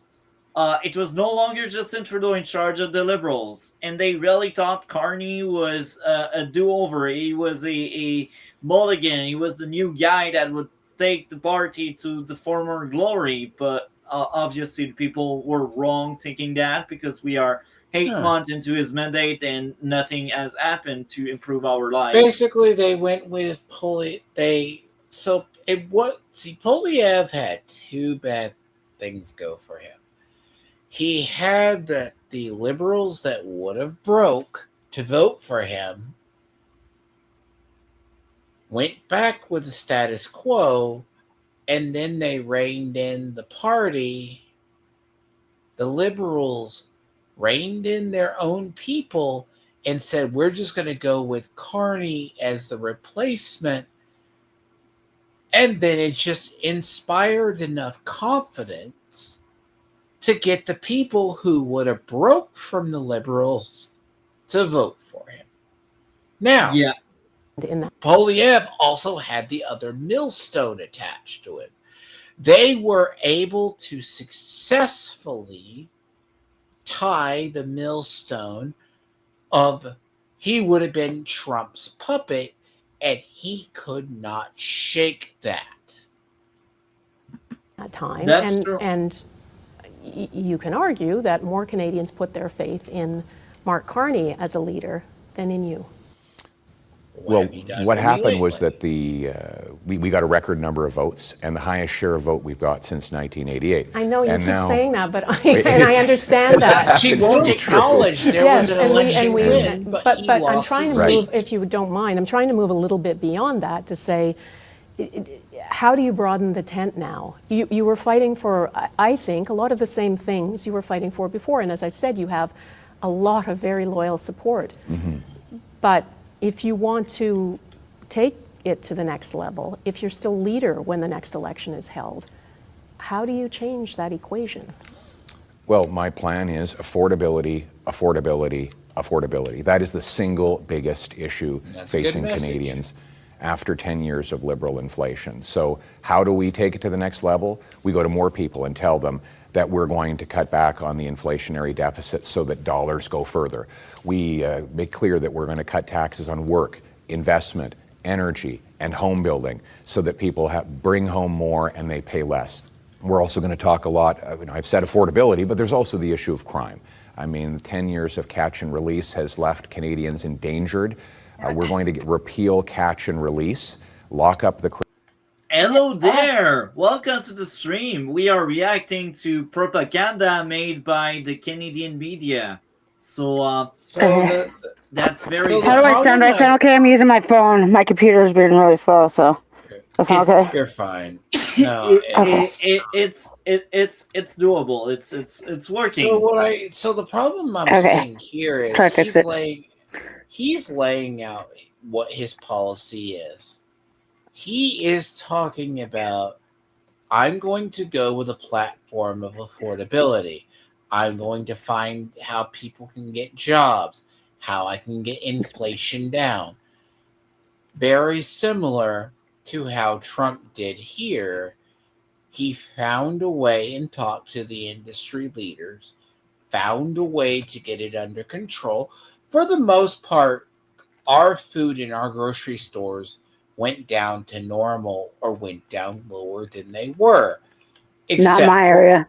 It was no longer Justin Trudeau in charge of the Liberals, and they really thought Carney was a do-over. He was a mulligan. He was the new guy that would take the party to the former glory. But obviously, the people were wrong thinking that, because we are 8 months into his mandate and nothing has happened to improve our lives. Basically, they went with Poilievre. Poilievre had two bad things go for him. He had the Liberals that would have broke to vote for him went back with the status quo, and then they reined in the party. The Liberals reined in their own people and said, we're just going to go with Carney as the replacement. And then it just inspired enough confidence to get the people who would have broke from the Liberals to vote for him. Now, Poilievre also had the other millstone attached to him. They were able to successfully tie the millstone of he would have been Trump's puppet, and he could not shake that. Time. That's true. And you can argue that more Canadians put their faith in Mark Carney as a leader than in you. Well, what happened was that we got a record number of votes, and the highest share of vote we've got since 1988. I know you and keep now, saying that, but I understand that. She won't acknowledge there was an election win, but I'm trying to move, if you don't mind, I'm trying to move a little bit beyond that to say, how do you broaden the tent now? You were fighting for, I think, a lot of the same things you were fighting for before, and as I said, you have a lot of very loyal support. But if you want to take it to the next level, if you're still leader when the next election is held, how do you change that equation? Well, my plan is affordability, affordability, affordability. That is the single biggest issue facing Canadians after 10 years of Liberal inflation. So how do we take it to the next level? We go to more people and tell them that we're going to cut back on the inflationary deficit so that dollars go further. We make clear that we're going to cut taxes on work, investment, energy, and home building so that people bring home more and they pay less. We're also going to talk a lot, I've said affordability, but there's also the issue of crime. I mean, 10 years of catch and release has left Canadians endangered. We're going to repeal catch and release, lock up the Hello there! Welcome to the stream. We are reacting to propaganda made by the Canadian media. So that's very... How do I sound? I sound okay? I'm using my phone. My computer's been really slow, so that's not okay. You're fine. No, it's doable. It's working. So the problem I'm seeing here is he's laying out what his policy is. He is talking about, I'm going to go with a platform of affordability. I'm going to find how people can get jobs, how I can get inflation down. Very similar to how Trump did here. He found a way and talked to the industry leaders, found a way to get it under control. For the most part, our food in our grocery stores went down to normal or went down lower than they were. Not my area.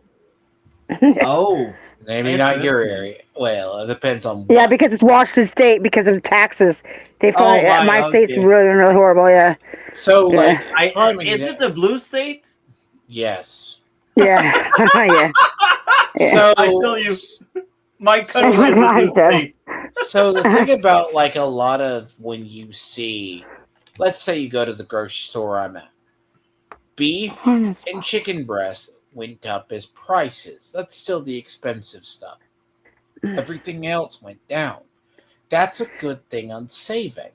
Oh. Maybe not your area. Well, it depends on what. Yeah, because it's Washington State because of taxes. They find my state's really, really horrible, yeah. So, like, is it a blue state? Yes. Yeah. Yeah. So, I feel you. My country is a blue state. So the thing about, like, a lot of when you see, let's say you go to the grocery store I'm at, beef and chicken breast went up is prices. That's still the expensive stuff. Everything else went down. That's a good thing on saving.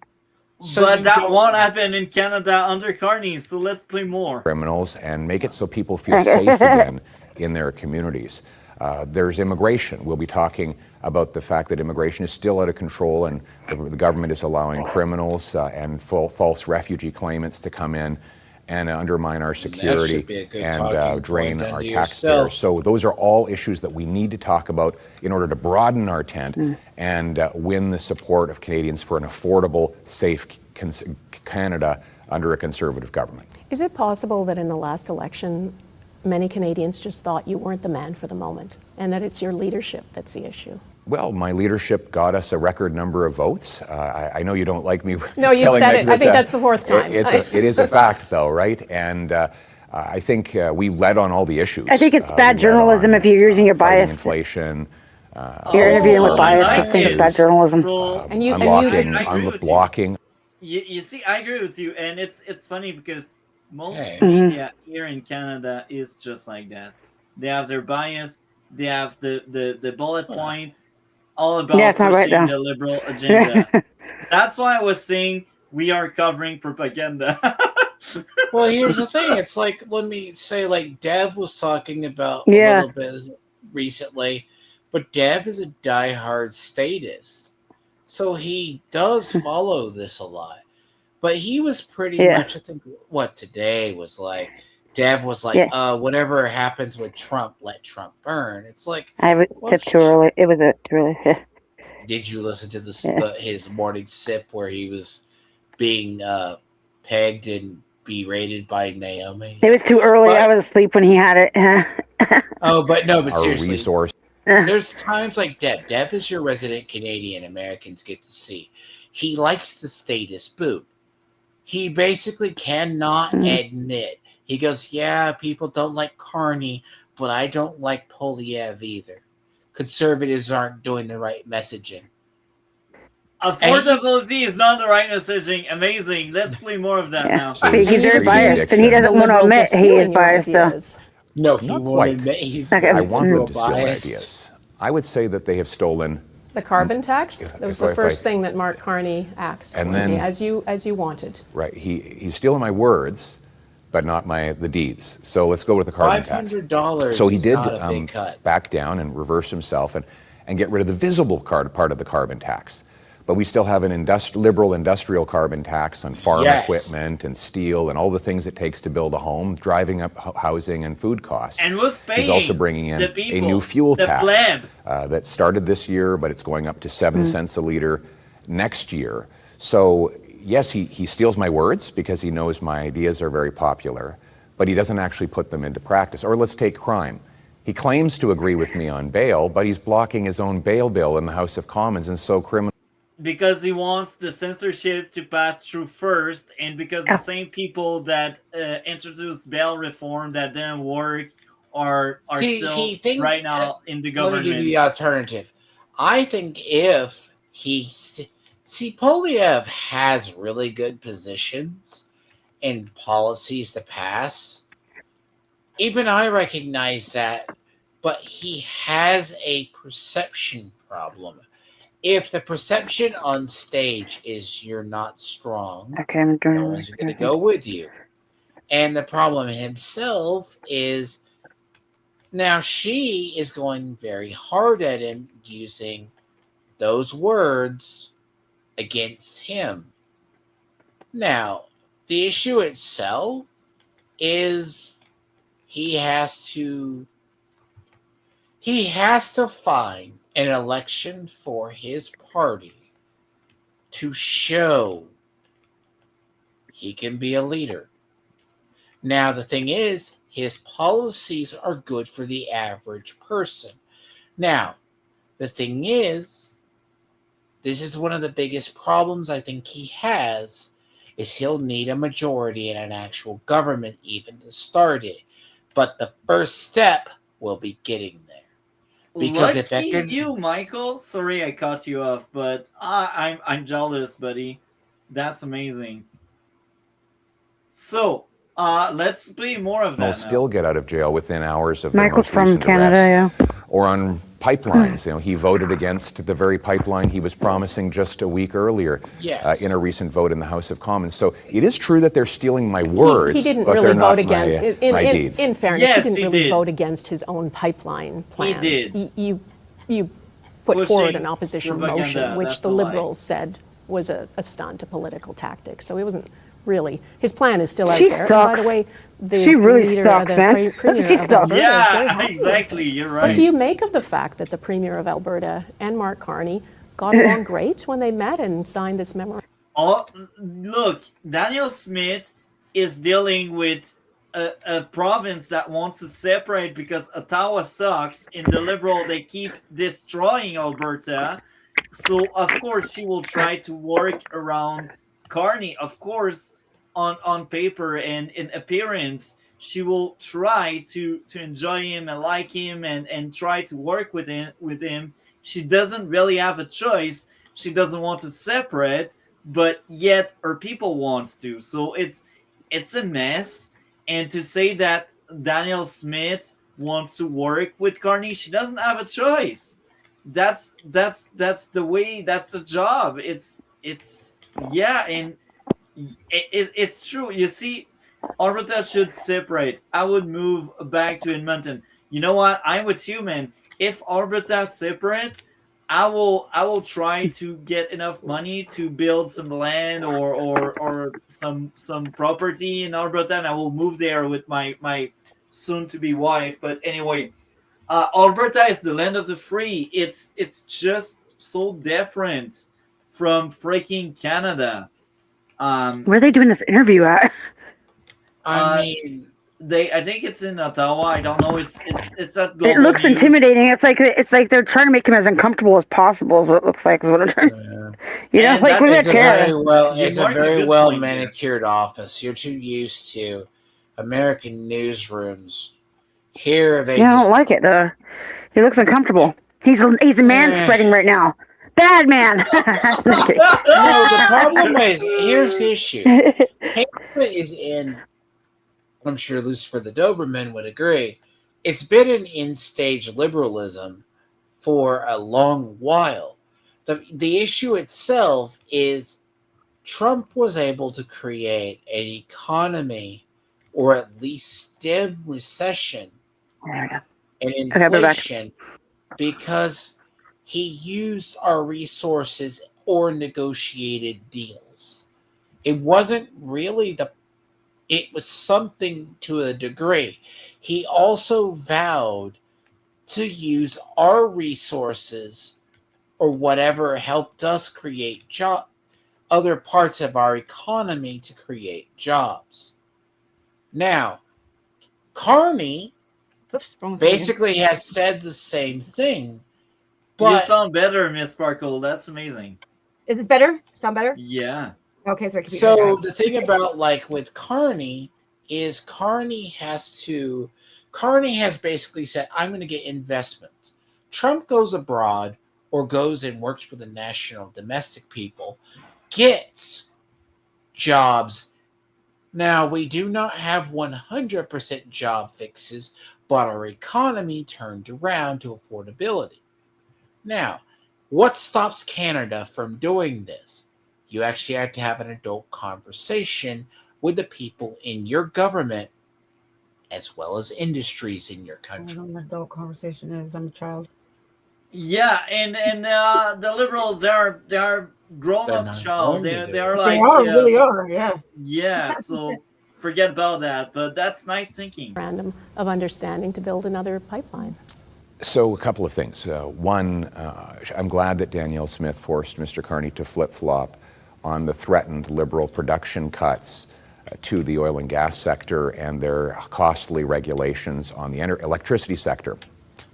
So but that won't happen in Canada under Carney, so let's play more. Criminals and make it so people feel safe again in their communities. There's immigration. We'll be talking about the fact that immigration is still out of control and the government is allowing criminals and false refugee claimants to come in and undermine our security and drain our taxpayers. So those are all issues that we need to talk about in order to broaden our tent and win the support of Canadians for an affordable, safe Canada under a Conservative government. Is it possible that in the last election, many Canadians just thought you weren't the man for the moment and that it's your leadership that's the issue? Well, my leadership got us a record number of votes. I know you don't like me. No, you said it. I think that's the fourth time. It is a fact, though, right? And I think we led on all the issues. I think it's bad journalism if you're using your bias. Inflation. You're interviewing with bias. I think it's bad journalism. I'm blocking. You see, I agree with you, and it's funny because most media here in Canada is just like that. They have their bias. They have the bullet point. All about pushing the liberal agenda. That's why I was saying we are covering propaganda. Well, here's the thing. It's like, let me say, like Dev was talking about a little bit recently, but Dev is a diehard statist. So he does follow this a lot. But he was pretty much, I think, what today was like, Dev was like, whatever happens with Trump, let Trump burn. It's like, it's too early. It was too early. Did you listen to his morning sip where he was being pegged and berated by Naomi? It was too early. I was asleep when he had it. But seriously, there's times like Dev. Dev is your resident Canadian Americans get to see. He likes the status boot. He basically cannot admit. He goes, yeah, people don't like Carney, but I don't like Poilievre either. Conservatives aren't doing the right messaging. Affordability is not the right messaging. Amazing. Let's play more of that now. He's very biased, and he doesn't want to admit he is biased. No, he won't admit he's I want them to steal ideas. I would say that they have stolen the carbon tax. That was the first thing that Mark Carney asked, and then as you wanted. Right. He's stealing my words, but not the deeds. So let's go with the carbon tax. $500. So he did back down and reverse himself and get rid of the visible part of the carbon tax. But we still have an liberal industrial carbon tax on farm equipment and steel and all the things it takes to build a home, driving up housing and food costs. And who's paying? He's also bringing in a new fuel tax that started this year, but it's going up to 7 cents a liter next year. So yes, he steals my words because he knows my ideas are very popular, but he doesn't actually put them into practice. Or let's take crime. He claims to agree with me on bail, but he's blocking his own bail bill in the House of Commons, and so criminal. Because he wants the censorship to pass through first, and because the same people that introduced bail reform that didn't work are still right now in the government. Let me give you the alternative. I think if Poilievre has really good positions and policies to pass. Even I recognize that, but he has a perception problem. If the perception on stage is you're not strong, no one's going to go with you. And the problem himself is now she is going very hard at him using those words against him. Now, the issue itself is he has to find an election for his party to show he can be a leader. Now, the thing is, his policies are good for the average person. Now, the thing is, this is one of the biggest problems I think he has, is he'll need a majority in an actual government even to start it. But the first step will be getting there. Because Lucky you, Michael. Sorry I cut you off, but I'm jealous, buddy. That's amazing. So, Let's play more of that. Will still get out of jail within hours of Michael's the most recent from Canada, arrest. yeah. Or on pipelines. He voted against the very pipeline he was promising just a week earlier in a recent vote in the House of Commons. So it is true that they're stealing my words, He didn't but really they're vote not against. my deeds. In fairness, Yes, he he didn't really did. vote against his own pipeline plans. did. You put Pushing forward an opposition propaganda, motion, which that's the a lie. Liberals said was a stunt, a political tactic. So he wasn't really. His plan is still out She there. And sucks. by the way, the She really leader, sucks, the man. premier She of sucks. Alberta, is very Yeah, happy with exactly. it. You're What right. do you make of the fact that the premier of Alberta and Mark Carney got along great when they met and signed this memorandum? Oh, look, Daniel Smith is dealing with a province that wants to separate because Ottawa sucks. In the Liberal, they keep destroying Alberta. So, of course, she will try to work around Carney. Of course, on paper and in appearance, she will try to enjoy him and like him and try to work with him. She doesn't really have a choice. She doesn't want to separate, but yet her people wants to. So it's a mess. And to say that Daniel Smith wants to work with Carney, she doesn't have a choice. That's the way. That's the job. It's yeah, and it's true. You see, Alberta should separate. I would move back to Edmonton. You know what? I'm with you, man. If Alberta separate, I will try to get enough money to build some land or some property in Alberta, and I will move there with my soon-to-be wife. But anyway, Alberta is the land of the free. It's just so different from freaking Canada. Where are they doing this interview at? I mean, I think it's in Ottawa. I don't know. It's at Global It looks News. intimidating. It's like they're trying to make him as uncomfortable as possible. Is what it looks like. Is what I'm trying. You know, And like that's- with it's that a chair. it's a Mark, a very good well point there. manicured office. You're too used to American newsrooms. Here they Yeah, I just don't like it. He looks uncomfortable. He's a man spreading right now. Bad man. No, the problem is, here's the issue. Canada is in, I'm sure Lucifer the Doberman would agree, it's been an in-stage liberalism for a long while. The issue itself is Trump was able to create an economy or at least stem recession and inflation because he used our resources or negotiated deals. It wasn't really it was something to a degree. He also vowed to use our resources or whatever helped us create other parts of our economy to create jobs. Now, Carney basically has said the same thing. But you sound better, Miss Sparkle. That's amazing. Is it better? Sound better? Yeah. Okay, sorry. So the thing about like with Carney is Carney has basically said, I'm going to get investment. Trump goes abroad or goes and works for the national domestic people, gets jobs. Now, we do not have 100% job fixes, but our economy turned around to affordability. Now, what stops Canada from doing this? You actually have to have an adult conversation with the people in your government as well as industries in your country. I don't know what adult conversation is. I'm a child. Yeah, and the Liberals, they are grown-up child. They are like really are. Yeah. Yeah. So forget about that. But that's nice thinking. Memorandum of understanding to build another pipeline. So a couple of things. One, I'm glad that Danielle Smith forced Mr. Carney to flip-flop on the threatened Liberal production cuts to the oil and gas sector and their costly regulations on the electricity sector.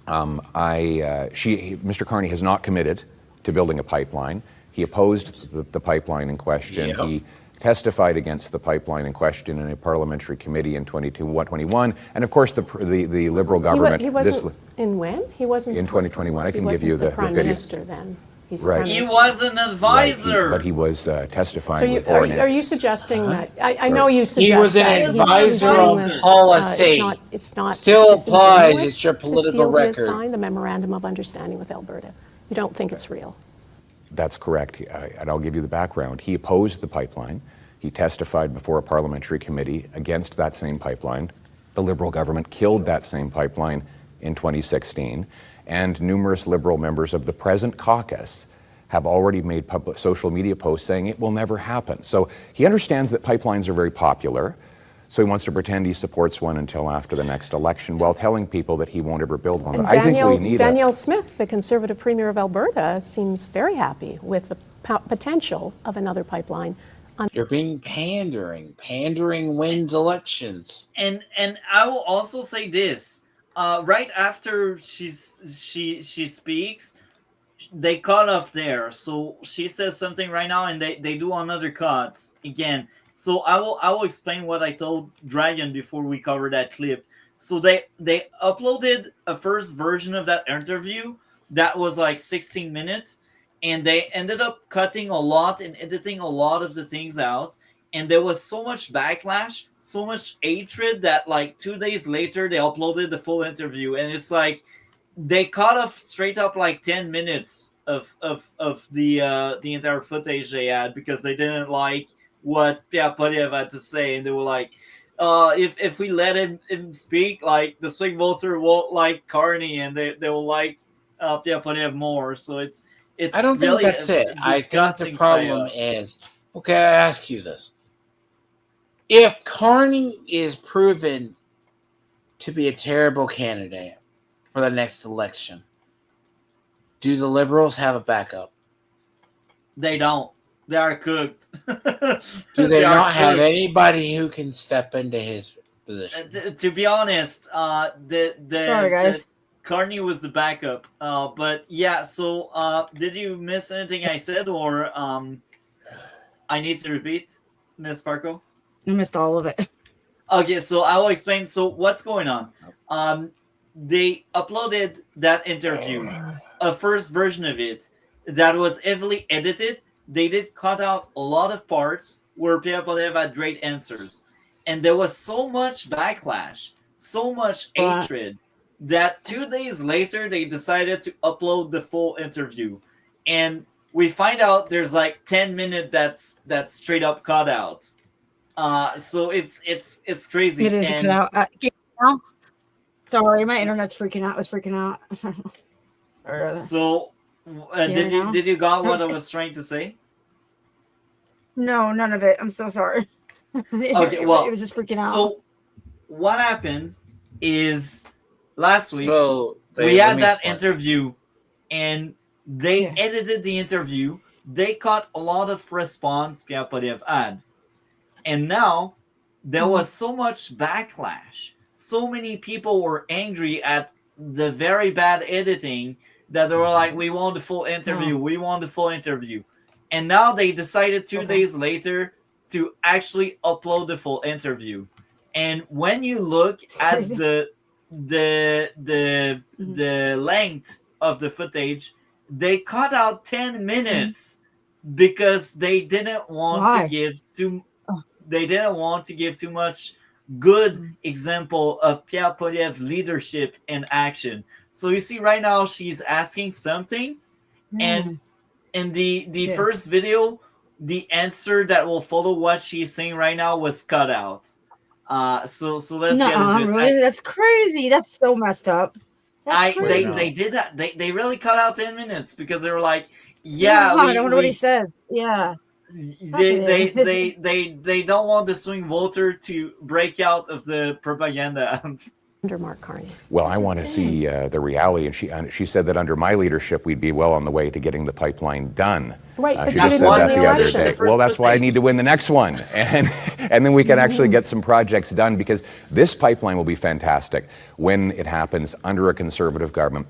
Mr. Carney has not committed to building a pipeline. He opposed the pipeline in question. Yep. He testified against the pipeline in question in a parliamentary committee in 2021. And of course, the Liberal government... He wasn't in when? He wasn't... In 2021. I can he give you wasn't the Prime video. Minister then. He's Right. the He Prime was Minister. an advisor. But he was testifying So you, before an are you suggesting that? I know you suggest He was an that he's advisor doing on this, policy. it's not Still it's applies. disingenuous It's your to political steal his record. sign, the memorandum of understanding with Alberta. You don't think it's real? That's correct, and I'll give you the background. He opposed the pipeline. He testified before a parliamentary committee against that same pipeline. The Liberal government killed that same pipeline in 2016, and numerous Liberal members of the present caucus have already made public social media posts saying it will never happen. So he understands that pipelines are very popular, so he wants to pretend he supports one until after the next election while telling people that he won't ever build one. And But I think we need Danielle Smith, the Conservative Premier of Alberta, seems very happy with the potential of another pipeline. You're being pandering. Pandering wins elections. And I will also say this: right after she speaks, they cut off there. So she says something right now, and they do another cut again. So I will explain what I told Dragon before we cover that clip. So they uploaded a first version of that interview that was like 16 minutes, and they ended up cutting a lot and editing a lot of the things out. And there was so much backlash, so much hatred that like 2 days later they uploaded the full interview, and it's like they cut off straight up like 10 minutes of the entire footage they had because they didn't like what Pierre Poilievre had to say, and they were like, if we let him speak, like the swing voter won't like Carney, and they will like Pierre Poilievre more. So it's I don't really think that's it. I think the problem is, okay, I ask you this. If Carney is proven to be a terrible candidate for the next election, do the Liberals have a backup? They don't. They are cooked. Do they not have anybody who can step into his position? To be honest, Sorry, guys. Carney was the backup. But yeah, so did you miss anything I said, or I need to repeat, Miss Parko? I missed all of it. Okay, so I will explain. So what's going on? They uploaded that interview, a first version of it that was heavily edited. They did cut out a lot of parts where Pierre Poilievre had great answers. And there was so much backlash, so much hatred, that 2 days later they decided to upload the full interview. And we find out there's like 10 minutes that's straight up cut out. So it's crazy. It is cut out. Sorry, my internet's freaking out. It was freaking out. So did you got what I was trying to say? No, none of it. I'm so sorry. Okay, well, it was just freaking out. So what happened is last week we we had that interview, and they edited the interview. They cut a lot of response Pierre Poilievre had, and now there was so much backlash. So many people were angry at the very bad editing that they were like, we want the full interview. We want the full interview. And now they decided 2 days later to actually upload the full interview. And when you look at the length of the footage, they cut out 10 minutes because they didn't want to give too much good example of Pierre Poilievre's leadership and action. So you see right now she's asking something, and in the first video, the answer that will follow what she's saying right now was cut out. So let's get into it. Really? That's crazy. That's so messed up. They did that. They really cut out 10 minutes because they were like, I don't know what he says. Yeah. They don't want the swing voter to break out of the propaganda. Under Mark Carney. Well, I want to see the reality, and she said that under my leadership we'd be well on the way to getting the pipeline done. Right, but she you just didn't said win that the the other election. day. Well, that's why I need to win the next one, and then we can actually get some projects done, because this pipeline will be fantastic when it happens under a Conservative government.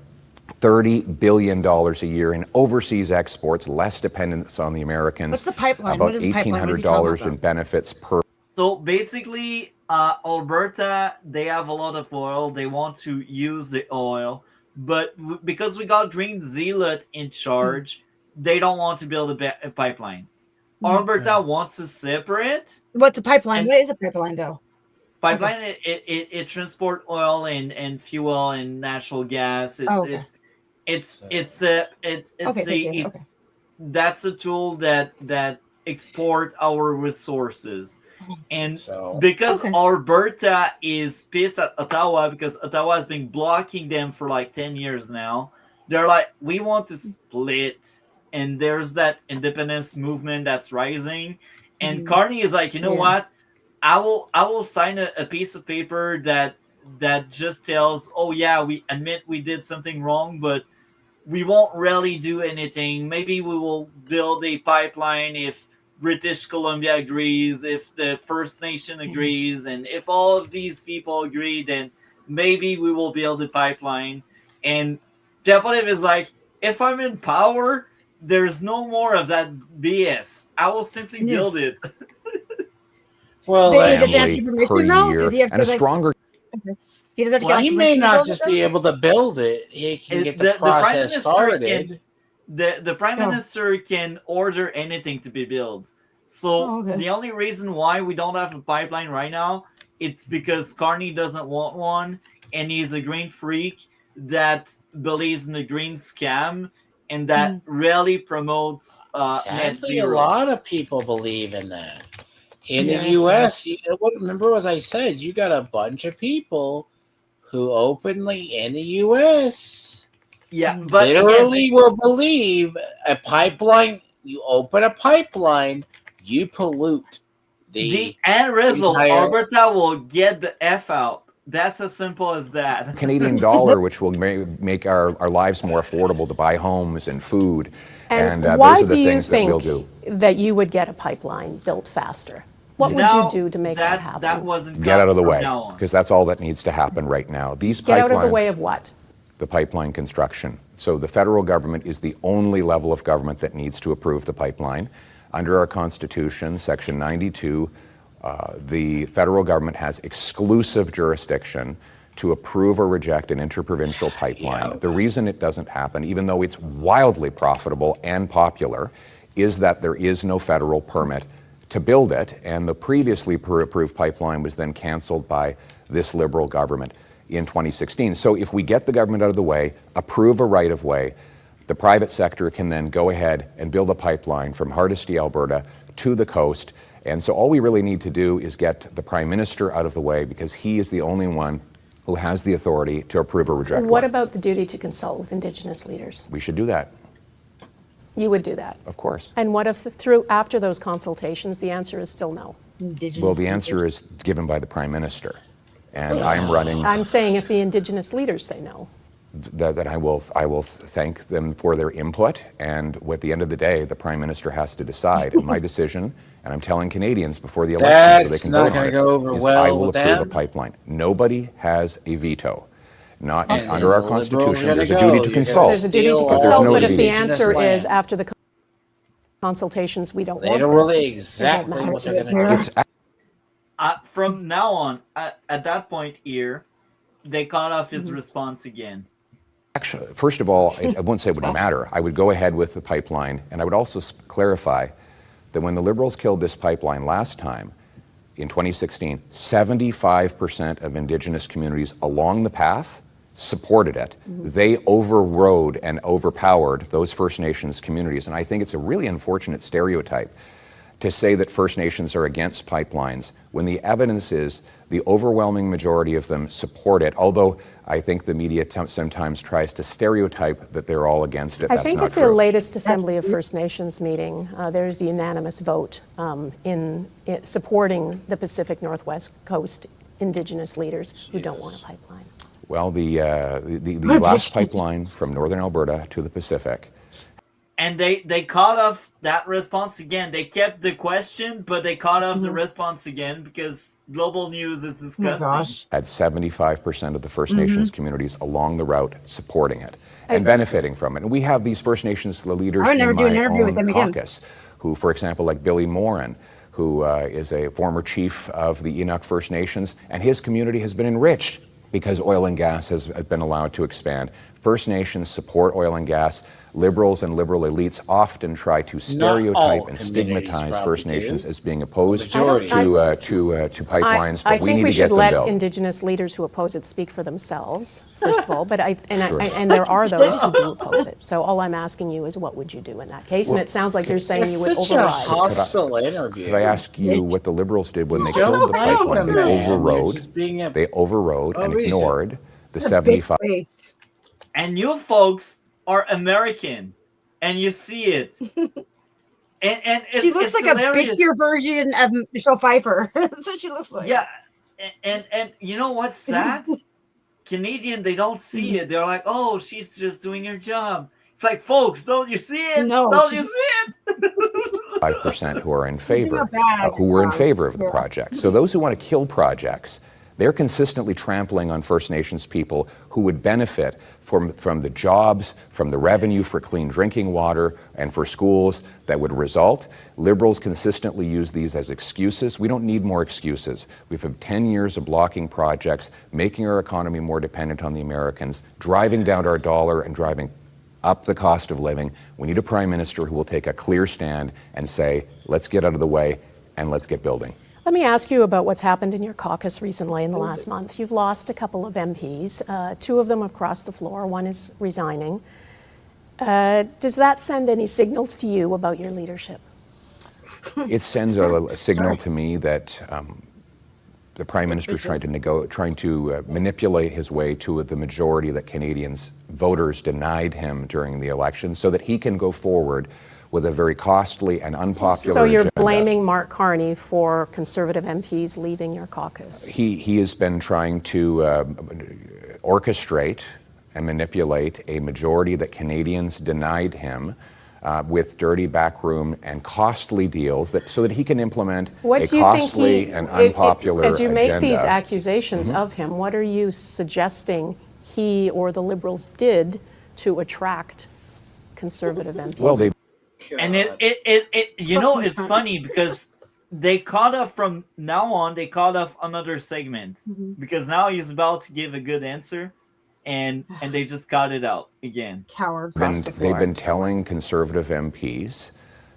$30 billion a year in overseas exports, less dependence on the Americans. What's the pipeline? About What is the pipeline? What is he talking $1,800 in about? benefits per. So basically, Alberta, they have a lot of oil. They want to use the oil. But because we got Green Zealot in charge, they don't want to build a pipeline. Alberta wants to separate. What's a pipeline? What is a pipeline, though? Pipeline, it transport oil and fuel and natural gas. That's a tool that export our resources. And because Alberta is pissed at Ottawa because Ottawa has been blocking them for like 10 years now, they're like, we want to split. And there's that independence movement that's rising. And Carney is like, you know what? I will sign a piece of paper that just tells, oh yeah, we admit we did something wrong, but we won't really do anything. Maybe we will build a pipeline if British Columbia agrees, if the First Nation agrees, and if all of these people agree, then maybe we will build a pipeline. And Pierre Poilievre is like, if I'm in power, there's no more of that BS. I will simply build it. Well, does he have to get permission though? Does he have to, stronger. He doesn't have to get he may not just be able to build it. He can get the process started. The Prime Minister can order anything to be built. So the only reason why we don't have a pipeline right now, it's because Carney doesn't want one, and he's a green freak that believes in the green scam and that really promotes net Sadly, zero. a lot of people believe in that. In the U.S., remember as I said, you got a bunch of people who openly in the U.S. but literally will believe a pipeline. You open a pipeline, you pollute the end result. Alberta will get the F out. That's as simple as that. Canadian dollar, which will make our lives more affordable to buy homes and food. And why those are the do you things that we'll do. That you would get a pipeline built faster? What would you do to make that happen? That wasn't get out of the way, because that's all that needs to happen right now. These get out of the way of what? The pipeline construction. So the federal government is the only level of government that needs to approve the pipeline. Under our Constitution, Section 92, the federal government has exclusive jurisdiction to approve or reject an interprovincial pipeline. The reason it doesn't happen, even though it's wildly profitable and popular, is that there is no federal permit to build it, and the previously approved pipeline was then canceled by this Liberal government in 2016. So if we get the government out of the way, approve a right-of-way, the private sector can then go ahead and build a pipeline from Hardisty, Alberta to the coast. And so all we really need to do is get the Prime Minister out of the way, because he is the only one who has the authority to approve or reject What about the duty to consult with Indigenous leaders? We should do that. You would do that? Of course. And what if after those consultations, the answer is still no? Well, the answer is given by the Prime Minister. And I'm running... I'm saying if the Indigenous leaders say no. That I will thank them for their input, and at the end of the day, the Prime Minister has to decide. And my decision, and I'm telling Canadians before the election so they can vote on it, is I will approve a pipeline. Nobody has a veto. Not under our Constitution. There's a duty to consult. There's a duty to consult, but if the answer is after the consultations, we don't want this. They don't really exactly what they're going to do. From now on, at that point here, they cut off his response again. Actually, first of all, I wouldn't say it would matter. I would go ahead with the pipeline, and I would also clarify that when the Liberals killed this pipeline last time, in 2016, 75% of Indigenous communities along the path supported it. They overrode and overpowered those First Nations communities, and I think it's a really unfortunate stereotype to say that First Nations are against pipelines when the evidence is the overwhelming majority of them support it, although I think the media sometimes tries to stereotype that they're all against it. I think at the latest Assembly of First Nations meeting, there's a unanimous vote in supporting the Pacific Northwest Coast Indigenous leaders who don't want a pipeline. Well, the last pipeline from northern Alberta to the Pacific. And they cut off that response again. They kept the question, but they cut off the response again because global news is disgusting. Had 75% of the First Nations communities along the route supporting it and benefiting from it. And we have these First Nations leaders in my own caucus who, for example, like Billy Morin, who is a former chief of the Inuk First Nations, and his community has been enriched because oil and gas has been allowed to expand. First Nations support oil and gas. Liberals and liberal elites often try to stereotype and stigmatize First Nations as being opposed to pipelines, but we need to get them built. I think we should let Indigenous leaders who oppose it speak for themselves, first of all. But and there are those who do oppose it. So all I'm asking you is, what would you do in that case? And it sounds like you're saying you would override. Could I ask you what the Liberals did when they killed the pipeline? They overrode and ignored the 75. And you folks are American, and you see it. And she looks like hilarious. A bitchier version of Michelle Pfeiffer. That's what she looks like. Yeah, and you know what's sad? Canadian, they don't see it. They're like, oh, she's just doing her job. It's like, folks, don't you see it? No, don't you see it? 5% who are in favor, who were in favor of the project. So those who want to kill projects, they're consistently trampling on First Nations people who would benefit from the jobs, from the revenue for clean drinking water and for schools that would result. Liberals consistently use these as excuses. We don't need more excuses. We've had 10 years of blocking projects, making our economy more dependent on the Americans, driving down our dollar and driving up the cost of living. We need a prime minister who will take a clear stand and say, let's get out of the way and let's get building. Let me ask you about what's happened in your caucus recently in the last month. You've lost a couple of MPs. Two of them have crossed the floor. One is resigning. Does that send any signals to you about your leadership? It sends a signal to me that the Prime Minister is trying to manipulate his way to the majority that Canadians voters denied him during the election so that he can go forward with a very costly and unpopular So you're agenda. blaming Mark Carney for Conservative MPs leaving your caucus? He has been trying to orchestrate and manipulate a majority that Canadians denied him with dirty backroom and costly deals so that he can implement a costly and unpopular agenda. As you make these accusations of him, what are you suggesting he or the Liberals did to attract Conservative MPs? Well, and it's funny because they caught up from now on. They caught up another segment because now he's about to give a good answer, and they just got it out again. Cowards. They've been telling Conservative MPs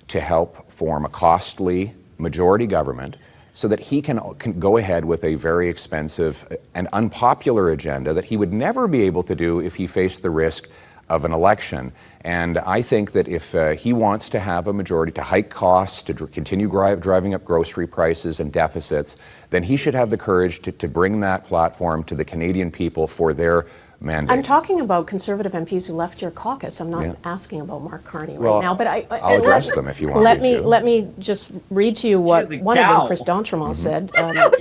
to help form a costly majority government so that he can go ahead with a very expensive and unpopular agenda that he would never be able to do if he faced the risk of an election. And I think that if he wants to have a majority to hike costs, to continue driving up grocery prices and deficits, then he should have the courage to bring that platform to the Canadian people for their mandate. I'm talking about Conservative MPs who left your caucus. I'm not asking about Mark Carney now. But I'll address them if you want Let me just read to you what one of them, Chris D'Entremont, said.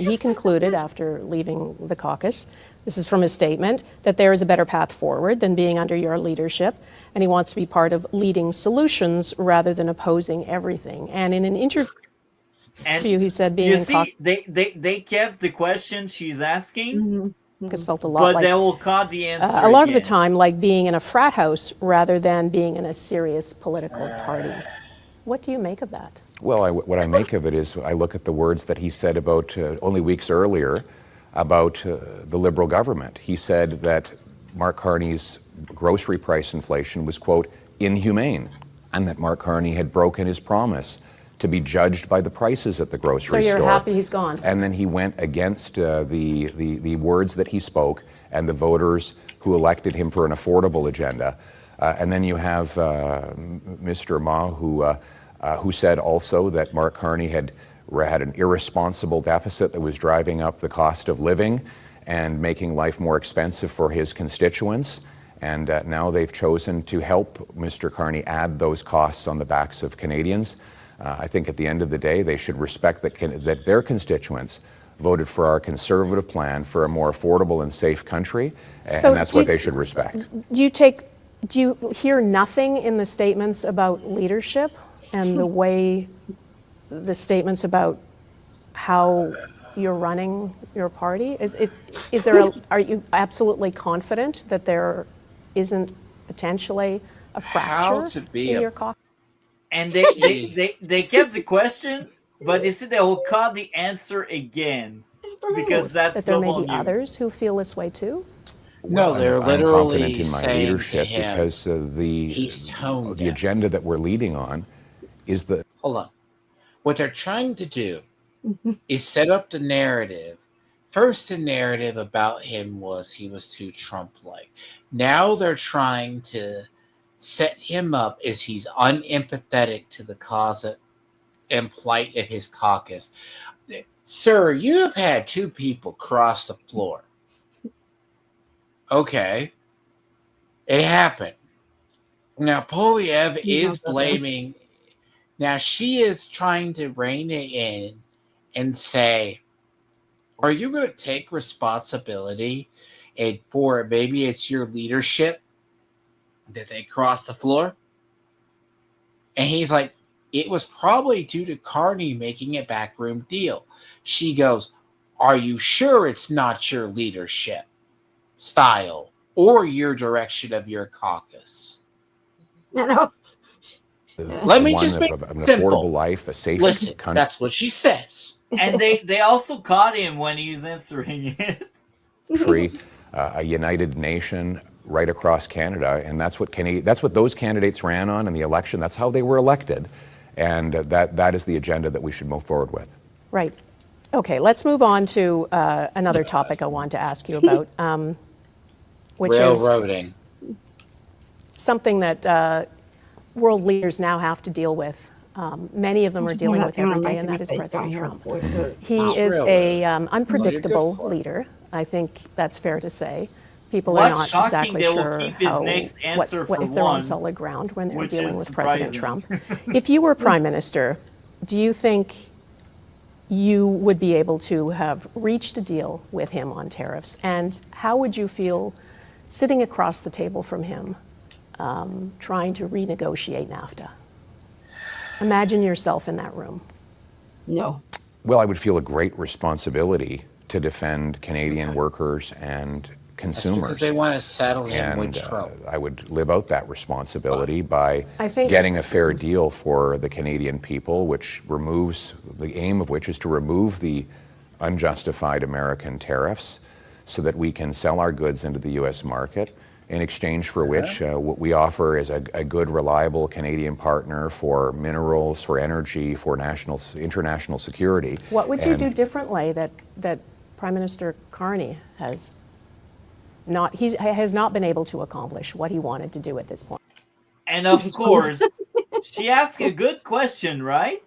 He concluded after leaving the caucus, this is from his statement, that there is a better path forward than being under your leadership, and he wants to be part of leading solutions rather than opposing everything. And in an interview to you, he said being in caucus... They kept the question she's asking, because felt a lot but they will caught the answer a lot of the time like being in a frat house rather than being in a serious political party. What do you make of that? Well, what I make of it is I look at the words that he said about only weeks earlier about the Liberal government. He said that Mark Carney's grocery price inflation was, quote, inhumane, and that Mark Carney had broken his promise to be judged by the prices at the grocery store. So you're happy he's gone? And then he went against the words that he spoke and the voters who elected him for an affordable agenda. And then you have Mr. Ma, who said also that Mark Carney had an irresponsible deficit that was driving up the cost of living and making life more expensive for his constituents. And now they've chosen to help Mr. Carney add those costs on the backs of Canadians. I think at the end of the day, they should respect that their constituents voted for our Conservative plan for a more affordable and safe country, and that's what they should respect. Do you hear nothing in the statements about leadership and the statements about how you're running your party? Are you absolutely confident that there isn't potentially a fracture in your caucus? And they kept the question, but they said they will call the answer again because that's that there may global be news. others who feel this way too. No, they're I'm literally confident in my saying to leadership him, because he's tone the deaf. agenda that we're leading on is the. Hold on. What they're trying to do is set up the narrative. First, the narrative about him was he was too Trump-like. Now they're trying to set him up as he's unempathetic to the cause and plight of his caucus. Sir, you have had two people cross the floor. Okay. It happened. Now, Poilievre is blaming. Now, she is trying to rein it in and say, are you going to take responsibility and for maybe it's your leadership that they crossed the floor? And he's like, it was probably due to Carney making a backroom deal. She goes, are you sure it's not your leadership style or your direction of your caucus? No. Let me just make an it simple. affordable life, a safe Listen, country. that's what she says. And they also caught him when he's answering it. A united nation right across Canada, and that's what those candidates ran on in the election. That's how they were elected, and that is the agenda that we should move forward with. Right. Okay, let's move on to another topic I want to ask you about, which Railroading. is something that world leaders now have to deal with. Many of them are dealing with every day, and that is President Trump. He is a unpredictable leader. I think that's fair to say. People are not exactly sure if they're on solid ground when they're dealing with President Trump. If you were Prime Minister, do you think you would be able to have reached a deal with him on tariffs? And how would you feel sitting across the table from him, trying to renegotiate NAFTA? Imagine yourself in that room. No. Well, I would feel a great responsibility to defend Canadian workers and consumers. That's because they want to settle him with Trump. I would live out that responsibility by think getting a fair deal for the Canadian people, the aim of which is to remove the unjustified American tariffs so that we can sell our goods into the U.S. market, in exchange for which what we offer is a good, reliable Canadian partner for minerals, for energy, for international security. What would you do differently that Prime Minister Carney has not been able to accomplish what he wanted to do at this point? And of course, she asked a good question, right?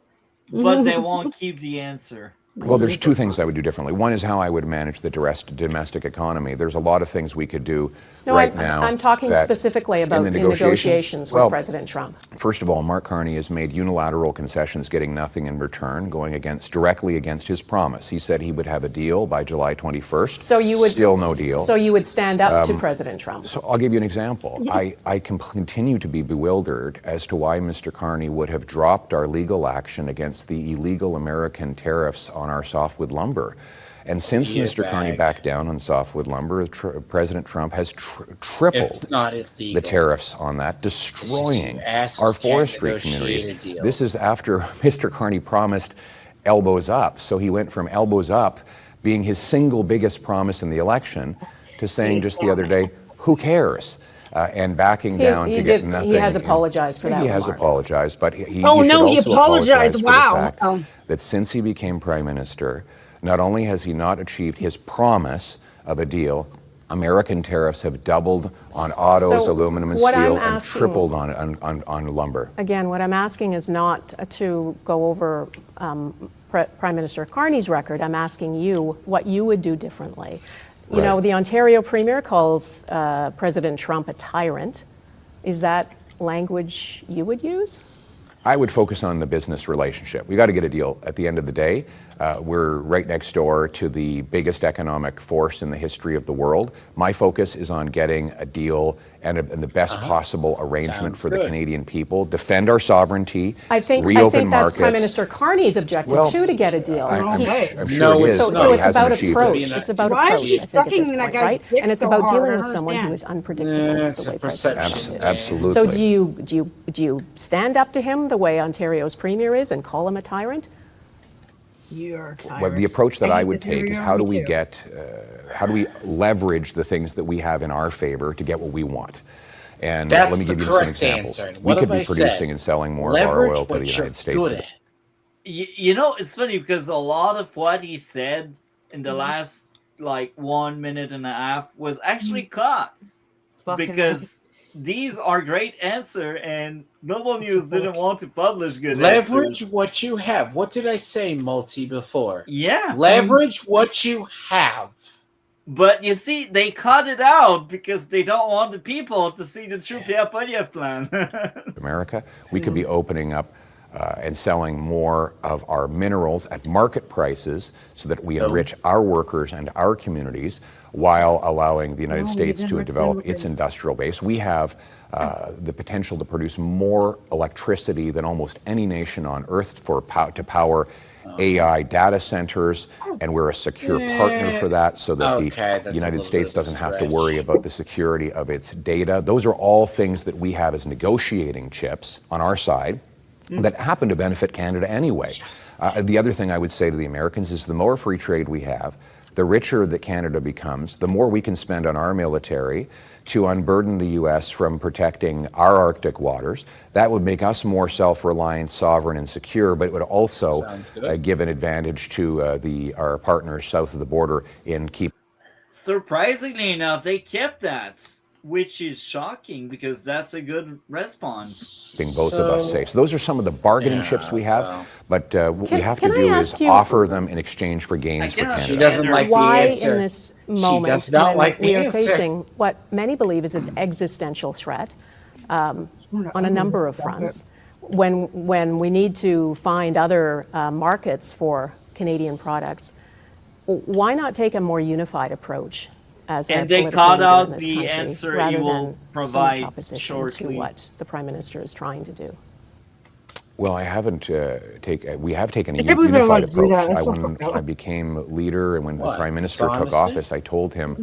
But they won't keep the answer. Well, there's two things I would do differently. One is how I would manage the domestic economy. There's a lot of things we could do now. I'm talking specifically about the negotiations with President Trump. First of all, Mark Carney has made unilateral concessions, getting nothing in return, going directly against his promise. He said he would have a deal by July 21st. Still no deal. So you would stand up to President Trump. So I'll give you an example. I can continue to be bewildered as to why Mr. Carney would have dropped our legal action against the illegal American tariffs on our softwood lumber. And since Mr. Carney backed down on softwood lumber, President Trump has tripled the tariffs on that, destroying our forestry communities. This is after Mr. Carney promised elbows up. So he went from elbows up being his single biggest promise in the election to saying just the other day, who cares? And backing down to get nothing. He has apologized for that. He has apologized, but he he apologized. apologized. Wow. For the fact that since he became Prime Minister, not only has he not achieved his promise of a deal, American tariffs have doubled on autos, aluminum, and steel, and tripled on lumber. Again, what I'm asking is not to go over Prime Minister Carney's record. I'm asking you what you would do differently. You know, the Ontario Premier calls President Trump a tyrant. Is that language you would use? I would focus on the business relationship. We got to get a deal at the end of the day. We're right next door to the biggest economic force in the history of the world. My focus is on getting a deal and the best possible arrangement for the Canadian people, defend our sovereignty, reopen markets. That's Prime Minister Carney's objective too, to get a deal. I'm sure it is. So it's about approach. It's about approach. Why is he sucking that guy's dick And it's so about hard? dealing with someone who is unpredictable the way President Trump is. Absolutely. So do you stand up to him the way Ontario's Premier is and call him a tyrant? You're tired. Well, the approach that I would hate this take is area how do too. how do we leverage the things that we have in our favor to get what we want? And That's let me the give you some correct examples. answer. And We what could have be I said? producing and selling more of our Leverage oil to what the you're United States. good at. You know, it's funny because a lot of what he said in the last like 1 minute and a half was actually cut because these are great answer and Noble News didn't want to publish good Leverage answers. what you have. What did I say, Multi, before? Yeah. Leverage what you have. But you see, they cut it out because they don't want the people to see the true Pierre Poilievre plan. America, we could be opening up and selling more of our minerals at market prices so that we enrich our workers and our communities while allowing the United States to develop its industrial base. We have the potential to produce more electricity than almost any nation on earth to power AI data centers, and we're a secure partner for that so that the United States doesn't have to worry about the security of its data. Those are all things that we have as negotiating chips on our side that happen to benefit Canada anyway. The other thing I would say to the Americans is the more free trade we have, the richer that Canada becomes, the more we can spend on our military to unburden the U.S. from protecting our Arctic waters. That would make us more self-reliant, sovereign, and secure, but it would also give an advantage to our partners south of the border in keeping. Surprisingly enough, they kept that, which is shocking because that's a good response. Both of us safe. So those are some of the bargaining chips we have, but what we have to do is offer them in exchange for gains for Canada. She doesn't like Why the answer. in this moment She does not like the we are answer. facing what many believe is its existential threat on a number of fronts, when we need to find other markets for Canadian products, why not take a more unified approach? And they cut out the answer you will provide shortly. To what the Prime Minister is trying to do. Well, I haven't we have taken a unified approach. When I became leader and when the Prime Minister took office, I told him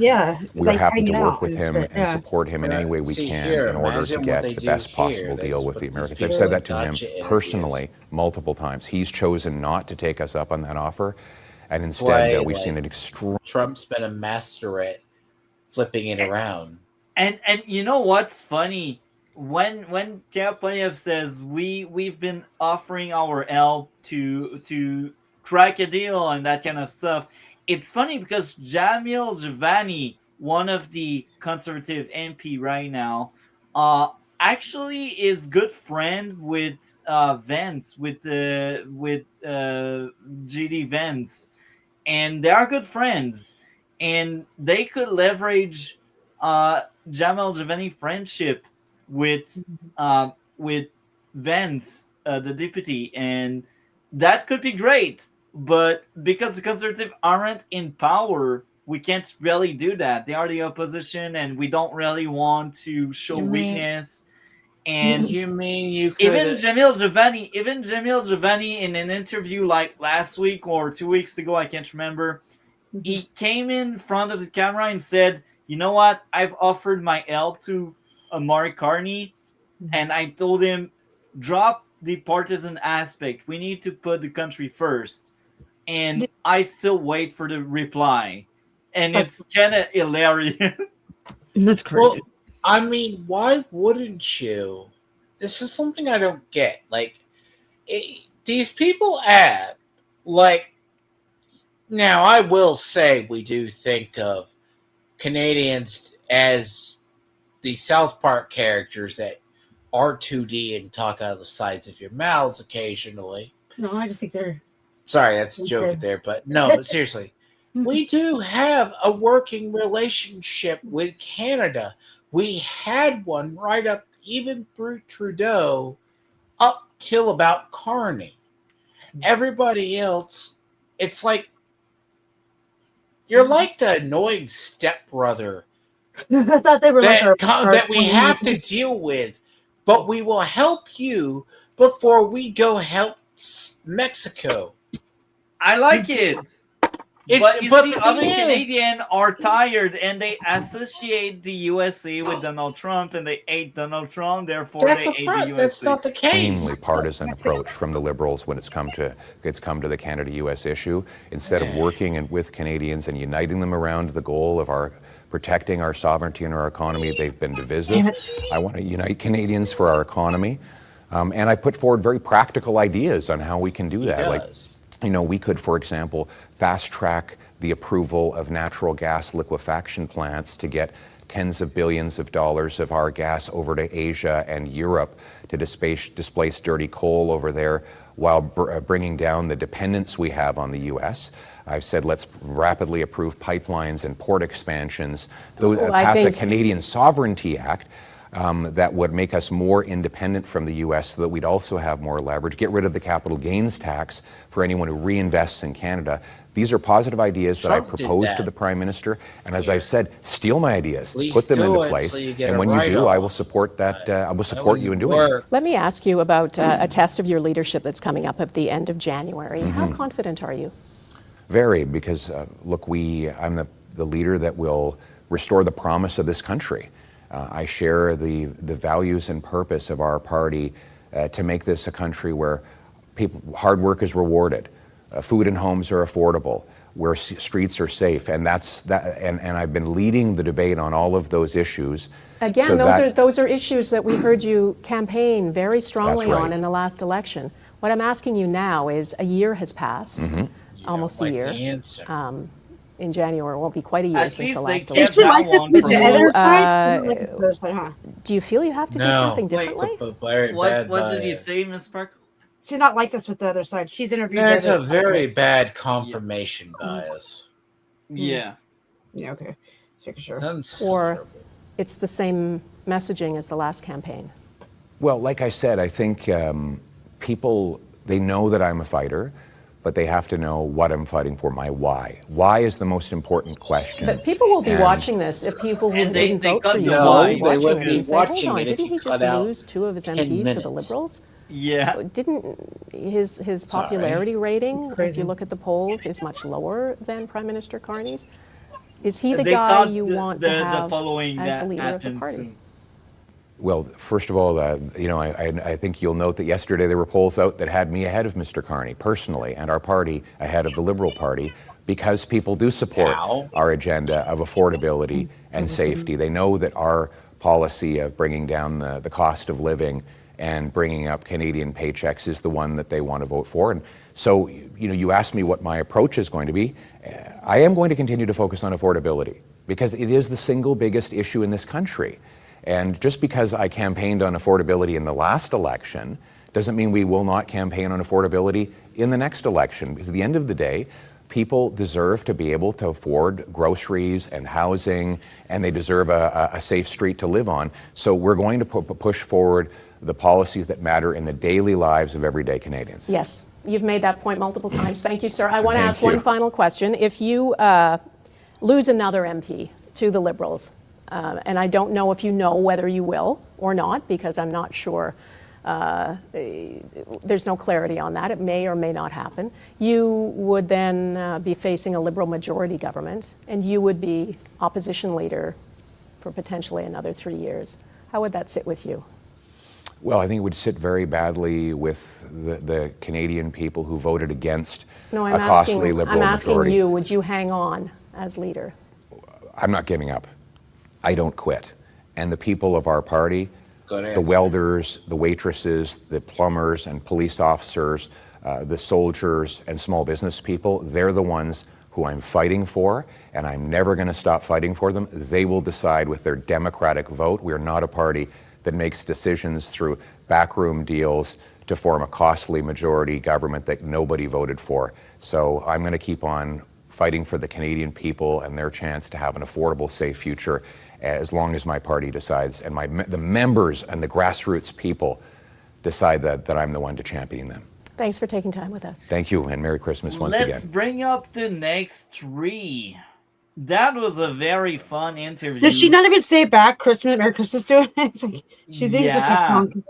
we're happy to work with him and support him in any way we can in order to get the best possible deal with the Americans. I've said that to him personally multiple times. He's chosen not to take us up on that offer, and instead we've seen an extreme. Trump's been a master at flipping it around. And you know what's funny? When Pierre Poilievre says we've been offering our help to crack a deal and that kind of stuff, it's funny because Jamil Javani, one of the conservative MP right now, actually is good friend with Vance, with GD Vance, and they are good friends, and they could leverage Jamil Javani friendship with Vance, the deputy, and that could be great. But because the Conservatives aren't in power, we can't really do that. They are the opposition, and we don't really want to show weakness. And you mean you could even Jamil Javani in an interview like last week or 2 weeks ago, I can't remember, he came in front of the camera and said, you know what, I've offered my help to Mark Carney, and I told him, drop the partisan aspect. We need to put the country first. And I still wait for the reply. And it's kind of hilarious. That's crazy. Well, I mean, why wouldn't you? This is something I don't get. Like, these people add, like, now I will say we do think of Canadians as the South Park characters that are 2D and talk out of the sides of your mouths occasionally. No, I just think they're... Sorry, that's a joke there, but no, but seriously. We do have a working relationship with Canada. We had one right up, even through Trudeau, up till about Carney. Everybody else, it's like, you're like the annoying stepbrother I thought they were that we have to deal with, but we will help you before we go help Mexico. I like it. But you see, other Canadians are tired and they associate the USA with Donald Trump and they hate Donald Trump, therefore they hate the USA. That's not the case. Extremely partisan approach from the Liberals when it's come to the Canada-U.S. issue. Instead of working with Canadians and uniting them around the goal of protecting our sovereignty and our economy, they've been divisive. I want to unite Canadians for our economy. And I put forward very practical ideas on how we can do that. Like, we could, for example, fast track the approval of natural gas liquefaction plants to get tens of billions of dollars of our gas over to Asia and Europe to displace dirty coal over there while bringing down the dependence we have on the U.S. I've said let's rapidly approve pipelines and port expansions, pass a Canadian Sovereignty Act that would make us more independent from the U.S. so that we'd also have more leverage, get rid of the capital gains tax for anyone who reinvests in Canada. These are positive ideas that I proposed to the Prime Minister, and as I've said, steal my ideas, put them into place, and when you do, I will support that. I will support you in doing it. Let me ask you about a test of your leadership that's coming up at the end of January. How confident are you? Very, because look, I'm the leader that will restore the promise of this country. I share the values and purpose of our party to make this a country where hard work is rewarded, food and homes are affordable, where streets are safe, and and I've been leading the debate on all of those issues. Again, those are issues that we heard you campaign very strongly on in the last election. What I'm asking you now is, a year has passed, almost a year. In January, it won't be quite a year since the last election. Do you feel you have to do something differently? What did you say, Ms. Park? She's not like this with the other side. She's interviewed. That's a very bad confirmation bias. Yeah. Yeah. Okay. Just making sure. Or it's the same messaging as the last campaign. Well, like I said, I think people, they know that I'm a fighter, but they have to know what I'm fighting for, my why. Why is the most important question. But people will be watching this. If people who didn't vote for you will be watching this and say, hold on, didn't he just lose 2 of his MPs to the Liberals? Yeah. Didn't his popularity rating, if you look at the polls, is much lower than Prime Minister Carney's? Is he the guy you want to have as the leader of the party? Well, first of all, I think you'll note that yesterday there were polls out that had me ahead of Mr. Carney personally, and our party ahead of the Liberal Party, because people do support our agenda of affordability and safety. They know that our policy of bringing down the cost of living and bringing up Canadian paychecks is the one that they want to vote for. And so, you asked me what my approach is going to be. I am going to continue to focus on affordability because it is the single biggest issue in this country. And just because I campaigned on affordability in the last election doesn't mean we will not campaign on affordability in the next election. Because at the end of the day, people deserve to be able to afford groceries and housing, and they deserve a safe street to live on. So we're going to push forward the policies that matter in the daily lives of everyday Canadians. Yes, you've made that point multiple times. Thank you, sir. I want to ask one final question. If you lose another MP to the Liberals, and I don't know if you know whether you will or not, because I'm not sure. There's no clarity on that. It may or may not happen. You would then be facing a Liberal majority government, and you would be opposition leader for potentially another 3 years. How would that sit with you? Well, I think it would sit very badly with the Canadian people who voted against a costly Liberal majority. I'm asking you, would you hang on as leader? I'm not giving up. I don't quit. And the people of our party, the welders, the waitresses, the plumbers and police officers, the soldiers and small business people, they're the ones who I'm fighting for, and I'm never going to stop fighting for them. They will decide with their democratic vote. We are not a party that makes decisions through backroom deals to form a costly majority government that nobody voted for. So I'm going to keep on fighting for the Canadian people and their chance to have an affordable, safe future as long as my party decides and the members and the grassroots people decide that I'm the one to champion them. Thanks for taking time with us. Thank you, and Merry Christmas once again. Let's bring up the next 3. That was a very fun interview. Did she not even say back Merry Christmas to her? It's like, she's being such a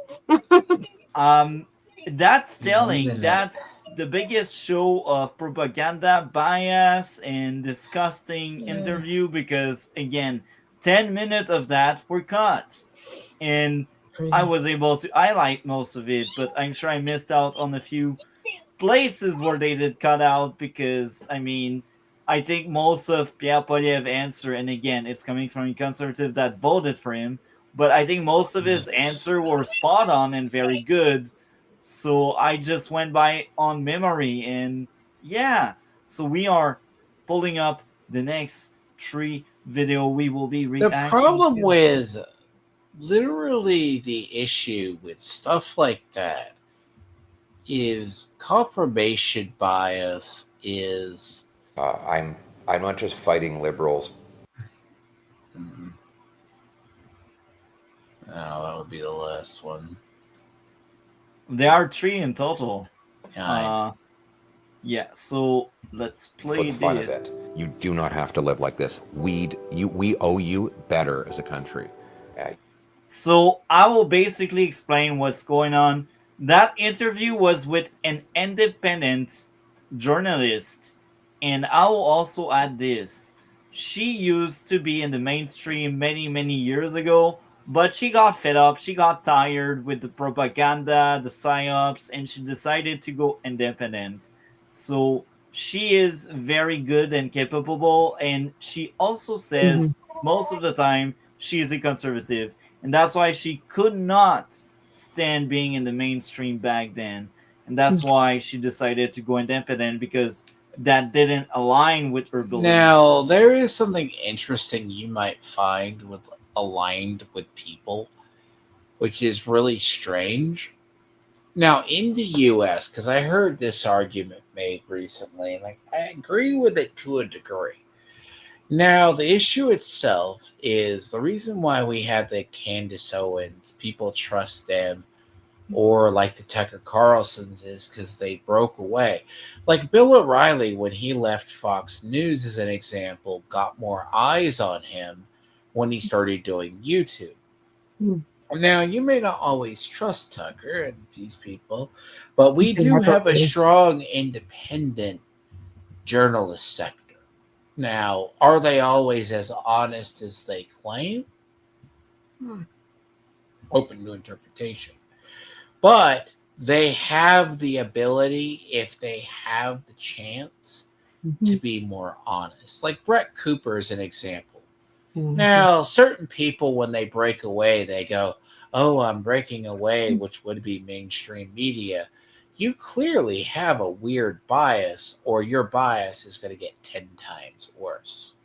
punk. That's telling. That's the biggest show of propaganda, bias, and disgusting interview because, again, 10 minutes of that were cut. And I was able to highlight most of it, but I'm sure I missed out on a few places where they did cut out because, I mean, I think most of Pierre Poilievre's answer, and again, it's coming from a conservative that voted for him, but I think most of his answer were spot on and very good. So I just went by on memory, and yeah. So we are pulling up the next 3 video we will be reacting The problem to. with literally the issue with stuff like that is confirmation bias is I'm not just fighting liberals. Oh, that would be the last one. There are 3 in total. Yeah, Yeah, so let's play For the fun this. of it, you do not have to live like this. We owe you better as a country. So I will basically explain what's going on. That interview was with an independent journalist, and I will also add this. She used to be in the mainstream many years ago, but she got fed up, she got tired with the propaganda, the psyops, and she decided to go independent. So she is very good and capable, and she also says most of the time she's a conservative, and that's why she could not stand being in the mainstream back then, and that's why she decided to go independent because that didn't align with her beliefs. Now, there is something interesting you might find with aligned with people, which is really strange. Now, in the U.S., because I heard this argument made recently, and I agree with it to a degree. Now, the issue itself is the reason why we have the Candace Owens, people trust them, or like the Tucker Carlsons, is because they broke away. Like Bill O'Reilly, when he left Fox News, as an example, got more eyes on him when he started doing YouTube. Now, you may not always trust Tucker and these people, but we do have a strong independent journalist sector. Now, are they always as honest as they claim? Open to interpretation. But they have the ability, if they have the chance, to be more honest. Like Brett Cooper is an example. Now, certain people, when they break away, they go, oh, I'm breaking away, which would be mainstream media. You clearly have a weird bias, or your bias is going to get 10 times worse.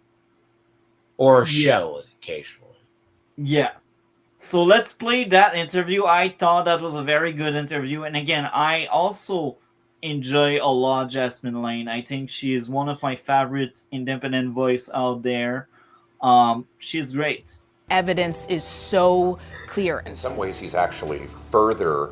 Or show occasionally. Yeah. So let's play that interview. I thought that was a very good interview. And again, I also enjoy a lot Jasmine Laine. I think she is one of my favorite independent voice out there. She's great. Evidence is so clear. In some ways, he's actually further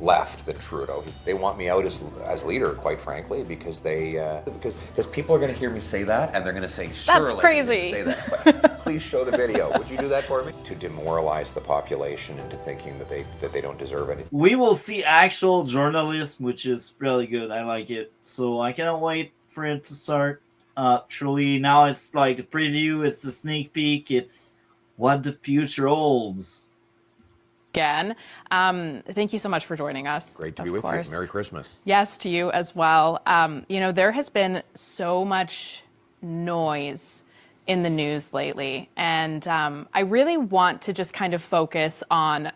left than Trudeau. They want me out as leader, quite frankly, because because people are going to hear me say that, and they're going to say, "Surely That's crazy." You didn't say that. But please show the video. Would you do that for me? To demoralize the population into thinking that they don't deserve anything. We will see actual journalism, which is really good. I like it. So I cannot wait for it to start. Truly, now it's like the preview. It's the sneak peek. It's what the future holds. Again, thank you so much for joining us. Great to be with you. Merry Christmas. Yes, to you as well. There has been so much noise in the news lately, and I really want to just kind of focus on,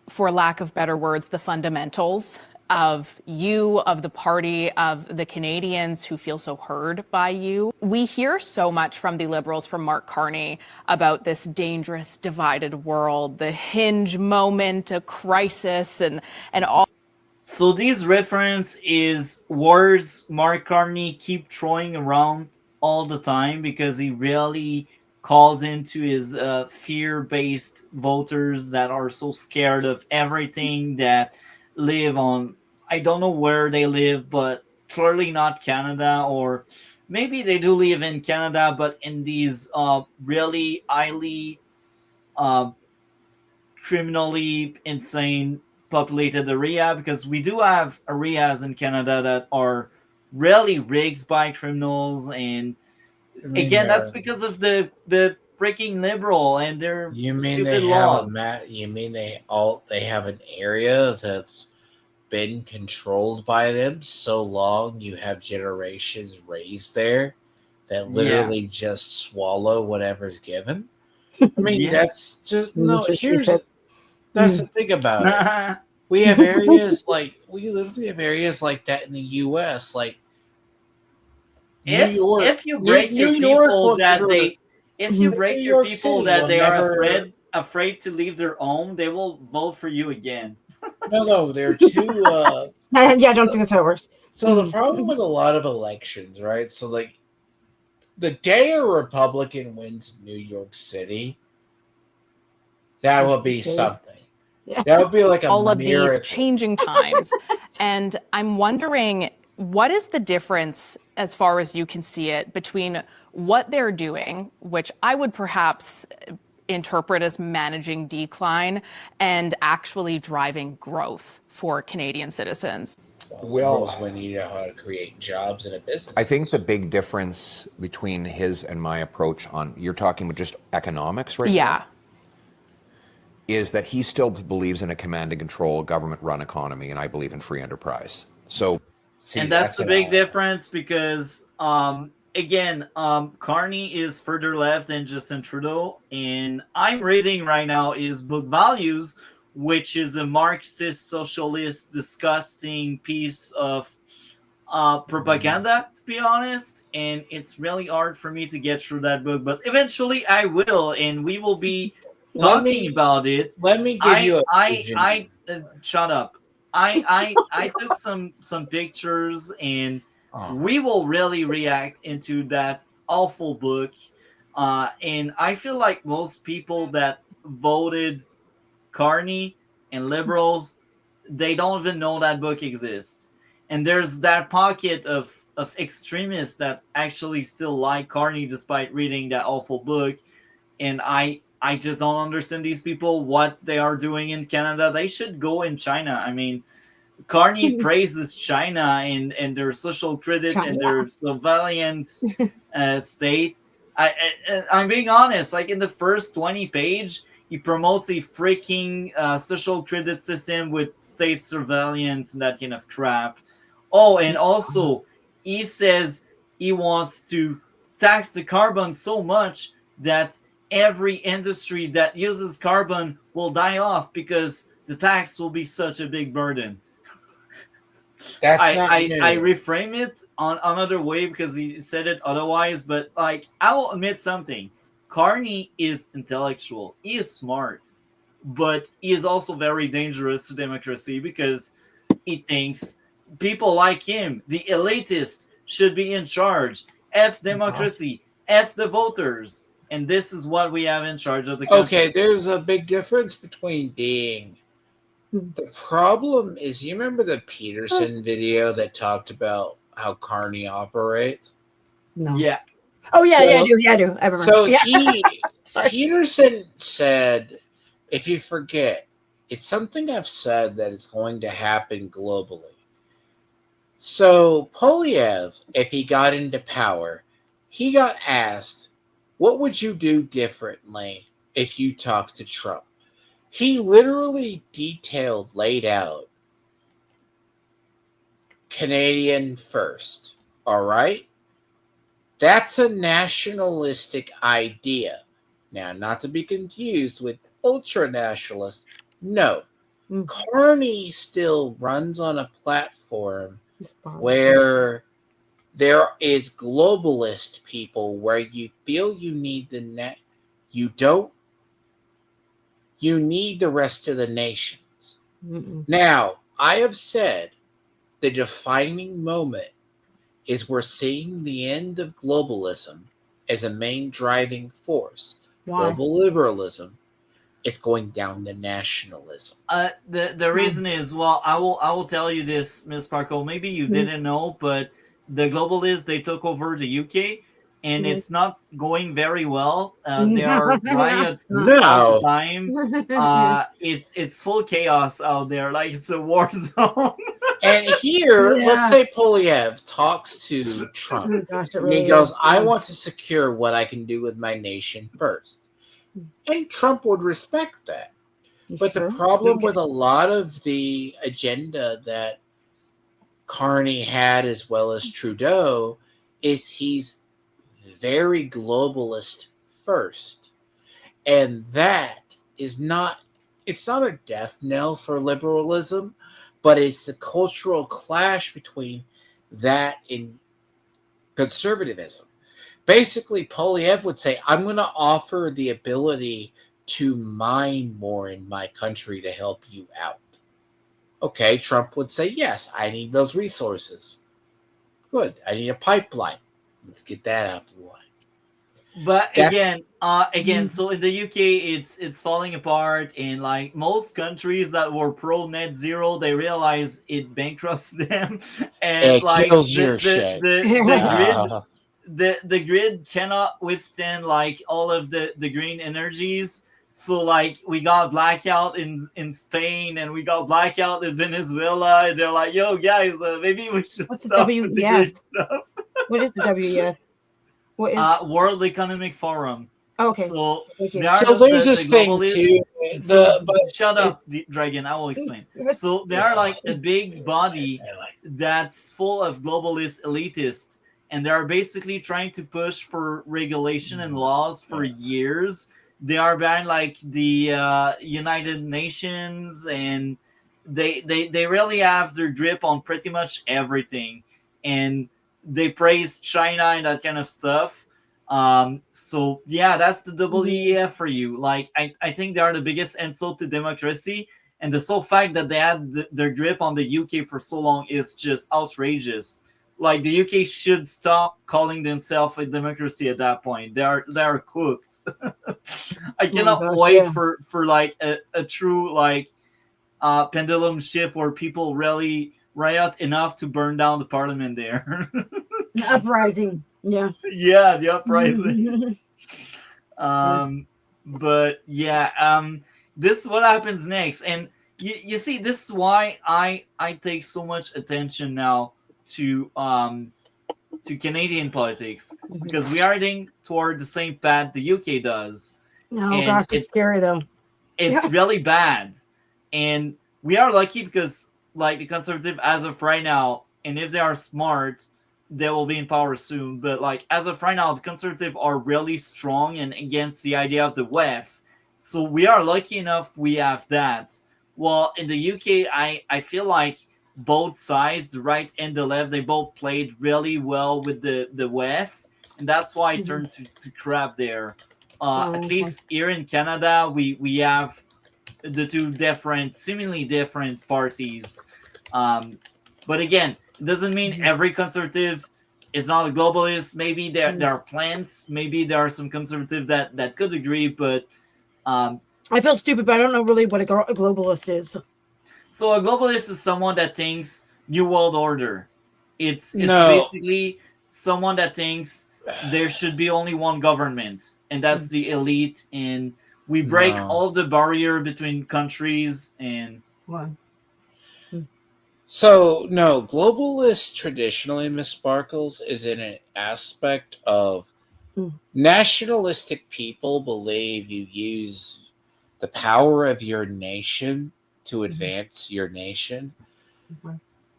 for lack of better words, the fundamentals of you, of the party, of the Canadians who feel so heard by you. We hear so much from the Liberals, from Mark Carney, about this dangerous divided world, the hinge moment, a crisis, and all. So these reference is words Mark Carney keep throwing around all the time because he really calls into his fear-based voters that are so scared of everything, that live on, I don't know where they live, but clearly not Canada, or maybe they do live in Canada, but in these really highly criminally insane populated area, because we do have areas in Canada that are really rigged by criminals, and again, that's because of the freaking liberal and their You mean stupid they have laws. You mean they have an area that's been controlled by them so long? You have generations raised there that literally just swallow whatever's given. I mean, that's just no. That's the thing about it. We have areas we literally have areas like that in the U.S. Like if you break your people that they are afraid to leave their home, they will vote for you again. No, there are two. Yeah, I don't think that's how it works. So the problem with a lot of elections, right? So like, the day a Republican wins New York City, that will be something. That would be like a all of miracle. these changing times. And I'm wondering, what is the difference, as far as you can see it, between what they're doing, which I would perhaps interpret as managing decline, and actually driving growth for Canadian citizens? Well, when you know how to create jobs in a business. I think the big difference between his and my approach on, you're talking about just economics right now, is that he still believes in a command and control government-run economy, and I believe in free enterprise. So, and that's the big difference, because again, Carney is further left than Justin Trudeau, and I'm reading right now his book Values, which is a Marxist socialist disgusting piece of propaganda, to be honest, and it's really hard for me to get through that book, but eventually I will, and we will be talking about it. Let me give you shut up. I took some pictures, and we will really react into that awful book. And I feel like most people that voted Carney and liberals, they don't even know that book exists. And there's that pocket of extremists that actually still like Carney despite reading that awful book. And I just don't understand these people, what they are doing in Canada. They should go in China. I mean, Carney praises China and their social credit and their surveillance state. I'm being honest, like in the first 20 page, he promotes a freaking social credit system with state surveillance and that kind of crap. Oh, and also, he says he wants to tax the carbon so much that every industry that uses carbon will die off because the tax will be such a big burden. I reframe it on another way because he said it otherwise, but like, I will admit something. Carney is intellectual. He is smart, but he is also very dangerous to democracy because he thinks people like him, the elitist, should be in charge. F democracy, F the voters. And this is what we have in charge of the country. Okay, there's a big difference between being... The problem is, you remember the Peterson video that talked about how Carney operates? No. Yeah. Oh, yeah, I do. I remember. So Peterson said, if you forget, it's something I've said that is going to happen globally. So Poilievre, if he got into power, he got asked, what would you do differently if you talked to Trump? He literally laid out Canadian first, all right? That's a nationalistic idea. Now, not to be confused with ultra-nationalist. No. Carney still runs on a platform where there is globalist people where you feel you need the net. You don't. You need the rest of the nations. Now, I have said the defining moment is we're seeing the end of globalism as a main driving force. Why? Global liberalism. It's going down to nationalism. The reason is, well, I will tell you this, Ms. Parko. Maybe you didn't know, but the globalists, they took over the UK. and it's not going very well. There are riots all No. the time. It's full chaos out there. Like, it's a war zone. And here, Yeah. let's say Poilievre talks to Trump. Oh gosh, it And really he goes, is. I want to secure what I can do with my nation first. And Trump would respect that. But the problem with a lot of the agenda that Carney had, as well as Trudeau, is he's very globalist first. And that is not, it's not a death knell for liberalism, but it's a cultural clash between that and conservatism. Basically, Poilievre would say, I'm going to offer the ability to mine more in my country to help you out. Okay, Trump would say, yes, I need those resources. Good, I need a pipeline. Let's get that out of the line. But again, so in the UK, it's falling apart, and like most countries that were pro net zero, they realize it bankrupts them, and It like kills your shit. the grid cannot withstand like all of the green energies. So like we got blackout in Spain, and we got blackout in Venezuela. And they're like, "Yo, guys, maybe we should What's the stop with the green stuff." What is the WEF? What is World Economic Forum. okay? So, Okay. they are So there's this thing globalists. too. So, shut up, Dragon. I will explain. So they are like a big body that's full of globalist elitists, and they are basically trying to push for regulation and laws for years. They are behind like the United Nations, and they really have their grip on pretty much everything, and they praise China and that kind of stuff. So yeah, that's the WEF for you. Like, I think they are the biggest insult to democracy, and the sole fact that they had their grip on the UK for so long is just outrageous. Like, the UK should stop calling themselves a democracy at that point. They are cooked. I cannot wait for like a true like pendulum shift where people really riot enough to burn down the parliament there. The uprising. Yeah. Yeah, the uprising. But yeah, this is what happens next, and you see, this is why I take so much attention now to Canadian politics, because we are heading toward the same path the UK does. Oh And gosh, it's scary though. It's really bad, and we are lucky because like the Conservative, as of right now, and if they are smart, they will be in power soon. But like as of right now, the Conservative are really strong and against the idea of the WEF. So we are lucky enough we have that. Well, in the UK, I feel like both sides, the right and the left, they both played really well with the WEF, and that's why I turned to crap there. At least here in Canada, we have the two different, seemingly different parties. But again, it doesn't mean every Conservative is not a globalist. Maybe there are plans. Maybe there are some Conservative that could agree, but I feel stupid, but I don't know really what a globalist is. so a globalist is someone that thinks New World Order. It's No. basically someone that thinks there should be only one government, and that's the elite, and we break No. all the barrier between countries, and What? So, no, globalist traditionally, Miss Sparkles, is in an aspect of nationalistic people believe you use the power of your nation to advance your nation.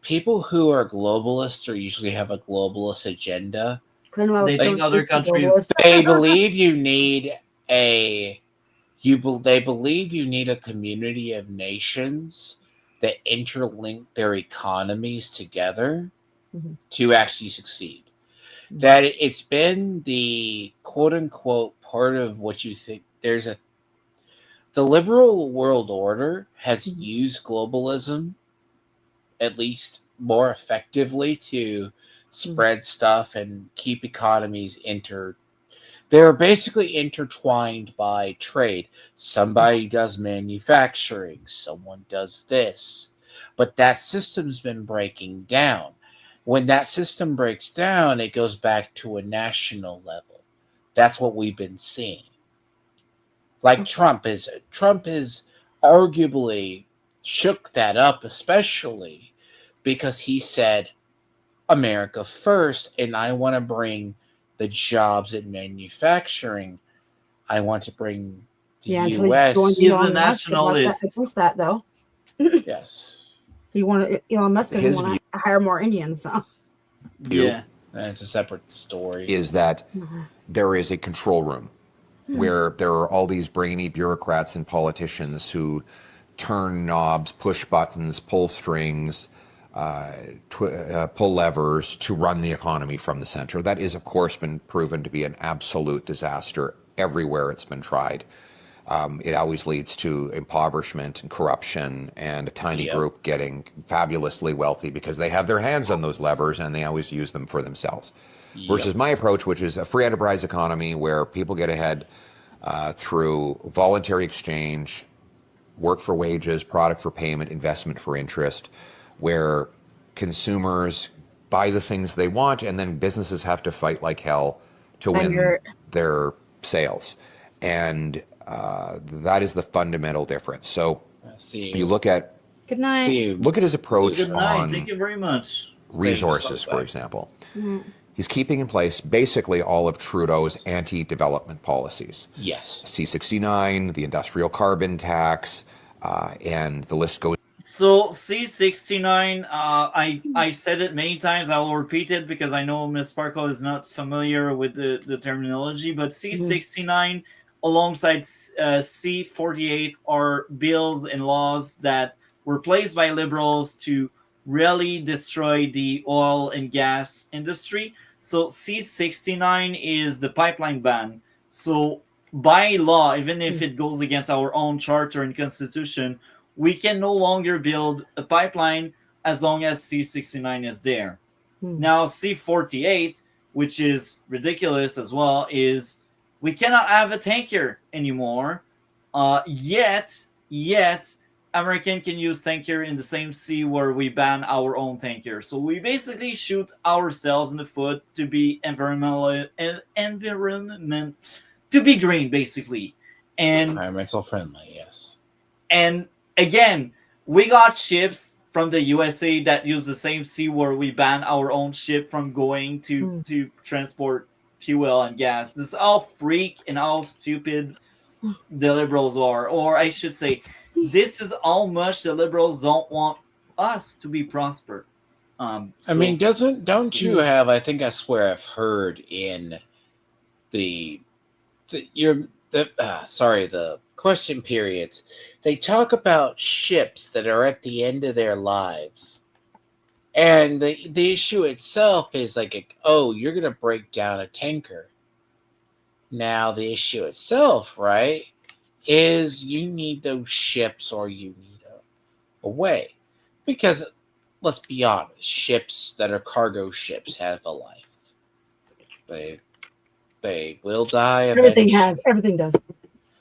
People who are globalists usually have a globalist agenda. they think other countries. They believe you need they believe you need a community of nations that interlink their economies together to actually succeed. That it's been the quote unquote part of what you think the liberal world order has used globalism at least more effectively to spread stuff and keep economies they're basically intertwined by trade. Somebody does manufacturing, someone does this. But that system's been breaking down. when that system breaks down, it goes back to a national level. That's what we've been seeing. Like Trump is arguably shook that up, especially because he said America first, and I want to bring the jobs in manufacturing. I want to bring the U.S. He's a nationalist. Against that, though. Yes. Elon Musk doesn't want to hire more Indians. So. Yeah. It's a separate story. Is that there is a control room where there are all these brainy bureaucrats and politicians who turn knobs, push buttons, pull strings, pull levers to run the economy from the center. That is, of course, been proven to be an absolute disaster everywhere it's been tried. It always leads to impoverishment and corruption and a tiny group getting fabulously wealthy because they have their hands on those levers and they always use them for themselves. Versus my approach, which is a free enterprise economy where people get ahead through voluntary exchange, work for wages, product for payment, investment for interest, where consumers buy the things they want and then businesses have to fight like hell to win their sales. And that is the fundamental difference. So you look at Good night. Look at his approach Good night. on Thank you very much. resources, for example. He's keeping in place basically all of Trudeau's anti-development policies. Yes. C-69, the industrial carbon tax, and the list goes. So C-69, I said it many times. I will repeat it because I know Ms. Sparkle is not familiar with the terminology. But C-69 alongside C-48 are bills and laws that were placed by liberals to really destroy the oil and gas industry. So C-69 is the pipeline ban. So by law, even if it goes against our own charter and constitution, we can no longer build a pipeline as long as C-69 is there. Now C-48, which is ridiculous as well, is we cannot have a tanker anymore. Yet American can use tanker in the same sea where we ban our own tanker. So we basically shoot ourselves in the foot to be environment to be green, basically, and environmental friendly. Yes. And again, we got ships from the USA that use the same sea where we ban our own ship from going to transport fuel and gas. This is how freak and how stupid the liberals are, or I should say, this is how much the liberals don't want us to be prosper. I mean, don't you have? I think I swear I've heard in the question periods, they talk about ships that are at the end of their lives, and the issue itself is like, oh, you're gonna break down a tanker. Now the issue itself, right, is you need those ships or you need a way. Because let's be honest, ships that are cargo ships have a life. They will die eventually. Everything does.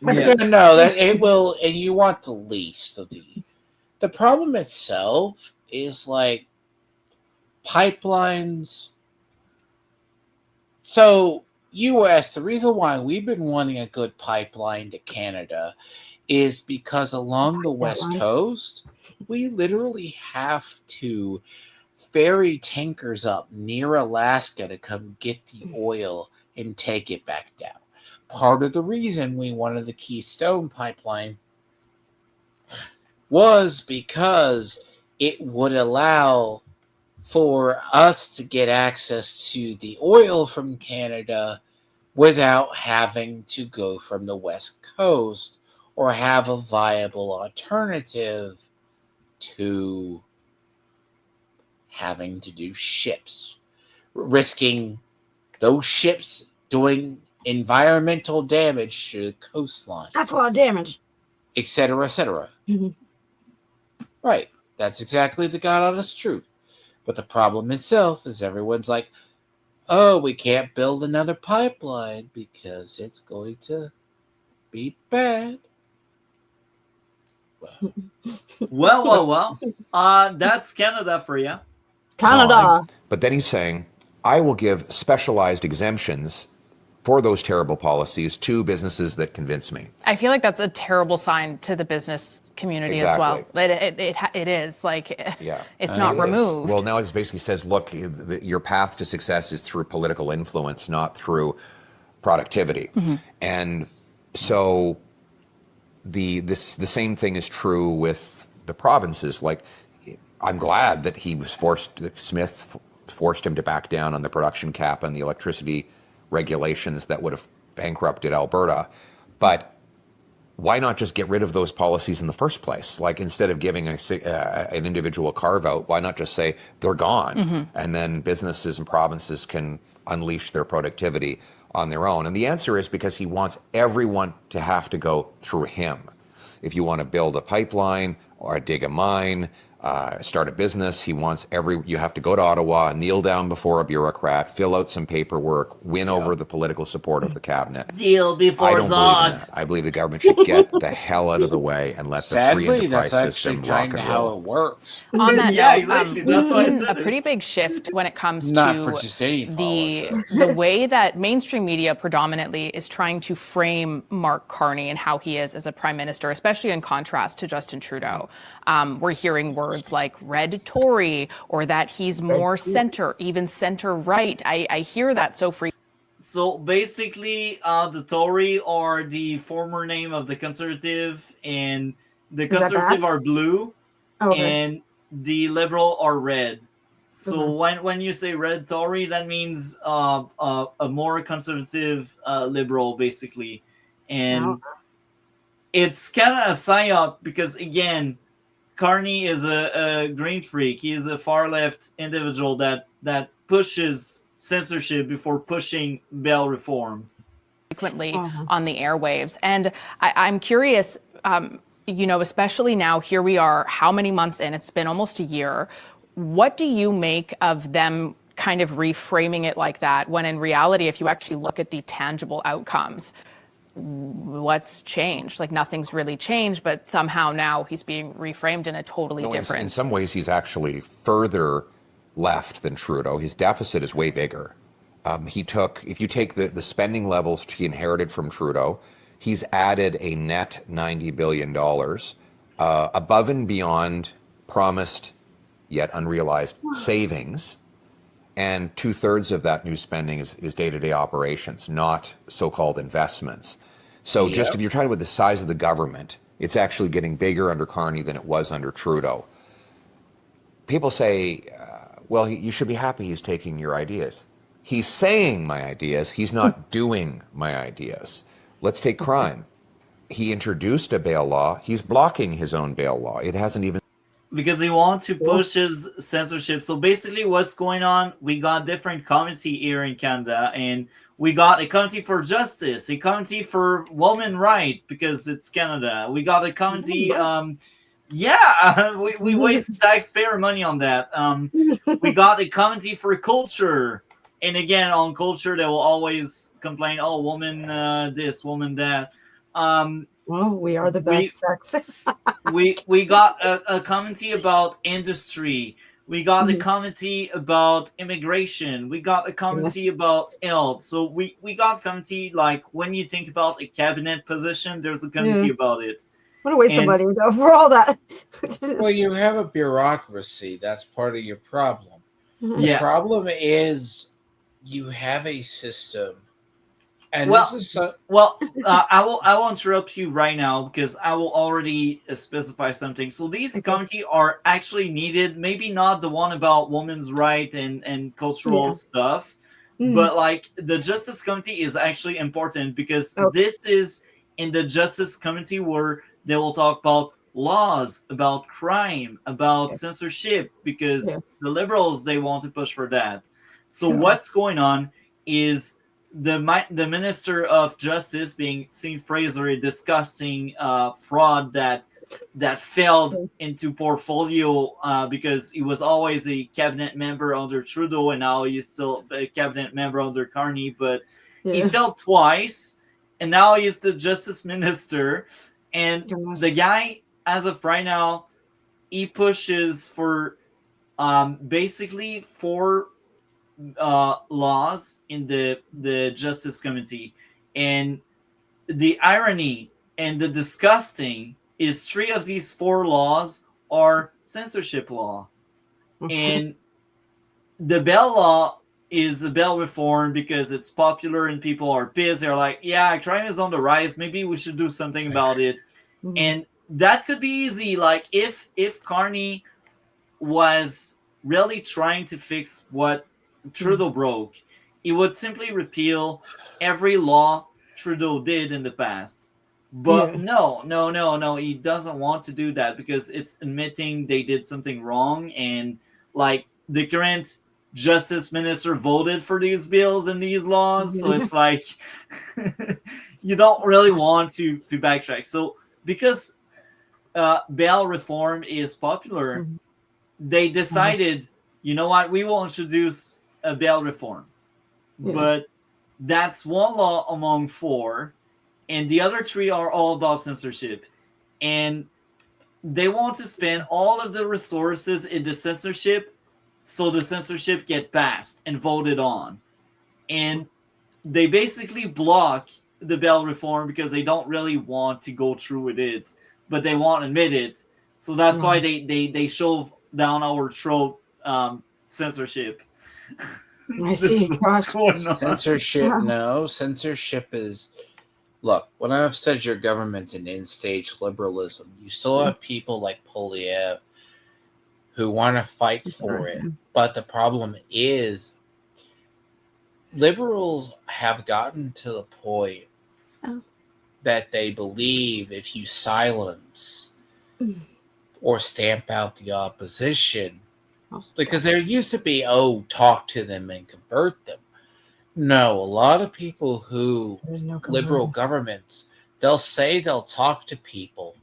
Yeah. No, that it will, and you want the least of the problem itself is like pipelines. So U.S., the reason why we've been wanting a good pipeline to Canada is because along the West Coast, we literally have to ferry tankers up near Alaska to come get the oil and take it back down. Part of the reason we wanted the Keystone pipeline was because it would allow for us to get access to the oil from Canada without having to go from the West Coast or have a viable alternative to having to do ships, risking those ships doing environmental damage to the coastline. That's a lot of damage. Et cetera, et cetera. Right. That's exactly the God honest truth. But the problem itself is everyone's like, oh, we can't build another pipeline because it's going to be bad. Well. That's Canada for you. Canada. But then he's saying, I will give specialized exemptions for those terrible policies to businesses that convince me. I feel like that's a terrible sign to the business community as well. It is like, it's not removed. Well, now it basically says, look, your path to success is through political influence, not through productivity. And so the same thing is true with the provinces. Like, I'm glad that he was Smith forced him to back down on the production cap and the electricity regulations that would have bankrupted Alberta. But why not just get rid of those policies in the first place? Like, instead of giving an individual carve out, why not just say they're gone? And then businesses and provinces can unleash their productivity on their own. And the answer is because he wants everyone to have to go through him. If you want to build a pipeline or dig a mine, start a business, he wants you have to go to Ottawa, kneel down before a bureaucrat, fill out some paperwork, win over the political support of the cabinet. Deal before Zod. I believe the government should get the hell out of the way and let the free enterprise system rock and roll. How it works. On that Yeah, note, exactly. we've That's why I seen said a it. pretty big shift when it comes Not to for just any the way that mainstream media predominantly is trying to frame Mark Carney and how he is as a prime minister, especially in contrast to Justin Trudeau. We're hearing words like red Tory or that he's more center, even center right. I hear that so frequently. So basically, the Tory are the former name of the Conservative, and the that Conservative bad? are blue, Okay. and the Liberal are red. So when you say red Tory, that means a more conservative Liberal, basically. And it's kind of a psyop because, again, Carney is a green freak. He is a far left individual that pushes censorship before pushing bail reform. Frequently on the airwaves. And I'm curious, especially now, here we are, how many months in? It's been almost a year. What do you make of them kind of reframing it like that, when in reality, if you actually look at the tangible outcomes, what's changed? Like, nothing's really changed, but somehow now he's being reframed in a totally different. In some ways, he's actually further left than Trudeau. His deficit is way bigger. If you take the spending levels he inherited from Trudeau, he's added a net $90 billion above and beyond promised yet unrealized savings. And 2/3 of that new spending is day-to-day operations, not so-called investments. So just if you're talking about the size of the government, it's actually getting bigger under Carney than it was under Trudeau. People say, well, you should be happy he's taking your ideas. He's saying my ideas. He's not doing my ideas. Let's take crime. He introduced a bail law. He's blocking his own bail law. It hasn't even... Because they want to push his censorship. So basically what's going on, we got different committee here in Canada, and we got a committee for justice, a committee for women rights, because it's Canada. We got a committee, we waste taxpayer money on that. We got a committee for culture. And again, on culture, they will always complain, oh, woman this, woman that. Well, we are the best sex. we got a committee about industry. We got a committee about immigration. We got a committee about health. So we got a committee, like, when you think about a cabinet position, there's a committee about it. What a waste of money, though, for all that. Well, you have a bureaucracy. That's part of your problem. The problem is you have a system. And I will interrupt you right now because I will already specify something. So these committees are actually needed. Maybe not the one about women's rights and cultural stuff, but like the Justice Committee is actually important because this is in the Justice Committee where they will talk about laws, about crime, about censorship, because the Liberals, they want to push for that. So what's going on is the Minister of Justice, being Sean Fraser, a disgusting fraud that failed into portfolio because he was always a cabinet member under Trudeau, and now he's still a cabinet member under Carney, but he failed twice, and now he's the Justice Minister. And the guy, as of right now, he pushes for basically 4 laws in the Justice Committee. And the irony and the disgusting is 3 of these 4 laws are censorship law. And the bail law is a bail reform because it's popular and people are pissed. They're like, yeah, crime is on the rise. Maybe we should do something about it. And that could be easy. Like if Carney was really trying to fix what Trudeau broke, he would simply repeal every law Trudeau did in the past. But no, he doesn't want to do that because it's admitting they did something wrong. And like the current Justice Minister voted for these bills and these laws. So it's like you don't really want to backtrack. So because bail reform is popular, they decided, you know what, we will introduce a bail reform. But that's 1 law among 4. And the other 3 are all about censorship. And they want to spend all of the resources in the censorship so the censorship get passed and voted on. And they basically block the bail reform because they don't really want to go through with it, but they won't admit it. So that's why they shove down our throat censorship. I see. Censorship, no. Censorship is... Look, when I've said your government's an in-stage liberalism, you still have people like Poilievre who want to fight for it. But the problem is liberals have gotten to the point that they believe if you silence or stamp out the opposition, because there used to be, talk to them and convert them. No, a lot of people who liberal governments, they'll say they'll talk to people,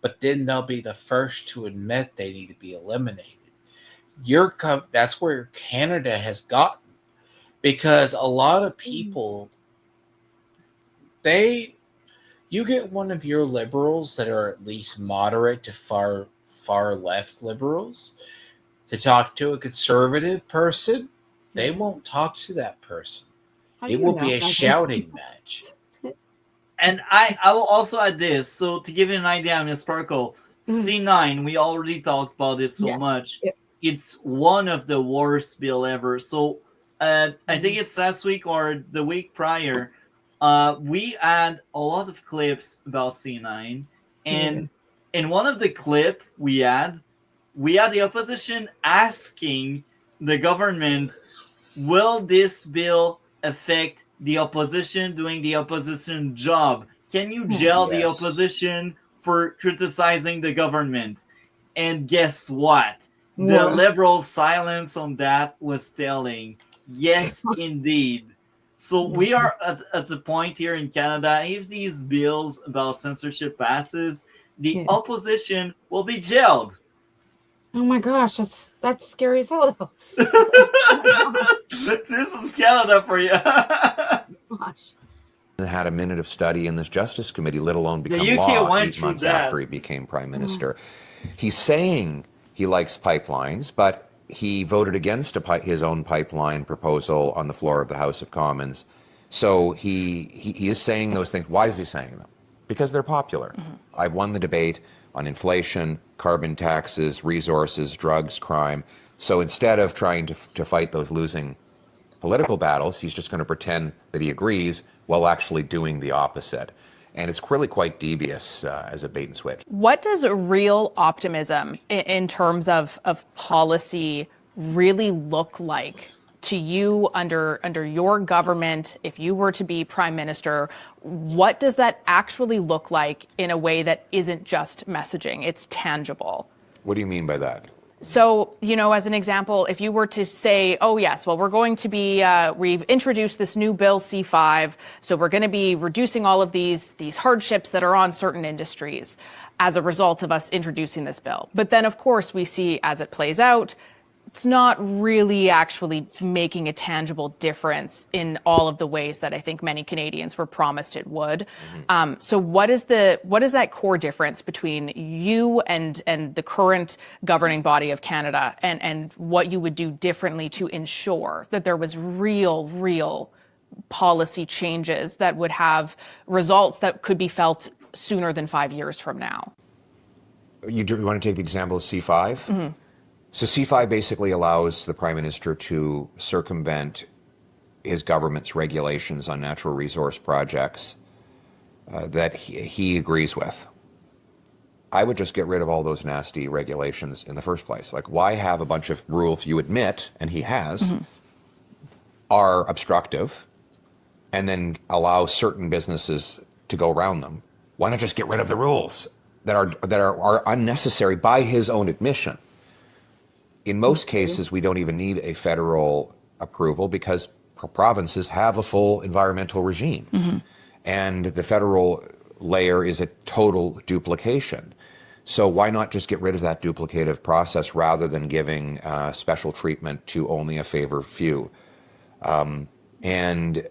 but then they'll be the first to admit they need to be eliminated. That's where Canada has gotten, because a lot of people, you get one of your liberals that are at least moderate to far left liberals to talk to a conservative person, they won't talk to that person. It will be a shouting match. And I will also add this. So to give you an idea, Ms. Sparkle, C9, we already talked about it so much. It's one of the worst bill ever. So I think it's last week or the week prior, we had a lot of clips about C9. And in one of the clip we had the opposition asking the government, will this bill affect the opposition doing the opposition job? Can you jail the opposition for criticizing the government? And guess what? The liberal silence on that was telling. Yes, indeed. So we are at the point here in Canada, if these bills about censorship passes, the opposition will be jailed. Oh my gosh, that's scary as hell though. This is Canada for you. Gosh. Had a minute of study in this Justice Committee, let alone become UK law went 8 months after he became Prime Minister. He's saying he likes pipelines, but he voted against his own pipeline proposal on the floor of the House of Commons. So he is saying those things. Why is he saying them? Because they're popular. I won the debate on inflation, carbon taxes, resources, drugs, crime. So instead of trying to fight those losing political battles, he's just going to pretend that he agrees while actually doing the opposite. And it's really quite devious as a bait and switch. What does real optimism in terms of policy really look like to you under your government? If you were to be Prime Minister, what does that actually look like in a way that isn't just messaging? It's tangible. What do you mean by that? So, as an example, if you were to say, oh, yes, well, we're going to be, we've introduced this new bill C5, so we're going to be reducing all of these hardships that are on certain industries as a result of us introducing this bill. But then, of course, we see as it plays out, it's not really actually making a tangible difference in all of the ways that I think many Canadians were promised it would. So what is that core difference between you and the current governing body of Canada, and what you would do differently to ensure that there was real policy changes that would have results that could be felt sooner than 5 years from now? You want to take the example of C5? So C5 basically allows the Prime Minister to circumvent his government's regulations on natural resource projects that he agrees with. I would just get rid of all those nasty regulations in the first place. Like, why have a bunch of rules you admit, and he has, are obstructive, and then allow certain businesses to go around them? Why not just get rid of the rules that are unnecessary by his own admission? In most cases, we don't even need a federal approval because provinces have a full environmental regime. And the federal layer is a total duplication. So why not just get rid of that duplicative process rather than giving special treatment to only a favored few? And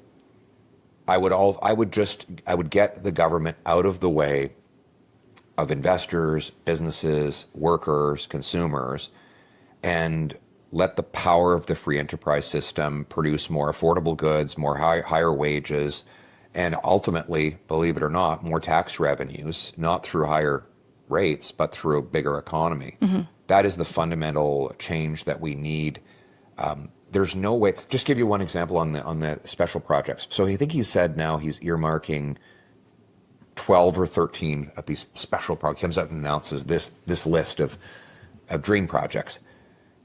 I would get the government out of the way of investors, businesses, workers, consumers, and let the power of the free enterprise system produce more affordable goods, more higher wages, and ultimately, believe it or not, more tax revenues, not through higher rates, but through a bigger economy. That is the fundamental change that we need. There's no way. Just give you one example on the special projects. So I think he said now he's earmarking 12 or 13 of these special projects. Comes up and announces this list of dream projects.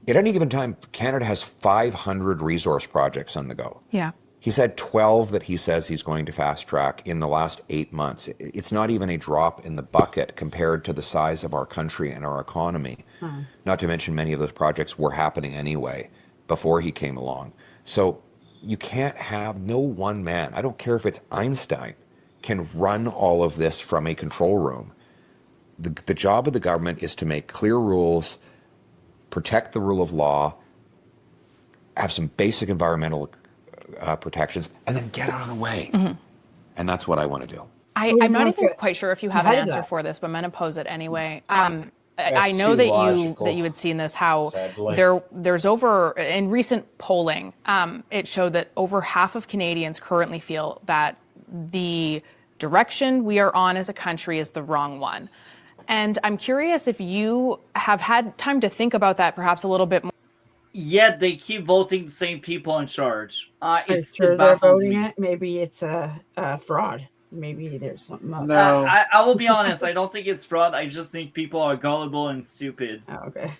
At any given time, Canada has 500 resource projects on the go. Yeah. He's had 12 that he says he's going to fast track in the last 8 months. It's not even a drop in the bucket compared to the size of our country and our economy. Not to mention many of those projects were happening anyway before he came along. So you can't have no one man, I don't care if it's Einstein, can run all of this from a control room. The job of the government is to make clear rules, protect the rule of law, have some basic environmental protections, and then get out of the way. And that's what I want to do. I'm not even quite sure if you have an answer for this, but I'm going to pose it anyway. I know that you had seen this, how there's over, in recent polling, it showed that over half of Canadians currently feel that the direction we are on as a country is the wrong one. And I'm curious if you have had time to think about that perhaps a little bit more. Yet they keep voting the same people in charge. It's true they're voting it. Maybe it's a fraud. Maybe there's something else. No, I will be honest. I don't think it's fraud. I just think people are gullible and stupid. Oh, okay.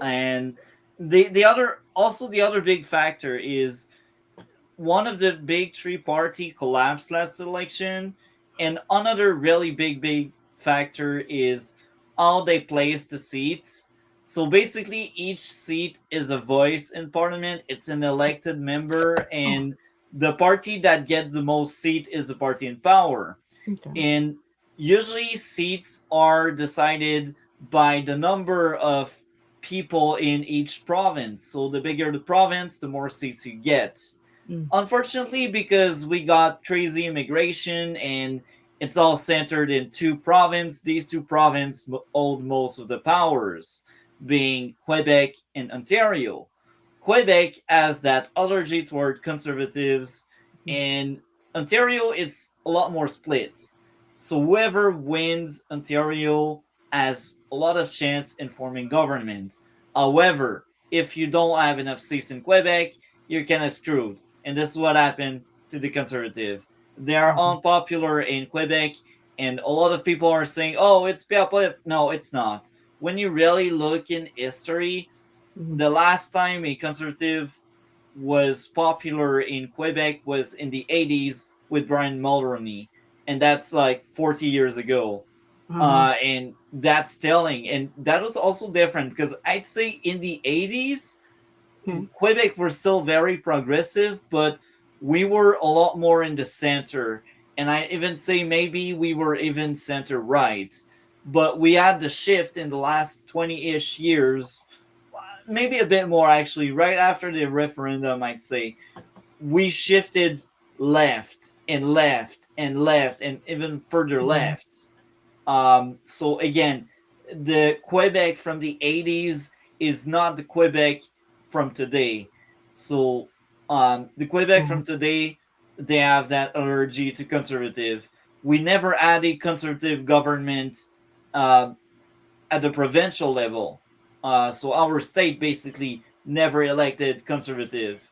And the other big factor is one of the big three party collapsed last election, and another really big factor is how they place the seats. So basically, each seat is a voice in Parliament. It's an elected member, and the party that gets the most seat is the party in power. Okay. And usually, seats are decided by the number of people in each province. So the bigger the province, the more seats you get. Unfortunately, because we got crazy immigration and it's all centered in two provinces, these two provinces hold most of the powers, being Quebec and Ontario. Quebec has that allergy toward conservatives, and Ontario is a lot more split. So whoever wins Ontario has a lot of chance in forming government. However, if you don't have enough seats in Quebec, you're kind of screwed. And this is what happened to the Conservative. They are unpopular in Quebec, and a lot of people are saying, oh, it's Pierre Poilievre. No, it's not. When you really look in history, the last time a Conservative was popular in Quebec was in the 80s with Brian Mulroney. And that's like 40 years ago. And that's telling. And that was also different because I'd say in the 80s, Quebec were still very progressive, but we were a lot more in the center. And I even say maybe we were even center right. But we had the shift in the last 20-ish years. maybe a bit more actually. Right after the referendum, I'd say we shifted left and left and left and even further left. So again, the Quebec from the 80s is not the Quebec from today. So the Quebec from today, they have that allergy to conservative. We never had a conservative government at the provincial level. So our state basically never elected conservative,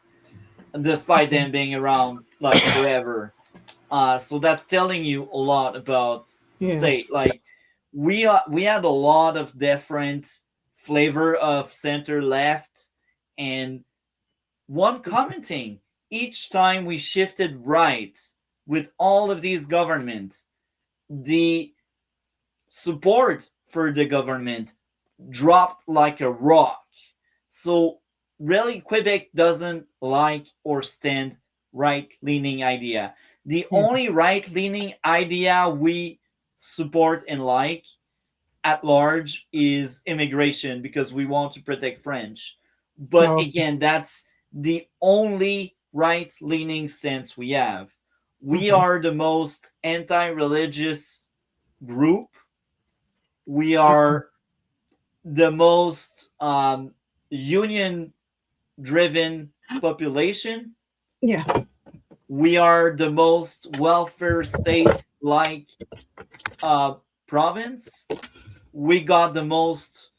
despite them being around like forever. So that's telling you a lot about state. Like we had a lot of different flavor of center left, and one common thing each time we shifted right with all of these government, the support for the government dropped like a rock. So really, Quebec doesn't like or stand right-leaning idea. The only right-leaning idea we support and like at large is immigration, because we want to protect French. But again, that's the only right-leaning stance we have. We are the most anti-religious group. We are the most union-driven population. Yeah. We are the most welfare state-like province. We got the most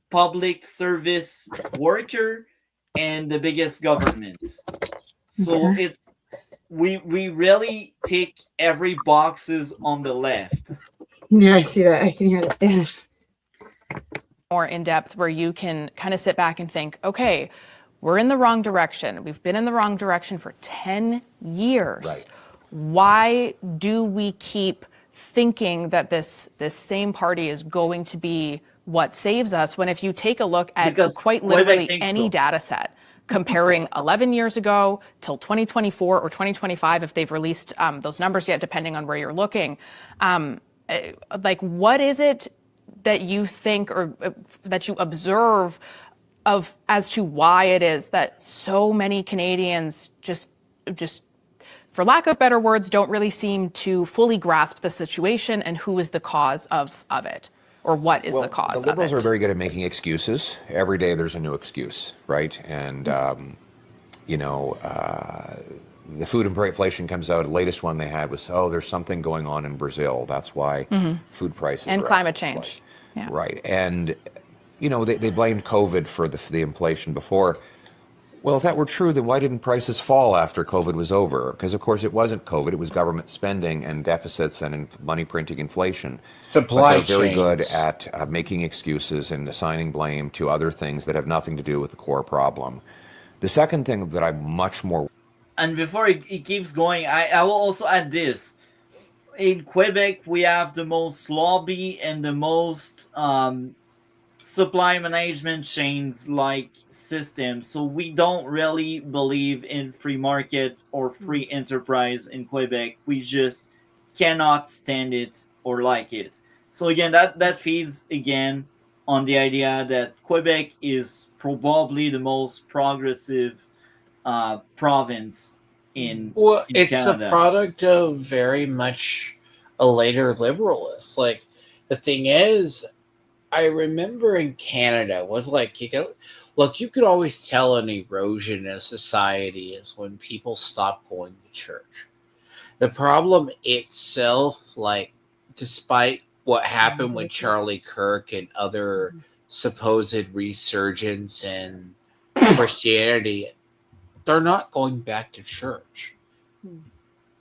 public service worker and the biggest government. So it's we really tick every boxes on the left. Yeah, I see that. I can hear that. Yeah. More in depth, where you can kind of sit back and think, okay, we're in the wrong direction. We've been in the wrong direction for 10 years. Right. Why do we keep thinking that this same party is going to be what saves us, when if you take a look at quite literally any data set, comparing 11 years ago till 2024 or 2025, if they've released those numbers yet, depending on where you're looking, like what is it that you think or that you observe of as to why it is that so many Canadians just for lack of better words, don't really seem to fully grasp the situation and who is the cause of it, or what is the cause of it? The Liberals are very good at making excuses. Every day there's a new excuse, right? And, the food inflation comes out. The latest one they had was, there's something going on in Brazil. That's why food prices and climate change. Yeah. Right. And, they blamed COVID for the inflation before. Well, if that were true, then why didn't prices fall after COVID was over? Because, of course, it wasn't COVID. It was government spending and deficits and money printing inflation. Supply chains. They're very good at making excuses and assigning blame to other things that have nothing to do with the core problem. The second thing that I'm much more... And before it keeps going, I will also add this. In Quebec, we have the most lobby and the most... supply management chains like system. So we don't really believe in free market or free enterprise in Quebec. We just cannot stand it or like it. So again, that feeds again on the idea that Quebec is probably the most progressive province in it's Canada. a product of very much a later liberalist. Like, the thing is, I remember in Canada was like, you could always tell an erosion in a society is when people stop going to church. The problem itself, like, despite what happened with Charlie Kirk and other supposed resurgence in Christianity, they're not going back to church.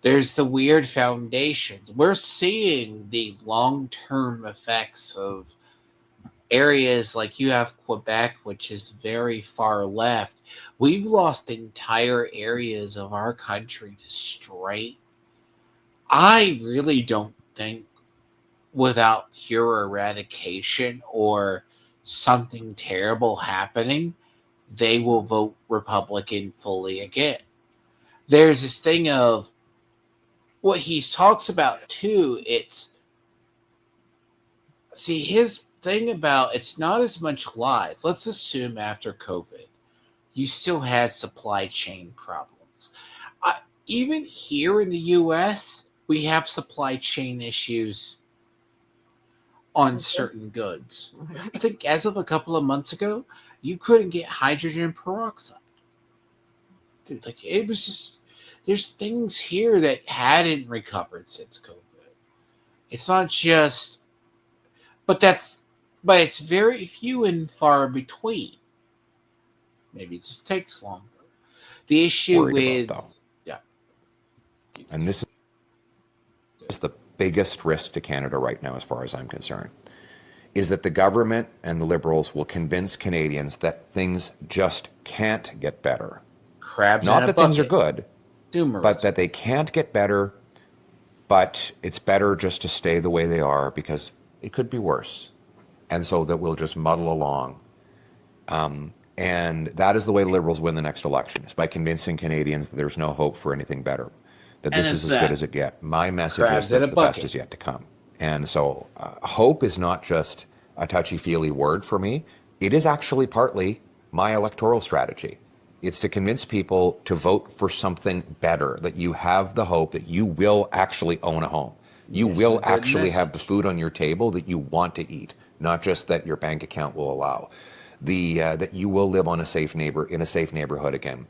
There's the weird foundations. We're seeing the long-term effects of areas like you have Quebec, which is very far left. We've lost entire areas of our country to straight. I really don't think without pure eradication or something terrible happening, they will vote Republican fully again. There's this thing of what he talks about too. The thing about it's not as much lies. Let's assume after COVID, you still had supply chain problems. Even here in the U.S., we have supply chain issues on certain goods. I think as of a couple of months ago, you couldn't get hydrogen peroxide. Dude, like it was just, there's things here that hadn't recovered since COVID. It's not just, but it's very few and far between. Maybe it just takes longer. The issue with, yeah. And this is the biggest risk to Canada right now, as far as I'm concerned, is that the government and the Liberals will convince Canadians that things just can't get better. Crabs Not in a that bucket. things are good, Doomerism. but that they can't get better, but it's better just to stay the way they are because it could be worse. And so that we'll just muddle along. And that is the way the Liberals win the next election, is by convincing Canadians that there's no hope for anything better, that this is as good as it gets. My message is that the best is yet to come. And so hope is not just a touchy-feely word for me. It is actually partly my electoral strategy. It's to convince people to vote for something better, that you have the hope that you will actually own a home. You will actually have the food on your table that you want to eat, not just that your bank account will allow. That you will live in a safe neighborhood again.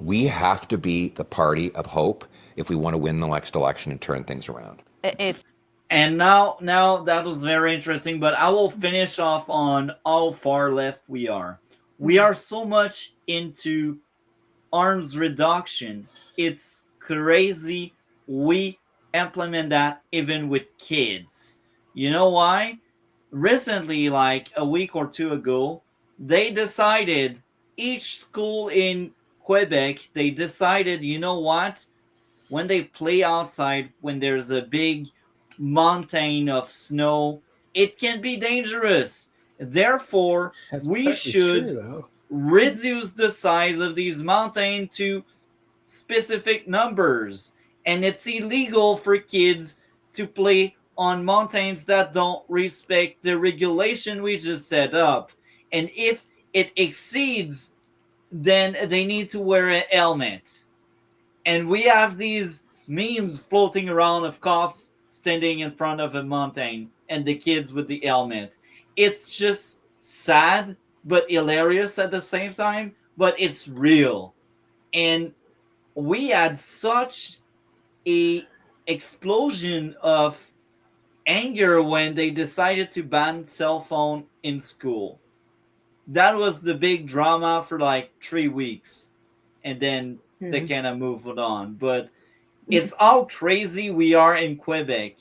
We have to be the party of hope if we want to win the next election and turn things around. And now that was very interesting, but I will finish off on how far left we are. We are so much into arms reduction. It's crazy. We implement that even with kids. You know why? Recently, like a week or two ago, they decided, each school in Quebec, they decided, you know what? When they play outside, when there's a big mountain of snow, it can be dangerous. Therefore, we should reduce the size of these mountains to specific numbers. And it's illegal for kids to play on mountains that don't respect the regulation we just set up. And if it exceeds, then they need to wear a helmet. And we have these memes floating around of cops standing in front of a mountain and the kids with the helmet. It's just sad but hilarious at the same time, but it's real. And we had such a explosion of anger when they decided to ban cell phone in school. That was the big drama for like 3 weeks, and then they kind of moved on. But it's how crazy we are in Quebec.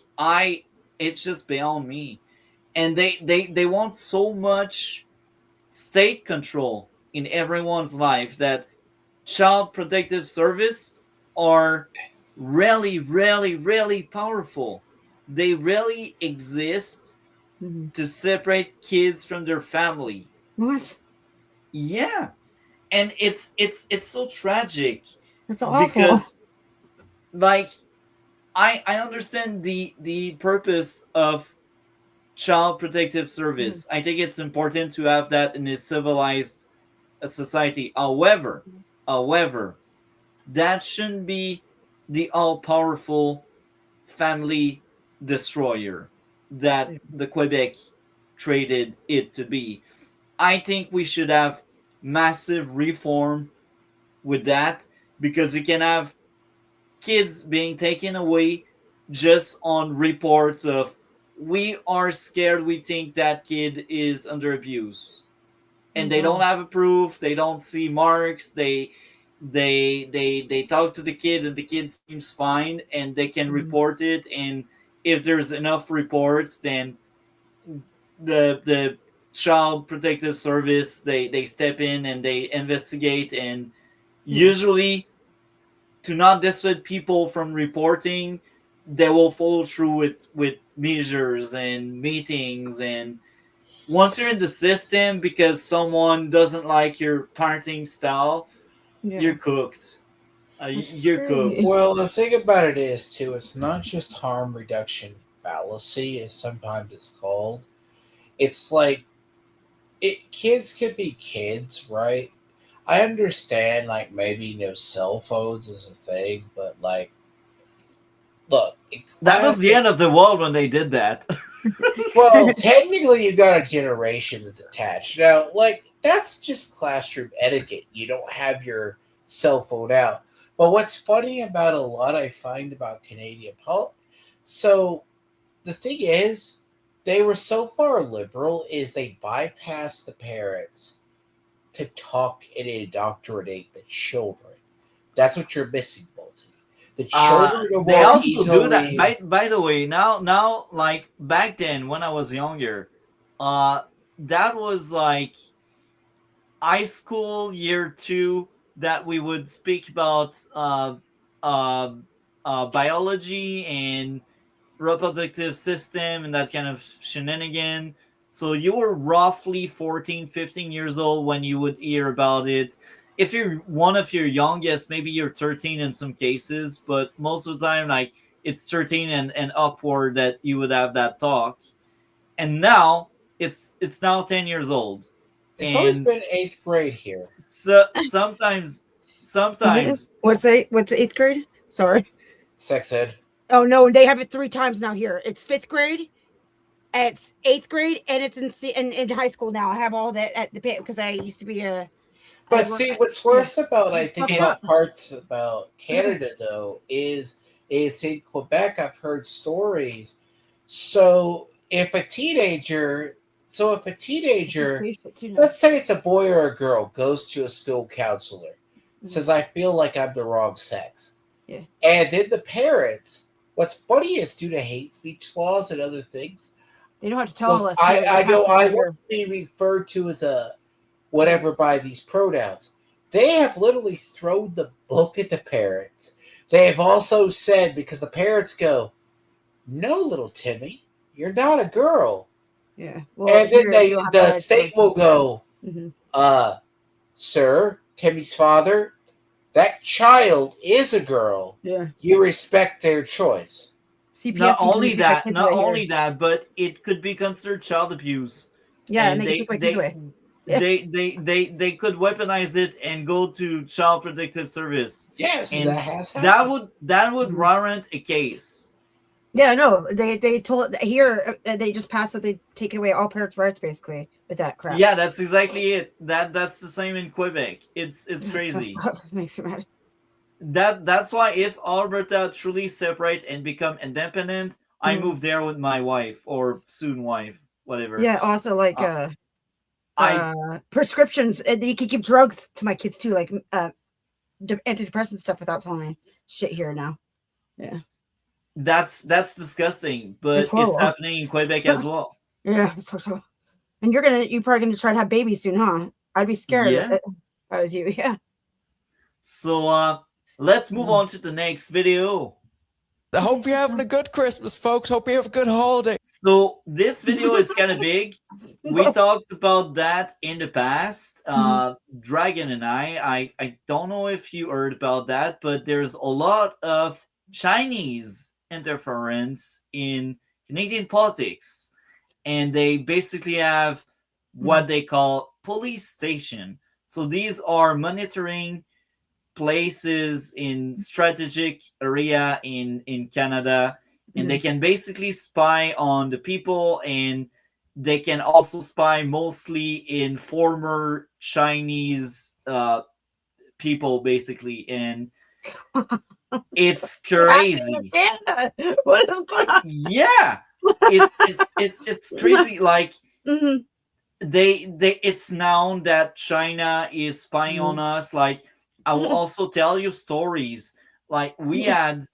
It's just beyond me. And they want so much state control in everyone's life that child protective service are really, really, really powerful. They really exist to separate kids from their family. What? Yeah. And it's so tragic. It's awful. Because like I understand the purpose of child protective service. I think it's important to have that in a civilized society. However, that shouldn't be the all-powerful family destroyer that the Quebec created it to be. I think we should have massive reform with that, because you can have kids being taken away just on reports of, we are scared, we think that kid is under abuse, and they don't have a proof, they don't see marks, they talk to the kid and the kid seems fine, and they can report it. And if there's enough reports, then the child protective service, they step in and they investigate, and usually to not dissuade people from reporting, they will follow through with measures and meetings. And once you're in the system because someone doesn't like your parenting style, you're cooked. You're cooked. Well, the thing about it is, too, it's not just harm reduction fallacy, as sometimes it's called. it's like kids could be kids, right? I understand, like, maybe cell phones is a thing, but like, look, that was the end of the world when they did that. Well, technically, you got a generation that's attached. Now, like, that's just classroom etiquette. You don't have your cell phone out. But what's funny about a lot I find about Canadian politics, so the thing is, they were so far liberal is they bypassed the parents to talk and indoctrinate the children. That's what you're missing, Bolton. The children are they more also easily... do that. By the way, now, like back then when I was younger, that was like high school year 2 that we would speak about biology and reproductive system and that kind of shenanigan. So you were roughly 14, 15 years old when you would hear about it. If you're one of your youngest, maybe you're 13 in some cases, but most of the time, like, it's 13 and upward that you would have that talk. And now it's now 10 years old. It's always been 8th grade here. So sometimes What's 8th grade? Sorry. Sex ed. Oh no, they have it 3 times now here. It's 5th grade, it's 8th grade, and it's in high school now. I have all that at the pit because I used to be a. But see, what's worse about, I think, about parts about Canada, though, is it's in Quebec. I've heard stories. So if a teenager, let's say it's a boy or a girl, goes to a school counselor, says, I feel like I'm the wrong sex. Yeah. And then the parents, what's funny is due to hate speech laws and other things, they don't have to tell us. I want to be referred to as a whatever by these pronouns. They have literally thrown the book at the parents. They have also said, because the parents go, no, little Timmy, you're not a girl. Yeah. Well, and then the state will go, sir, Timmy's father, that child is a girl. Yeah. You respect their choice. CPS not only that, but it could be considered child abuse. Yeah, and they could weaponize it and go to child protective service. Yes, and that has happened. that would warrant a case. Yeah, no, they told here they just passed that they take away all parents' rights basically with that crap. Yeah, that's exactly it. That's the same in Quebec. It's crazy. Makes me mad. That's why if Alberta truly separate and become independent, I move there with my wife or soon wife, whatever. Yeah, also like prescriptions. You can give drugs to my kids too, like antidepressant stuff without telling me shit here now. Yeah. That's disgusting, but it's happening in Quebec as well. Yeah, so. And you're probably gonna try to have babies soon, huh? I'd be scared if I was you. Yeah. So let's move on to the next video. I hope you're having a good Christmas, folks. Hope you have a good holiday. So this video is kind of big. We talked about that in the past. Dragon and I don't know if you heard about that, but there's a lot of Chinese interference in Canadian politics. And they basically have what they call police station. So these are monitoring places in strategic area in Canada, and they can basically spy on the people, and they can also spy mostly in former Chinese people, basically, and it's crazy. What is going on? Yeah, it's crazy. Like it's known that China is spying on us. Like, I will also tell you stories. Like, we had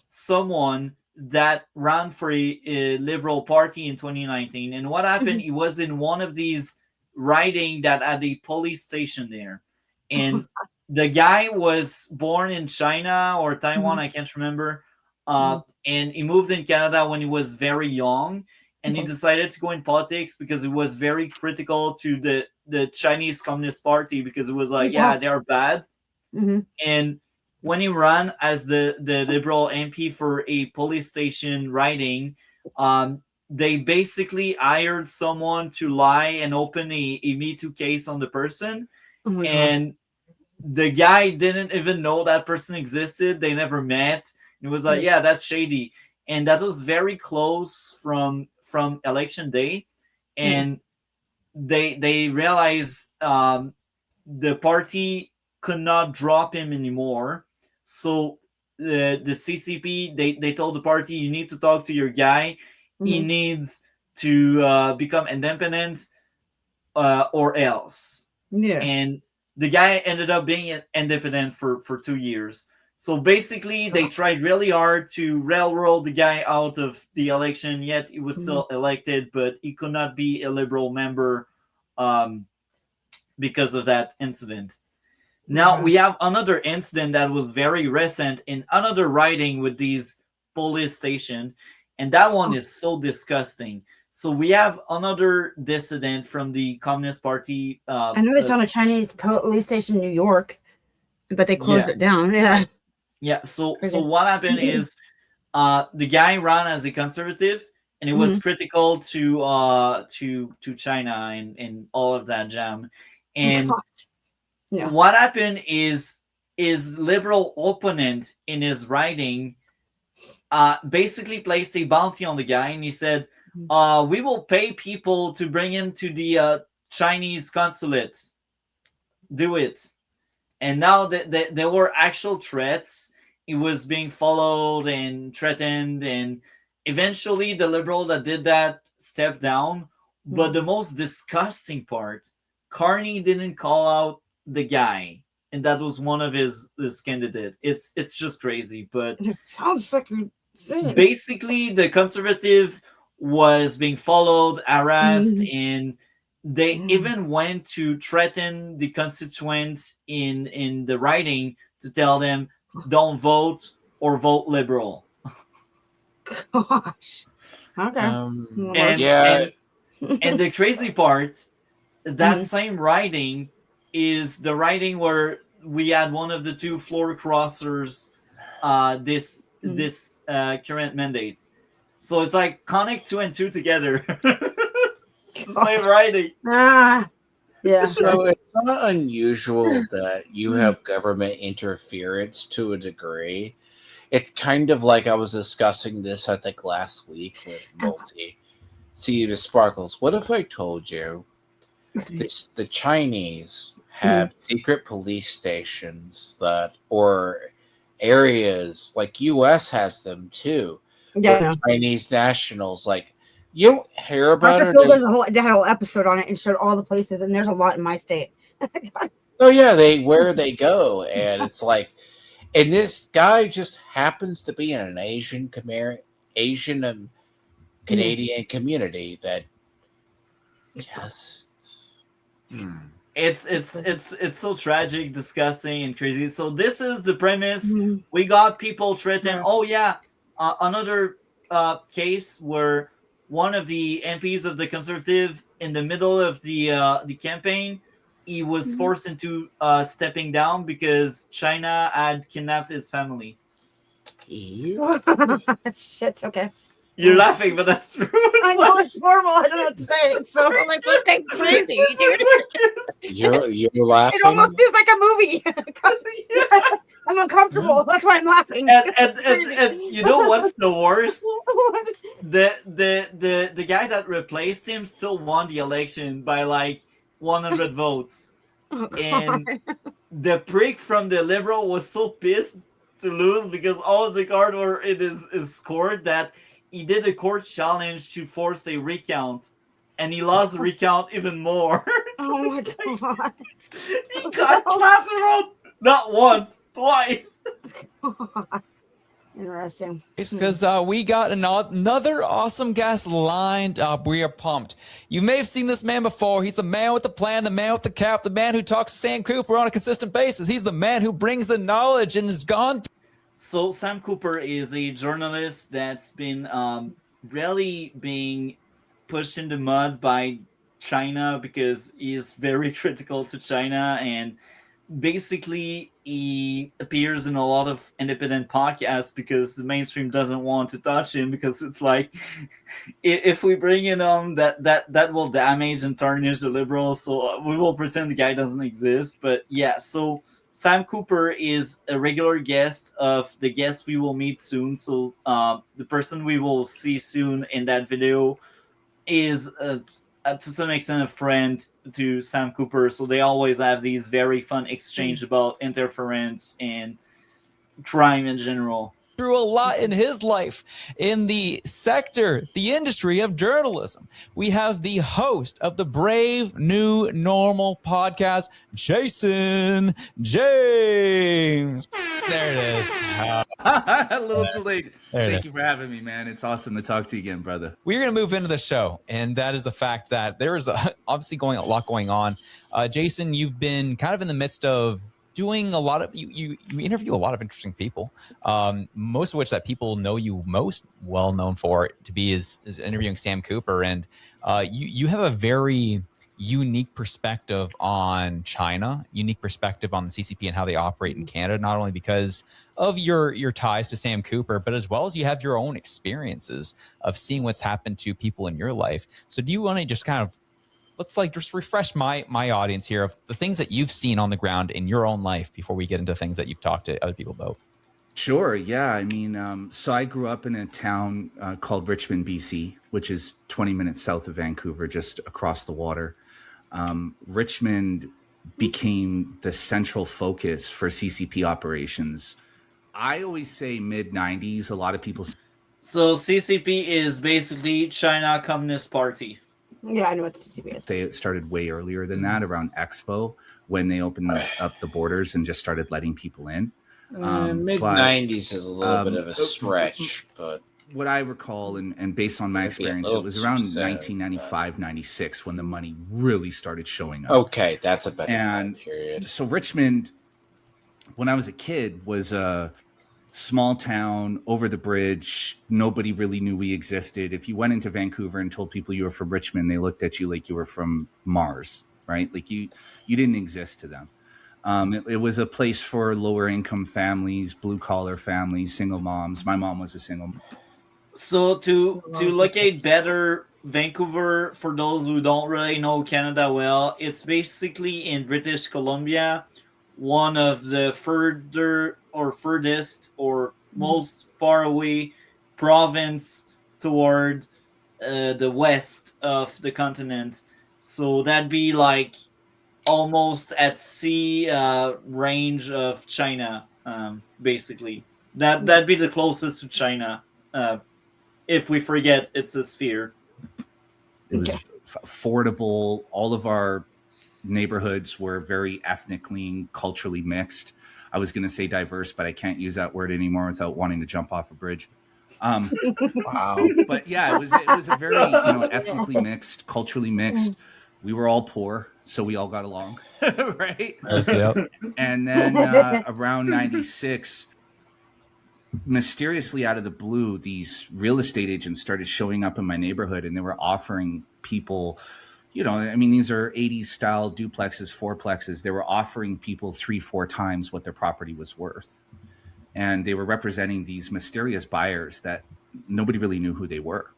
someone that ran for a Liberal Party in 2019, and what happened? He was in one of these riding that had a police station there, and the guy was born in China or Taiwan, I can't remember, and he moved in Canada when he was very young, and he decided to go in politics because it was very critical to the Chinese Communist Party, because it was like, yeah, they are bad. And when he ran as the Liberal MP for a police station riding, they basically hired someone to lie and open a Me Too case on the person. Oh my gosh. And the guy didn't even know that person existed. They never met. It was like, yeah, that's shady. And that was very close from election day. And they realized the party could not drop him anymore. So the CCP, they told the party, you need to talk to your guy. He needs to become independent or else. Yeah. And the guy ended up being independent for 2 years. So basically, they tried really hard to railroad the guy out of the election, yet he was still elected, but he could not be a Liberal member because of that incident. Now, we have another incident that was very recent in another riding with these police station, and that one is so disgusting. So we have another dissident from the Communist Party. I know they found a Chinese police station in New York, but they closed it down. Yeah. Yeah. So what happened is the guy ran as a conservative, and it was critical to China and all of that jam. And what happened is his liberal opponent in his riding basically placed a bounty on the guy, and he said, we will pay people to bring him to the Chinese consulate. Do it. And now there were actual threats. It was being followed and threatened. And eventually the liberal that did that stepped down. But the most disgusting part, Carney didn't call out the guy. And that was one of his candidates. It's just crazy. But it sounds like insane. Basically, the conservative was being followed, harassed, and they even went to threaten the constituents in the riding to tell them, don't vote or vote liberal. Gosh. Okay. And the crazy part, that same riding is the riding where we had one of the two floor crossers this current mandate. So it's like connect 2 and 2 together. Same riding. Yeah. So it's not unusual that you have government interference to a degree. It's kind of like I was discussing this, I think, last week with Multi. See the Sparkles. What if I told you the Chinese have secret police stations that, or areas like U.S. has them too? Yeah. Chinese nationals, like, you don't hear about Dr. it. Phil does they had a whole episode on it and showed all the places, and there's a lot in my state. Oh yeah, where they go, and it's like, and this guy just happens to be in an Asian and Canadian community that just. It's so tragic, disgusting, and crazy. So this is the premise. We got people threatened. Oh yeah, another case where one of the MPs of the Conservative, in the middle of the campaign, he was forced into stepping down because China had kidnapped his family. Shit's okay. You're laughing, but that's true. I know it's horrible. I don't know what to say. It's so like something crazy, dude. You're laughing. It almost feels like a movie. I'm uncomfortable. That's why I'm laughing. And you know what's the worst? The guy that replaced him still won the election by like 100 votes. And the prick from the Liberal was so pissed to lose because all of the cards were in his court that he did a court challenge to force a recount, and he lost the recount even more. Oh my god! He got clapped around not once, twice. Interesting. It's because we got another awesome guest lined up. We are pumped. You may have seen this man before. He's the man with the plan, the man with the cap, the man who talks to Sam Cooper on a consistent basis. He's the man who brings the knowledge and has gone. So Sam Cooper is a journalist that's been really being pushed in the mud by China because he is very critical to China, and basically he appears in a lot of independent podcasts because the mainstream doesn't want to touch him, because it's like if we bring in that will damage and tarnish the liberals, so we will pretend the guy doesn't exist. But yeah, so Sam Cooper is a regular guest of the guest we will meet soon. So the person we will see soon in that video is to some extent a friend to Sam Cooper, so they always have these very fun exchange about interference and crime in general. Through a lot in his life in the sector, the industry of journalism. We have the host of the Brave New Normal podcast, Jason James. There it is. A little too late. Thank you for having me, man. It's awesome to talk to you again, brother. We're going to move into the show, and that is the fact that there is obviously a lot going on. Jason, you've been kind of in the midst of doing a lot of, you interview a lot of interesting people, most of which that people know you most well known for to be is interviewing Sam Cooper. And you have a very unique perspective on China, unique perspective on the CCP and how they operate in Canada, not only because of your ties to Sam Cooper, but as well as you have your own experiences of seeing what's happened to people in your life. So do you want to just kind of, let's just refresh my audience here of the things that you've seen on the ground in your own life before we get into things that you've talked to other people about. Sure. Yeah. I mean, so I grew up in a town called Richmond, BC, which is 20 minutes south of Vancouver, just across the water. Richmond became the central focus for CCP operations. I always say mid-90s. A lot of people. So CCP is basically China Communist Party. Yeah, I know what the CCP is. It started way earlier than that, around Expo, when they opened up the borders and just started letting people in. Mid-90s is a little bit of a stretch, but what I recall, and based on my experience, it was around 1995, 96 when the money really started showing up. Okay, that's a better period. So Richmond, when I was a kid, was a small town over the bridge. Nobody really knew we existed. If you went into Vancouver and told people you were from Richmond, they looked at you like you were from Mars, right? Like you didn't exist to them. It was a place for lower income families, blue collar families, single moms. My mom was a single mom. So to locate better Vancouver, for those who don't really know Canada well, it's basically in British Columbia, one of the furthest or most far away province toward the west of the continent. So that'd be like almost at sea range of China, basically. That'd be the closest to China. If we forget it's a sphere. It was affordable. All of our neighborhoods were very ethnically and culturally mixed. I was going to say diverse, but I can't use that word anymore without wanting to jump off a bridge. Wow. But yeah, it was a very ethnically mixed, culturally mixed. We were all poor, so we all got along, right? And then around 96, mysteriously out of the blue, these real estate agents started showing up in my neighborhood, and they were offering people, these are 80s style duplexes, fourplexes. They were offering people 3-4 times what their property was worth. And they were representing these mysterious buyers that nobody really knew who they were.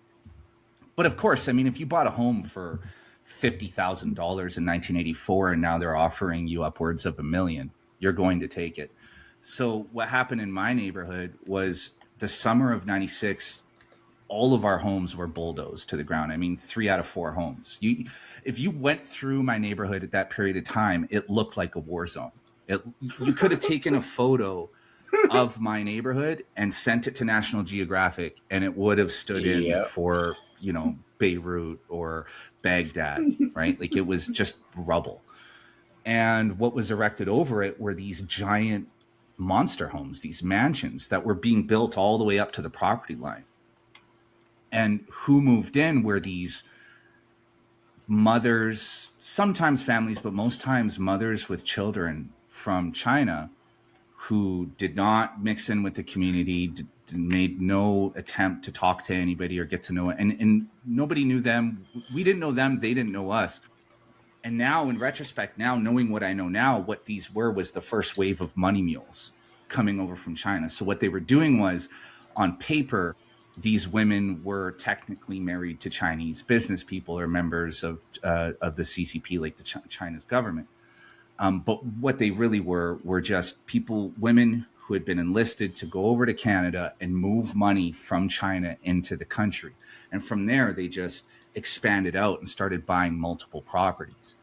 But of course, if you bought a home for $50,000 in 1984, and now they're offering you upwards of $1 million, you're going to take it. So what happened in my neighborhood was the summer of 96, all of our homes were bulldozed to the ground. 3 out of 4 homes. If you went through my neighborhood at that period of time, it looked like a war zone. You could have taken a photo of my neighborhood and sent it to National Geographic, and it would have stood in for, Beirut or Baghdad, right? Like it was just rubble. And what was erected over it were these giant monster homes, these mansions that were being built all the way up to the property line. And who moved in were these mothers, sometimes families, but most times mothers with children from China who did not mix in with the community, made no attempt to talk to anybody or get to know it. And nobody knew them. We didn't know them. They didn't know us. And now, in retrospect, now knowing what I know now, what these were was the first wave of money mules coming over from China. So what they were doing was, on paper, these women were technically married to Chinese business people or members of the CCP, like China's government. But what they really were just women who had been enlisted to go over to Canada and move money from China into the country. And from there, they just expanded out and started buying multiple properties.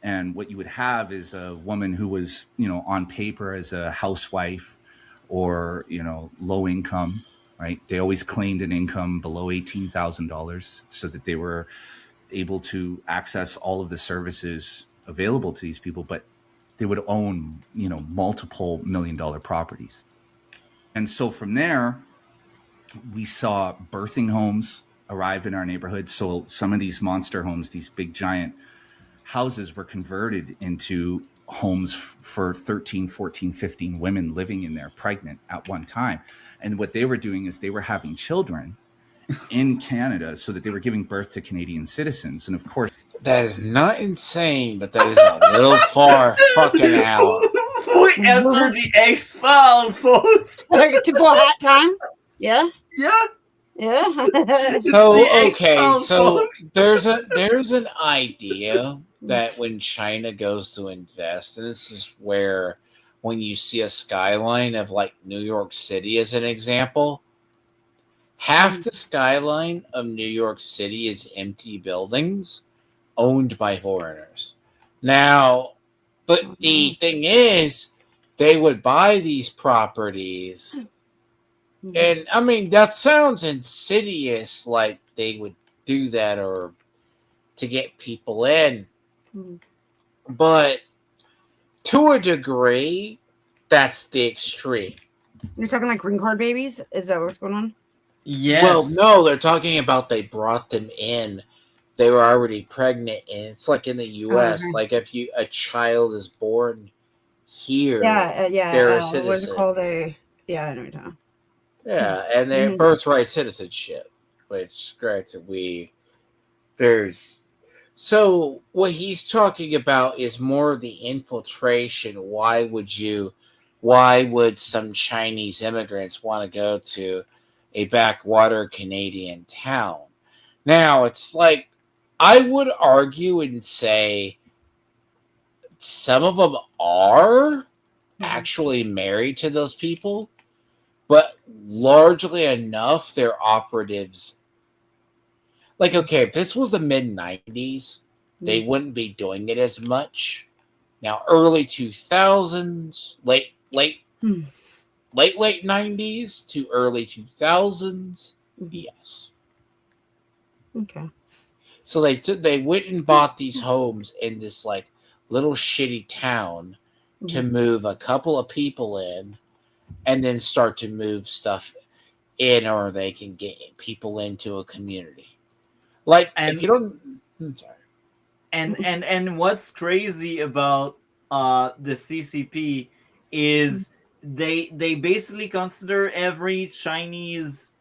And what you would have is a woman who was, on paper as a housewife or, low income, right? They always claimed an income below $18,000 so that they were able to access all of the services available to these people, but they would own, multiple $1 million properties. And so from there, we saw birthing homes arrive in our neighborhood. So some of these monster homes, these big giant houses, were converted into homes for 13, 14, 15 women living in there pregnant at one time. And what they were doing is they were having children in Canada so that they were giving birth to Canadian citizens. And of course, that is not insane, but that is a little far fucking out. We enter the X-Files, folks. Like for hot time. Yeah. Yeah. Yeah. So okay, so there's an idea that when China goes to invest, and this is where when you see a skyline of like New York City as an example, half the skyline of New York City is empty buildings owned by foreigners. Now, but the thing is, they would buy these properties. And I mean, that sounds insidious, like they would do that or to get people in. But to a degree, that's the extreme. You're talking like green card babies? Is that what's going on? Yes. Well, no, they're talking about they brought them in. They were already pregnant, and it's like in the U.S. Okay. Like if a child is born here, Yeah, they're a citizen. What's it called? I know what you're talking. Yeah, and they're birthright citizenship, which granted so what he's talking about is more the infiltration. Why would some Chinese immigrants want to go to a backwater Canadian town? Now, it's like, I would argue and say some of them are actually married to those people, but largely enough, they're operatives. Like, okay, if this was the mid-90s, they wouldn't be doing it as much. Now, early 2000s, late 90s to early 2000s, yes. Okay. So they went and bought these homes in this like little shitty town to move a couple of people in, and then start to move stuff in, or they can get people into a community. Like, and if you don't, I'm sorry. And what's crazy about the CCP is they basically consider every Chinese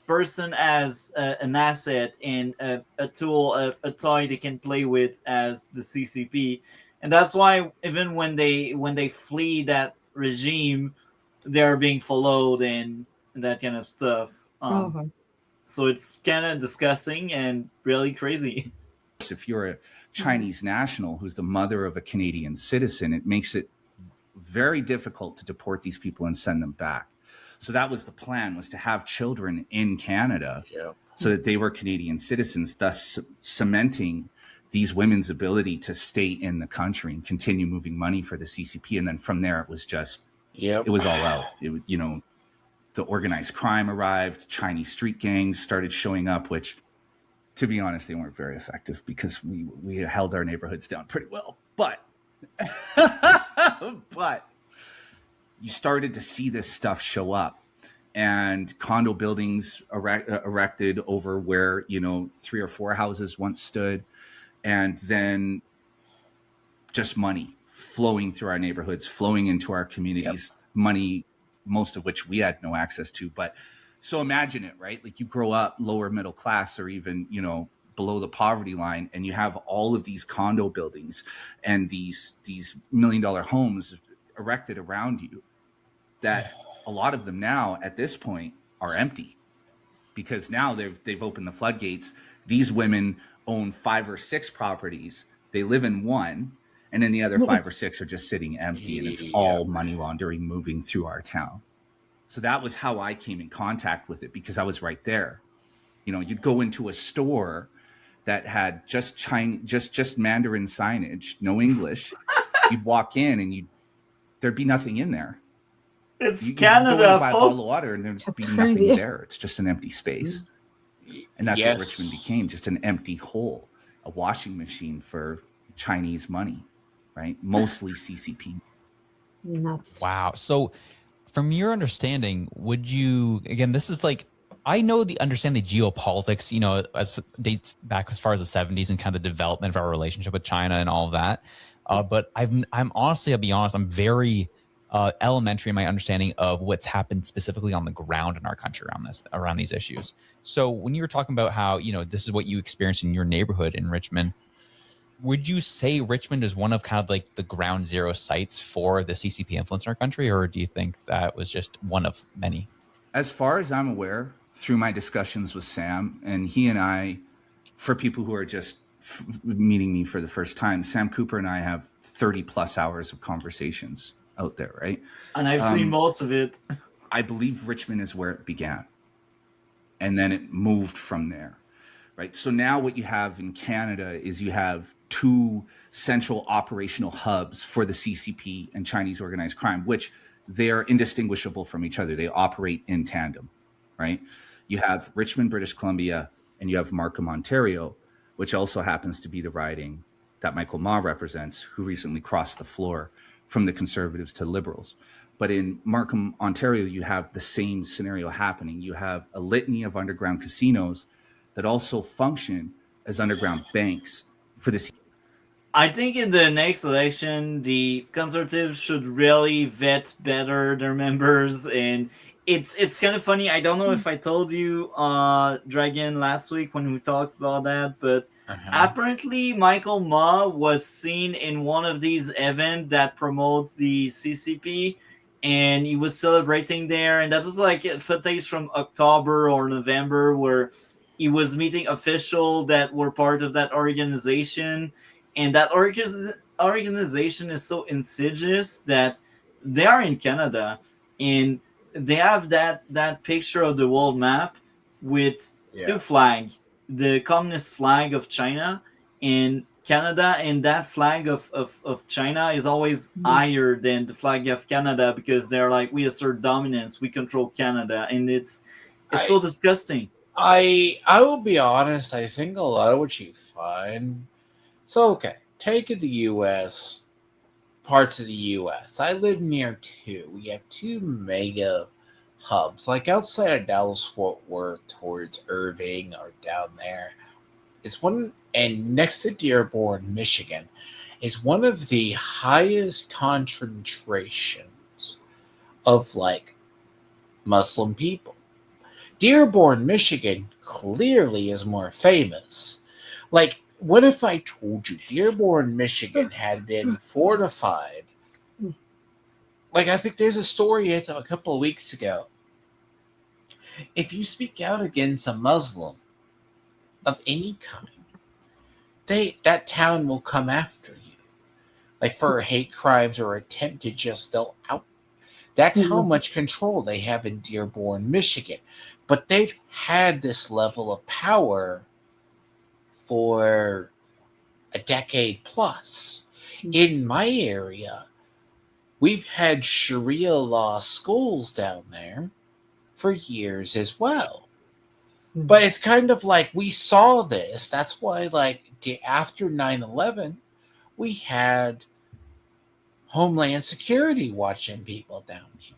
person as an asset and a tool, a toy they can play with as the CCP, and that's why even when they flee that regime, they're being followed and that kind of stuff. So it's kind of disgusting and really crazy. if you're a Chinese national who's the mother of a Canadian citizen, it makes it very difficult to deport these people and send them back. So that was the plan, was to have children in Canada so that they were Canadian citizens, thus cementing these women's ability to stay in the country and continue moving money for the CCP. And then from there, it was just, it was all out. It, the organized crime arrived, Chinese street gangs started showing up, which, to be honest, they weren't very effective because we held our neighborhoods down pretty well. But you started to see this stuff show up, and condo buildings erected over where 3 or 4 houses once stood, and then just money flowing through our neighborhoods, flowing into our communities, money most of which we had no access to. But so imagine it, right? Like you grow up lower middle class, or even below the poverty line, and you have all of these condo buildings and these $1 million homes erected around you, that a lot of them now at this point are empty, because now they've opened the floodgates. These women own 5 or 6 properties. They live in one, and then the other 5 or 6 are just sitting empty, and it's all money laundering moving through our town. So that was how I came in contact with it, because I was right there. You know, you'd go into a store that had just Mandarin signage, no English. You'd walk in and there'd be nothing in there. It's You'd Canada, go in to buy a folks. bottle of water, and there'd be nothing there. It's just an empty space. And that's Yes. what Richmond became, just an empty hole, a washing machine for Chinese money, right? Mostly CCP. Nuts. Wow. So from your understanding, would you, again, this is like, I understand the geopolitics, you know, as dates back as far as the 70s and kind of the development of our relationship with China and all of that. But I'm honestly, I'll be honest, I'm very elementary in my understanding of what's happened specifically on the ground in our country around these issues. So when you were talking about how, you know, this is what you experienced in your neighborhood in Richmond, would you say Richmond is one of kind of like the ground zero sites for the CCP influence in our country, or do you think that was just one of many? As far as I'm aware, through my discussions with Sam, and he and I, for people who are just meeting me for the first time, Sam Cooper and I have 30 plus hours of conversations out there, right? And I've seen most of it. I believe Richmond is where it began, and then it moved from there, right? So now what you have in Canada is you have 2 central operational hubs for the CCP and Chinese organized crime, which they are indistinguishable from each other. They operate in tandem, right? You have Richmond, British Columbia, and you have Markham, Ontario, which also happens to be the riding that Michael Ma represents, who recently crossed the floor from the Conservatives to Liberals. But in Markham, Ontario, you have the same scenario happening. You have a litany of underground casinos that also function as underground banks for the. I think in the next election, the Conservatives should really vet better their members, and it's kind of funny. I don't know if I told you, Dragon, last week when we talked about that, but apparently Michael Ma was seen in one of these events that promote the CCP, and he was celebrating there, and that was like footage from October or November where he was meeting officials that were part of that organization, and that organization is so insidious that they are in Canada, and they have that picture of the world map with 2 flags, the communist flag of China and Canada, and that flag of China is always higher than the flag of Canada, because they're like, we assert dominance, we control Canada, and it's so disgusting. I will be honest, I think a lot of what you find, so okay, take the U.S., parts of the U.S. I live near 2. We have 2 mega hubs, like outside of Dallas-Fort Worth towards Irving or down there. It's one, and next to Dearborn, Michigan, is one of the highest concentrations of like Muslim people. Dearborn, Michigan clearly is more famous. Like, what if I told you Dearborn, Michigan had been fortified? Like, I think there's a story a couple of weeks ago. If you speak out against a Muslim of any kind, that town will come after you. Like for hate crimes or attempt to just they'll out. That's how much control they have in Dearborn, Michigan. But they've had this level of power for a decade plus. In my area, we've had Sharia law schools down there for years as well. But it's kind of like we saw this. That's why, like, after 9/11, we had Homeland Security watching people down here.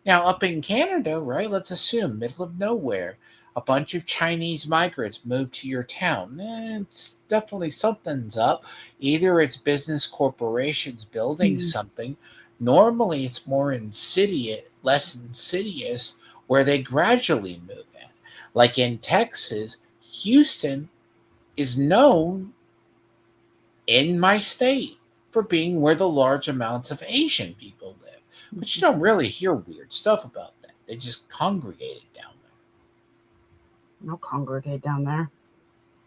Now, up in Canada, right, let's assume, middle of nowhere, a bunch of Chinese migrants moved to your town. It's definitely something's up. Either it's business corporations building something. Normally, it's more insidious, less insidious, where they gradually move in. Like in Texas, Houston is known in my state for being where the large amounts of Asian people live. But you don't really hear weird stuff about that. They just congregated down there. No congregate down there.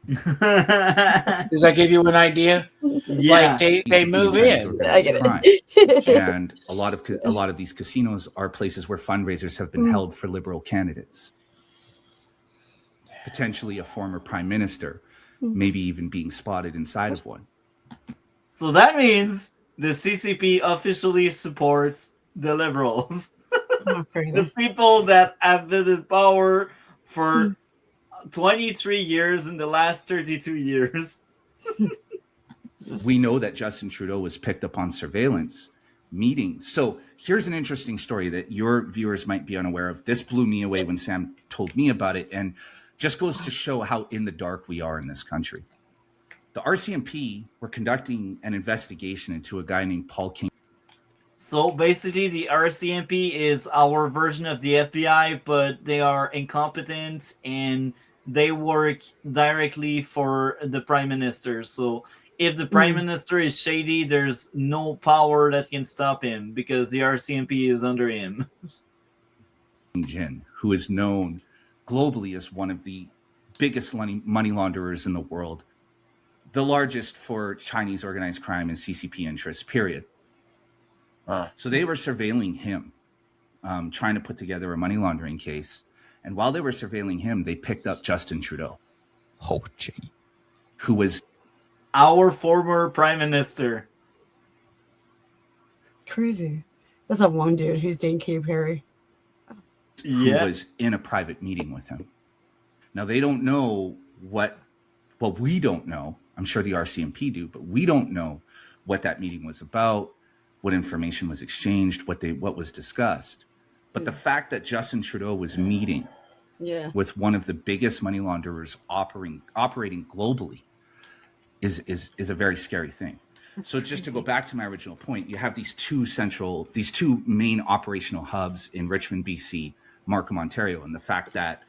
Does that give you an idea? Yeah. Like they move in. Crime. And a lot of these casinos are places where fundraisers have been held for liberal candidates. Potentially a former prime minister, maybe even being spotted inside of one. So that means the CCP officially supports the liberals. The people that have been in power for 23 years in the last 32 years. We know that Justin Trudeau was picked up on surveillance meeting. So here's an interesting story that your viewers might be unaware of. This blew me away when Sam told me about it, and just goes to show how in the dark we are in this country. The RCMP were conducting an investigation into a guy named Paul King. So basically, the RCMP is our version of the FBI, but they are incompetent and they work directly for the Prime Minister. So if the Prime Minister is shady, there's no power that can stop him because the RCMP is under him. Jin, who is known globally as one of the biggest money launderers in the world, the largest for Chinese organized crime and CCP interests, period. So they were surveilling him, trying to put together a money laundering case. And while they were surveilling him, they picked up Justin Trudeau. Oh, gee. Who was our former Prime Minister. Crazy. There's that one dude who's dating Katy Perry. who was in a private meeting with him. Now, they don't know what we don't know. I'm sure the RCMP do, but we don't know what that meeting was about, what information was exchanged, what was discussed. But the fact that Justin Trudeau was meeting with one of the biggest money launderers operating globally is a very scary thing. So just to go back to my original point, you have these two main operational hubs in Richmond, BC, Markham, Ontario, and the fact that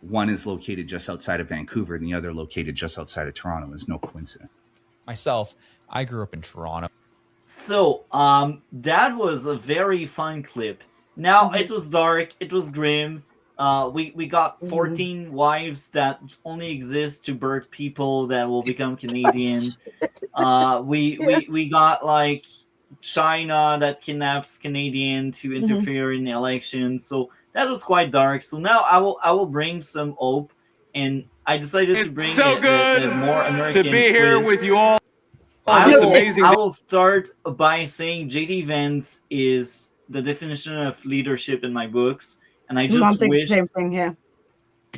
one is located just outside of Vancouver and the other located just outside of Toronto is no coincidence. Myself, I grew up in Toronto. So, that was a very fun clip. Now, it was dark, it was grim. We got 14 wives that only exist to birth people that will become Canadian. We got like China that kidnaps Canadian to interfere in the elections. So that was quite dark. So now I will bring some hope, and I decided to bring a more American to be here twist. with you all. I Amazing. will start by saying JD Vance is the definition of leadership in my books. And I just the wish same thing here.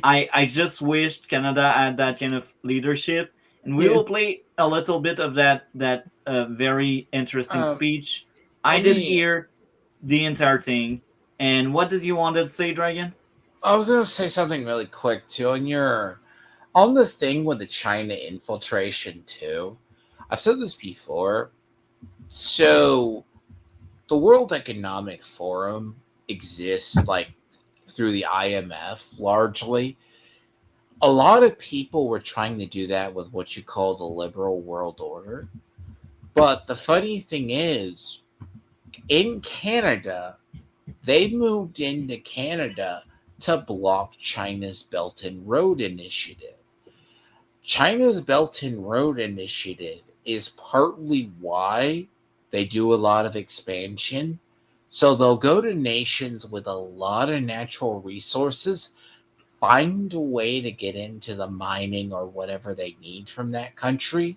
I just wished Canada had that kind of leadership, and we will play a little bit of that very interesting speech. I didn't hear the entire thing. And what did you want to say, Dragon? I was gonna say something really quick too. On the thing with the China infiltration too. I've said this before. So the World Economic Forum exists like through the IMF largely. A lot of people were trying to do that with what you call the liberal world order. But the funny thing is, in Canada, they moved into Canada to block China's Belt and Road Initiative. China's Belt and Road Initiative is partly why they do a lot of expansion. So they'll go to nations with a lot of natural resources, find a way to get into the mining or whatever they need from that country,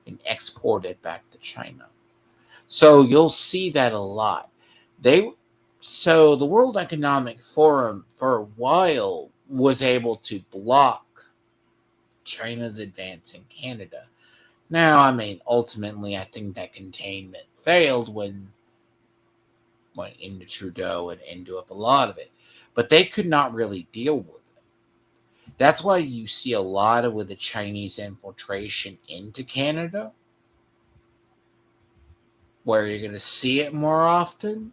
and export it back to China. So you'll see that a lot. So the World Economic Forum for a while was able to block China's advance in Canada. Now, I mean, ultimately, I think that containment failed when went into Trudeau and into a lot of it. But they could not really deal with it. That's why you see a lot of with the Chinese infiltration into Canada, where you're going to see it more often,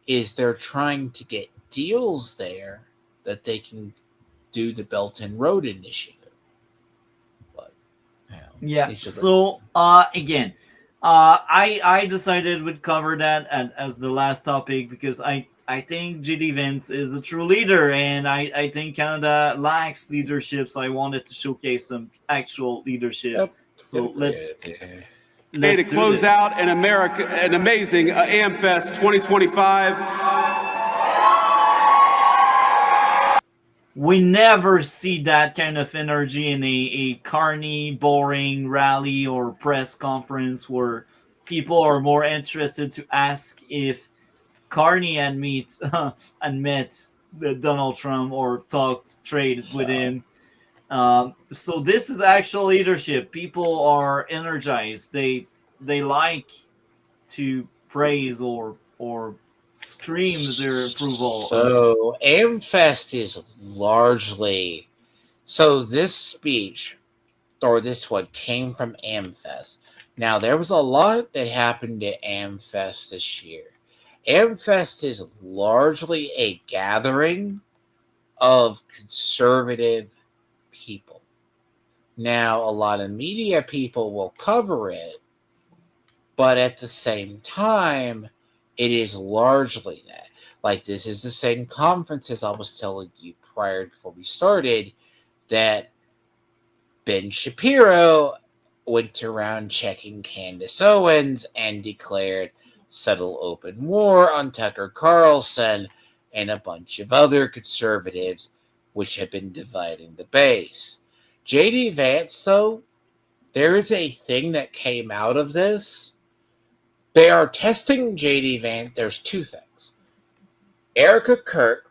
is they're trying to get deals there that they can do the Belt and Road Initiative. But Yeah. So again, I decided we'd cover that as the last topic because I think JD Vance is a true leader, and I think Canada lacks leadership. So I wanted to showcase some actual leadership. So let's to close out an amazing AmFest 2025. We never see that kind of energy in a Carney boring rally or press conference where people are more interested to ask if Carney had met Donald Trump or traded with him. So this is actual leadership. People are energized. They like to praise or scream their approval. So AmFest is largely, so this speech or this one came from AmFest. Now there was a lot that happened at AmFest this year. AmFest is largely a gathering of conservative people. Now a lot of media people will cover it, but at the same time, it is largely that. Like, this is the same conference as I was telling you prior before we started, that Ben Shapiro went around checking Candace Owens and declared subtle open war on Tucker Carlson and a bunch of other conservatives, which have been dividing the base. JD Vance, though, there is a thing that came out of this. They are testing JD Vance. There's two things. Erica Kirk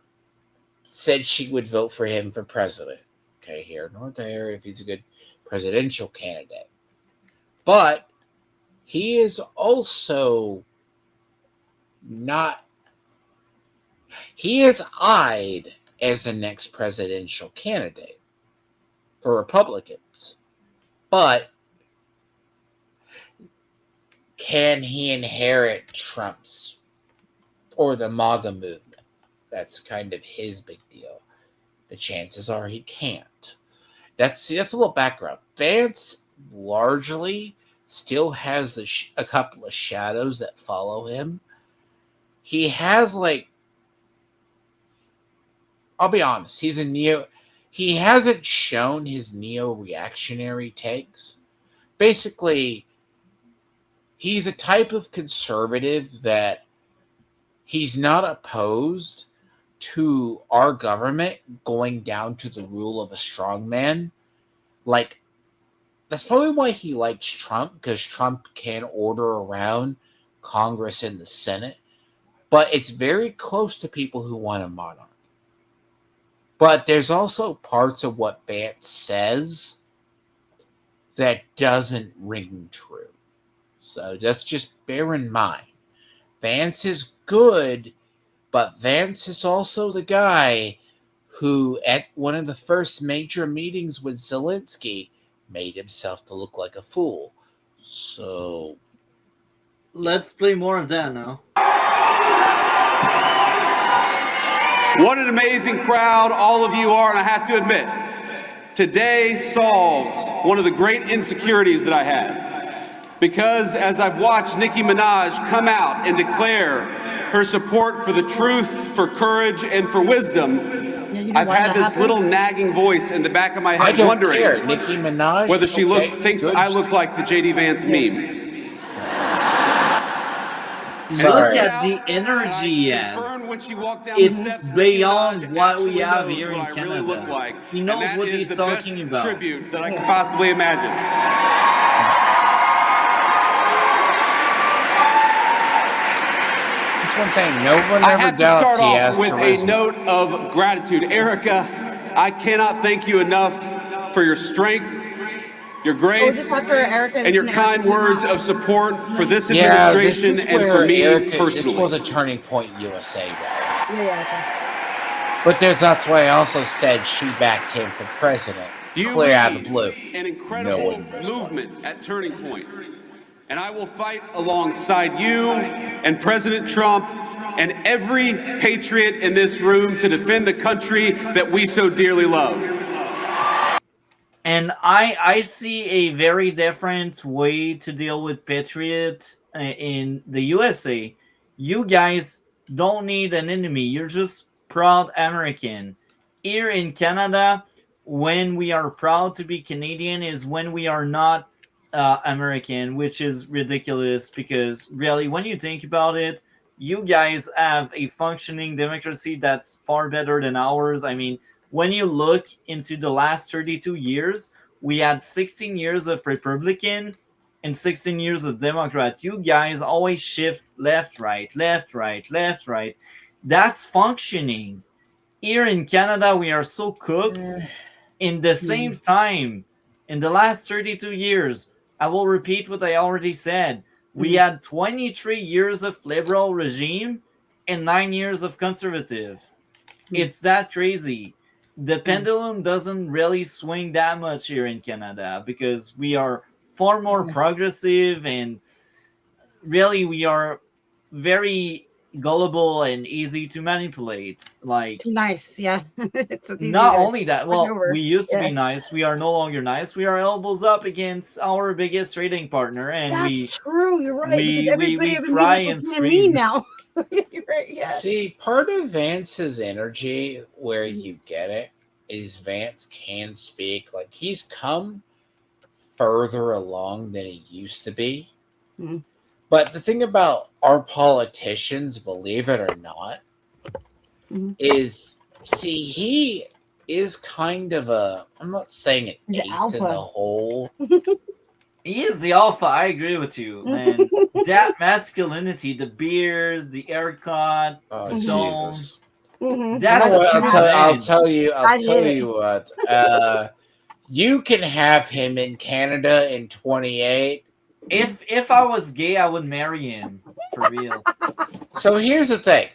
said she would vote for him for president. Okay, here nor there, if he's a good presidential candidate. But he is also not. He is eyed as the next presidential candidate for Republicans. But can he inherit Trump's or the MAGA movement? That's kind of his big deal. The chances are he can't. That's a little background. Vance largely still has a couple of shadows that follow him. He has, like, I'll be honest, he hasn't shown his neo-reactionary takes. Basically, he's a type of conservative that he's not opposed to our government going down to the rule of a strongman. Like, that's probably why he likes Trump, because Trump can order around Congress and the Senate. But it's very close to people who want a monarch. But there's also parts of what Vance says that doesn't ring true. So just bear in mind. Vance is good, but Vance is also the guy who, at one of the first major meetings with Zelensky, made himself to look like a fool. So let's play more of that now. What an amazing crowd all of you are, and I have to admit, today solved one of the great insecurities that I had. Because as I've watched Nicki Minaj come out and declare her support for the truth, for courage, and for wisdom, I've had this little nagging voice in the back of my head wondering Nicki Minaj, whether she thinks I look like the JD Vance meme. Look at the energy he has. It's beyond what we have here in Canada. He knows what he's talking about. Tribute that I can possibly imagine. One thing, no one I ever have to doubts start he off has with charisma. a note of gratitude. Erica, I cannot thank you enough for your strength, your grace, and your kind words of support for this administration this is and for where me Erica, personally. This was a turning point in USA, but that's why I also said she backed him for president. You Clear out of the lead blue. an incredible movement at Turning Point. And I will fight alongside you and President Trump and every patriot in this room to defend the country that we so dearly love. And I see a very different way to deal with Patriot in the USA. You guys don't need an enemy. You're just proud American. Here in Canada, when we are proud to be Canadian is when we are not American, which is ridiculous because really, when you think about it, you guys have a functioning democracy that's far better than ours. I mean, when you look into the last 32 years, we had 16 years of Republican and 16 years of Democrat. You guys always shift left, right, left, right, left, right. That's functioning. Here in Canada, we are so cooked. In the same time, in the last 32 years, I will repeat what I already said. We had 23 years of liberal regime and 9 years of conservative. It's that crazy. The pendulum doesn't really swing that much here in Canada because we are far more progressive and really we are very gullible and easy to manipulate. Like Too nice, yeah. It's easy not to only that, push well, over. we used to Yeah. be nice. We are no longer nice. We are elbows up against our biggest trading partner, and That's true. You're right. we because everybody we up in cry here and is looking at me scream. now. You're right. Yeah. See, part of Vance's energy, where you get it, is Vance can speak. Like, he's come further along than he used to be. Mhm. But the thing about our politicians, believe it or not, is, see, he is kind of a, I'm not saying an The ace in alpha. the hole. He is the alpha. I agree with you, man. That masculinity, the beard, the haircut, Oh, the dome. Jesus. That's You know a what? true I'll man. tell you I'd hit it. what. You can have him in Canada in 28. If I was gay, I would marry him for real. So here's the thing.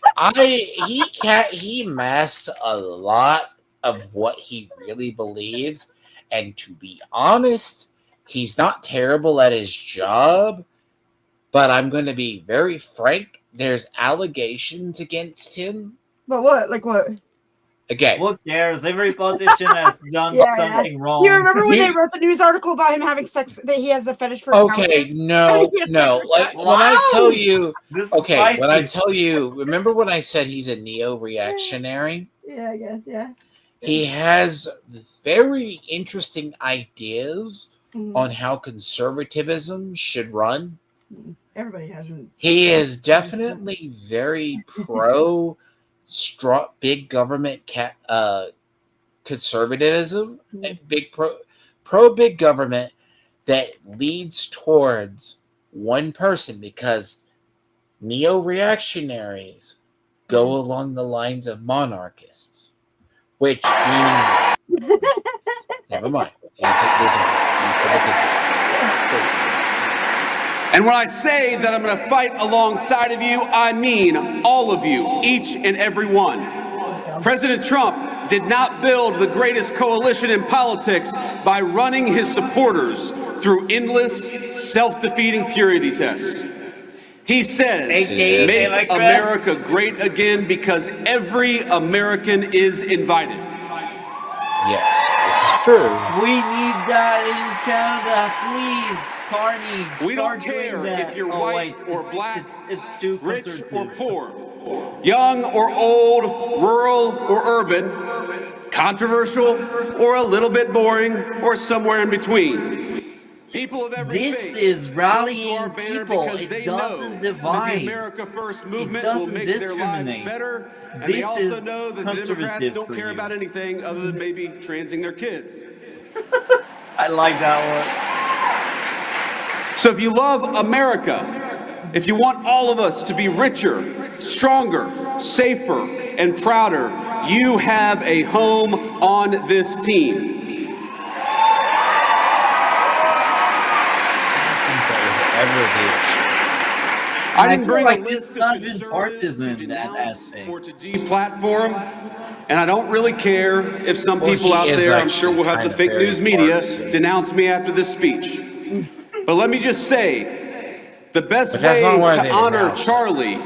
He masks a lot of what he really believes, and to be honest, he's not terrible at his job. But I'm going to be very frank. There's allegations against him. But what? Like what? Again, Who cares? Every politician has done Yeah, something wrong. You remember when they wrote the news article about him having sex? That he has a fetish for. okay, couches? no. Like when I tell you, This is okay, when I spicy. tell you, remember when I said he's a neo-reactionary? Yeah, I guess. Yeah. He has very interesting ideas Mhm. on how conservatism should run. Everybody has it. He is definitely very pro big government conservatism, big pro big government that leads towards one person, because neo-reactionaries go along the lines of monarchists, which means never mind. And when I say that I'm going to fight alongside of you, I mean all of you, each and every one. President Trump did not build the greatest coalition in politics by running his supporters through endless, self-defeating purity tests. He says, make America great again because every American is invited. Yes, this is true. We need that in Canada, please, Carney. We don't start doing care that. if you're Oh, white wait, or black, it's too rich conservative. or poor, young or old, rural or urban, controversial or a little bit boring, or somewhere in between. People of every This faith is come rallying to our banner people. because It they doesn't know divide. that the America First movement It will doesn't make their lives discriminate. better, and they This also is know that the Democrats conservative don't for care you. about anything other than maybe transing their kids. I like that one. So if you love America, if you want all of us to be richer, stronger, safer, and prouder, you have a home on this team. I didn't bring a list of conservatives to denounce or to deplatform, and I don't really care if some people out there, I'm sure we'll have the fake news media, denounce me after this speech. But let me just say, the best way to honor Charlie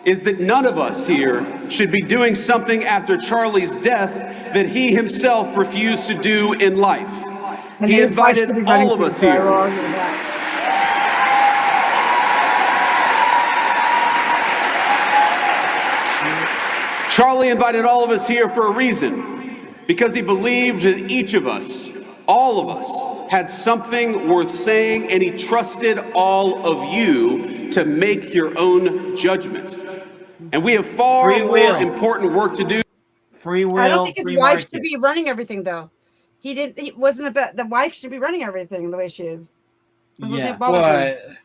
is that none of us here should be doing something after Charlie's death that he himself refused to do in life. And He his wife invited should be running all of too, us so I here. will argue with that. Charlie invited all of us here for a reason, because he believed that each of us, all of us, had something worth saying, and he trusted all of you to make your own judgment. And we have far Free more will. important work to do. Free will. I don't think his free wife market. should be running everything, though. He wasn't about the wife should be running everything the way she is. That's what I think bothers me. What?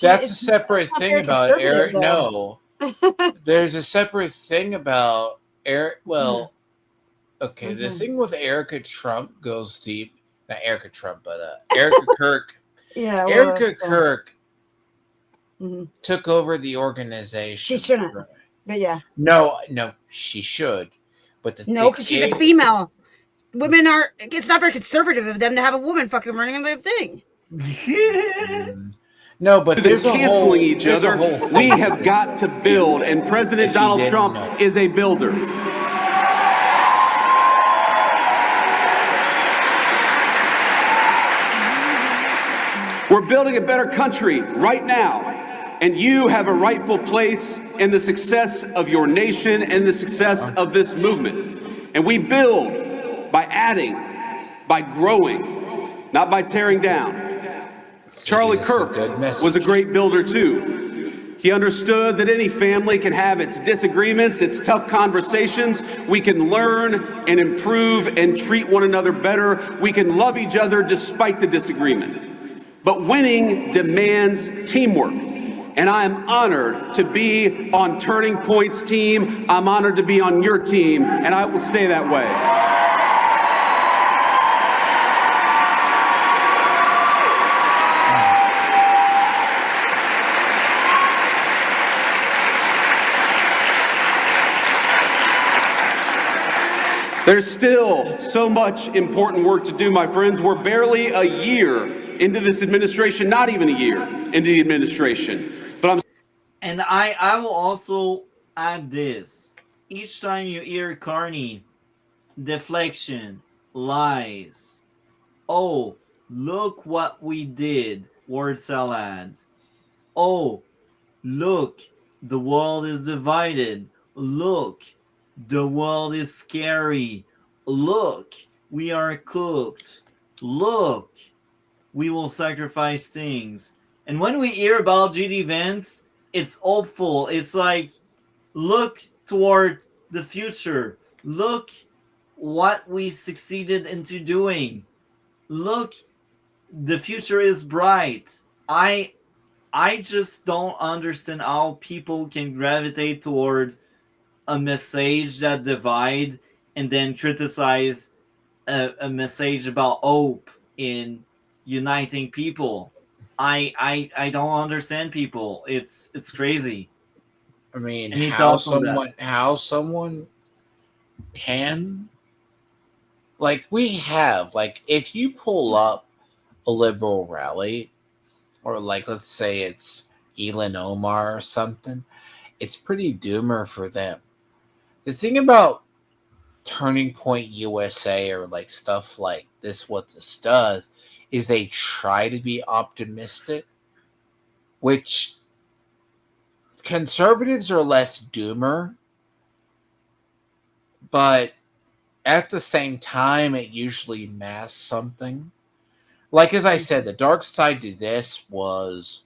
That's a It's separate not thing very about conservative, Eric. though. No, there's a separate thing about Eric. Well, okay, the Mhm. thing with Erica Trump goes deep. Not Erica Trump, but Erica Kirk. Yeah, well, Erica yeah. Kirk Mhm. took over the organization. She shouldn't. But yeah. No, she should. But the No, thing because she's a is- female. Women are. It's not very conservative of them to have a woman fucking running their thing. No, but They're there's a canceling whole, each there's a other. whole We thing. have got to build, and President If you Donald didn't Trump know. is a builder. We're building a better country right now, and you have a rightful place in the success of your nation and the success of this movement. And we build by adding, by growing, not by tearing down. Charlie Kirk was a great builder too. He understood that any family can have its disagreements, its tough conversations. We can learn and improve and treat one another better. We can love each other despite the disagreement. But winning demands teamwork. And I am honored to be on Turning Point's team. I'm honored to be on your team, and I will stay that way. There's still so much important work to do, my friends. We're barely a year into this administration, not even a year into the administration. And I will also add this. Each time you hear Carney, deflection, lies. Oh, look what we did, word salad. Oh, look, the world is divided. Look, the world is scary. Look, we are cooked. Look, we will sacrifice things. And when we hear about GD Vance, it's hopeful. It's like, look toward the future. Look what we succeeded into doing. Look, the future is bright. I just don't understand how people can gravitate toward a message that divide and then criticize a message about hope in uniting people. I don't understand people. It's crazy. I mean, Any how thoughts on that? someone can, like, we have, like, if you pull up a liberal rally, or like, let's say it's Elon Omar or something, it's pretty doomer for them. The thing about Turning Point USA or like stuff like this, what this does is they try to be optimistic, which conservatives are less doomer, but at the same time, it usually masks something. Like, as I said, the dark side to this was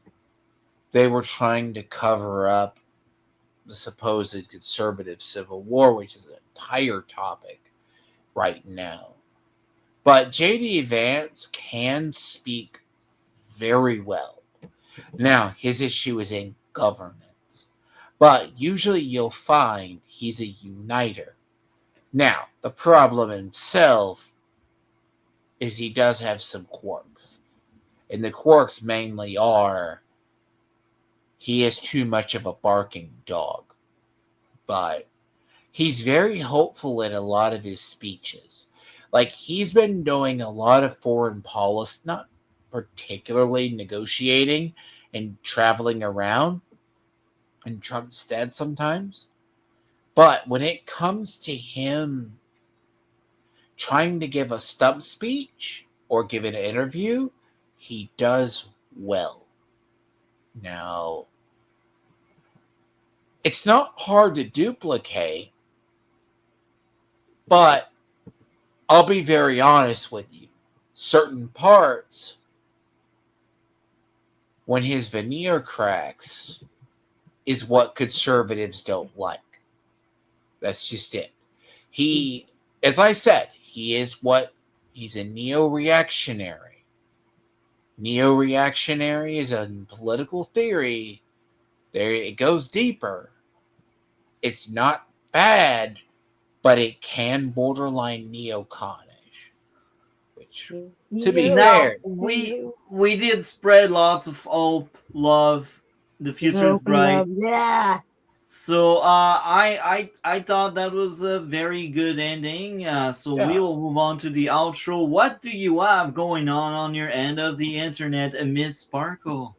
they were trying to cover up the supposed conservative civil war, which is an entire topic right now. But J.D. Vance can speak very well. Now, his issue is in governance, but usually you'll find he's a uniter. Now, the problem himself is he does have some quirks. And the quirks mainly are he is too much of a barking dog. But he's very hopeful in a lot of his speeches. Like, he's been doing a lot of foreign policy, not particularly negotiating and traveling around in Trump's stead sometimes. But when it comes to him trying to give a stump speech, or give an interview, he does well. Now, it's not hard to duplicate, but I'll be very honest with you. Certain parts, when his veneer cracks, is what conservatives don't like. That's just it. He, as I said, he's a neo-reactionary. Neo-reactionary is a political theory. There, it goes deeper. It's not bad, but it can borderline neoconish. Which, to be fair, we did spread lots of hope, love. The future is bright. Yeah. So I thought that was a very good ending. So Yeah. we will move on to the outro. What do you have going on your end of the internet, Miss Sparkle?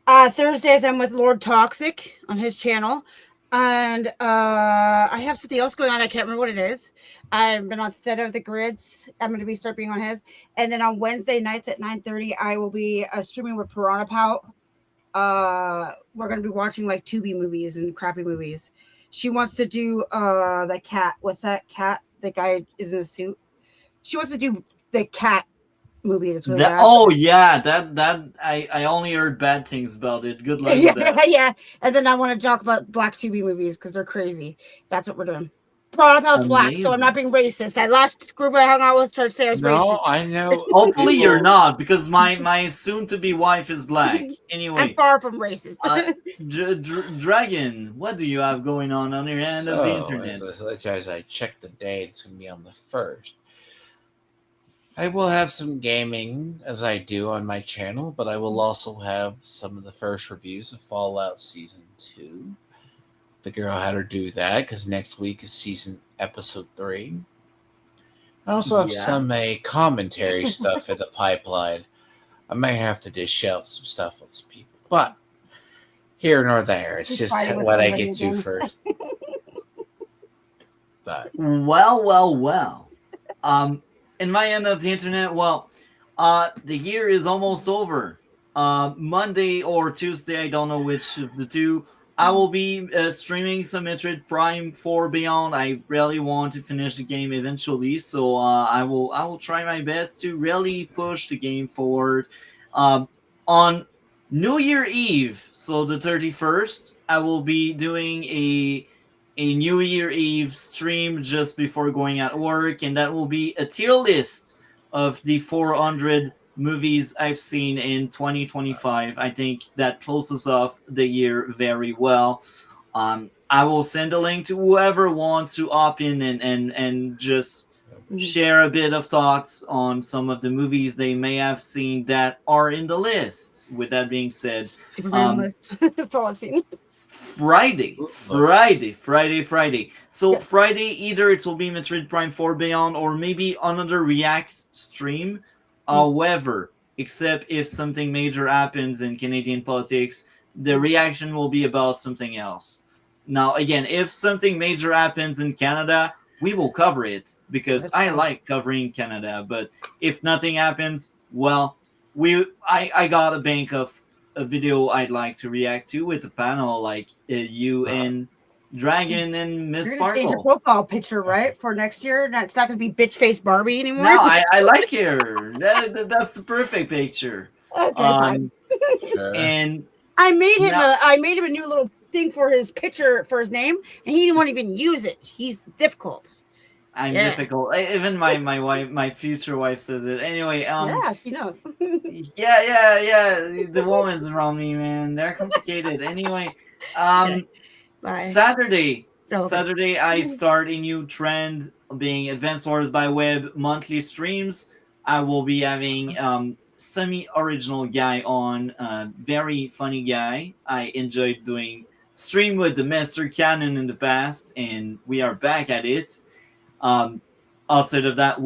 Thursdays I'm with Lord Toxic on his channel. And I have something else going on. I can't remember what it is. I've been on Set of the Grids. I'm going to start being on his. And then on Wednesday nights at 9:30, I will be streaming with Piranha Pout. We're going to be watching like Tubi movies and crappy movies. She wants to do the cat. What's that cat? The guy is in a suit. She wants to do the cat movie. That's really bad. Oh yeah, that I only heard bad things about it. Good luck with that. Yeah. And then I want to talk about Black Tubi movies because they're crazy. That's what we're doing. Piranha Pout's black, so I'm not being racist. I last group I hung out with tried to say I was racist. No, I know. Hopefully you're not, because my soon-to-be wife is black. Anyway, I'm far from racist. Dragon, what do you have going on your end of the internet? As I check the date, it's going to be on the 1st. I will have some gaming, as I do on my channel, but I will also have some of the first reviews of Fallout Season 2. Figure out how to do that, because next week is episode 3. I also have some commentary stuff in the pipeline. I may have to dish out some stuff with some people, but here nor there. It's just what I get to first. But Well. In my end of the internet, the year is almost over. Monday or Tuesday, I don't know which of the two, I will be streaming some Metroid Prime 4 Beyond. I really want to finish the game eventually, so I will try my best to really push the game forward. On New Year Eve, so the 31st, I will be doing a New Year Eve stream just before going at work, and that will be a tier list of the 400 movies I've seen in 2025. I think that closes off the year very well. I will send a link to whoever wants to opt in and just share a bit of thoughts on some of the movies they may have seen that are in the list. With that being said, Superman list. That's all I've seen. Friday. So Friday, either it will be Metroid Prime 4 Beyond or maybe another React stream. However, except if something major happens in Canadian politics, the reaction will be about something else. Now, again, if something major happens in Canada, we will cover it because I like covering Canada. But if nothing happens, well, I got a bank of a video I'd like to react to with a panel like you and Dragon and Miss You're gonna change your Sparkle. profile picture, right, for next year? It's not gonna be bitch face Barbie anymore. No, I like her. That's the perfect picture. Okay, fine. And I made him now- I made him a new little thing for his picture for his name, and he didn't want to even use it. He's difficult. I'm Yeah. difficult. Even my wife, my future wife, says it. Anyway, Yeah, she knows. yeah. The woman's around me, man. They're complicated. Anyway, Bye. Saturday, Okay. Saturday, I start a new trend being Advanced Wars by Web monthly streams. I will be having semi-original guy on, very funny guy. I enjoyed doing stream with the Master Cannon in the past, and we are back at it. Outside of that,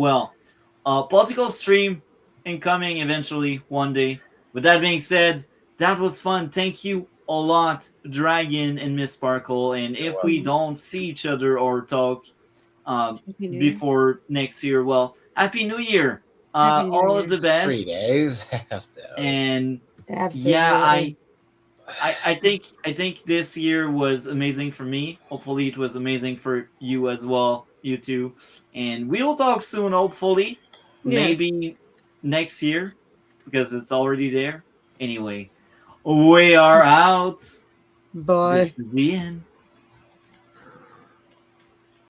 political stream incoming eventually one day. With that being said, that was fun. Thank you a lot, Dragon and Miss Sparkle. And if we don't see each other or talk New Year. before next year, Happy New Year. all of the best. 3 days. And Absolutely. yeah, I think this year was amazing for me. Hopefully it was amazing for you as well, you two. And we will talk soon, hopefully. Yes. Maybe next year, because it's already there. Anyway, we are out. Bye. This is the end.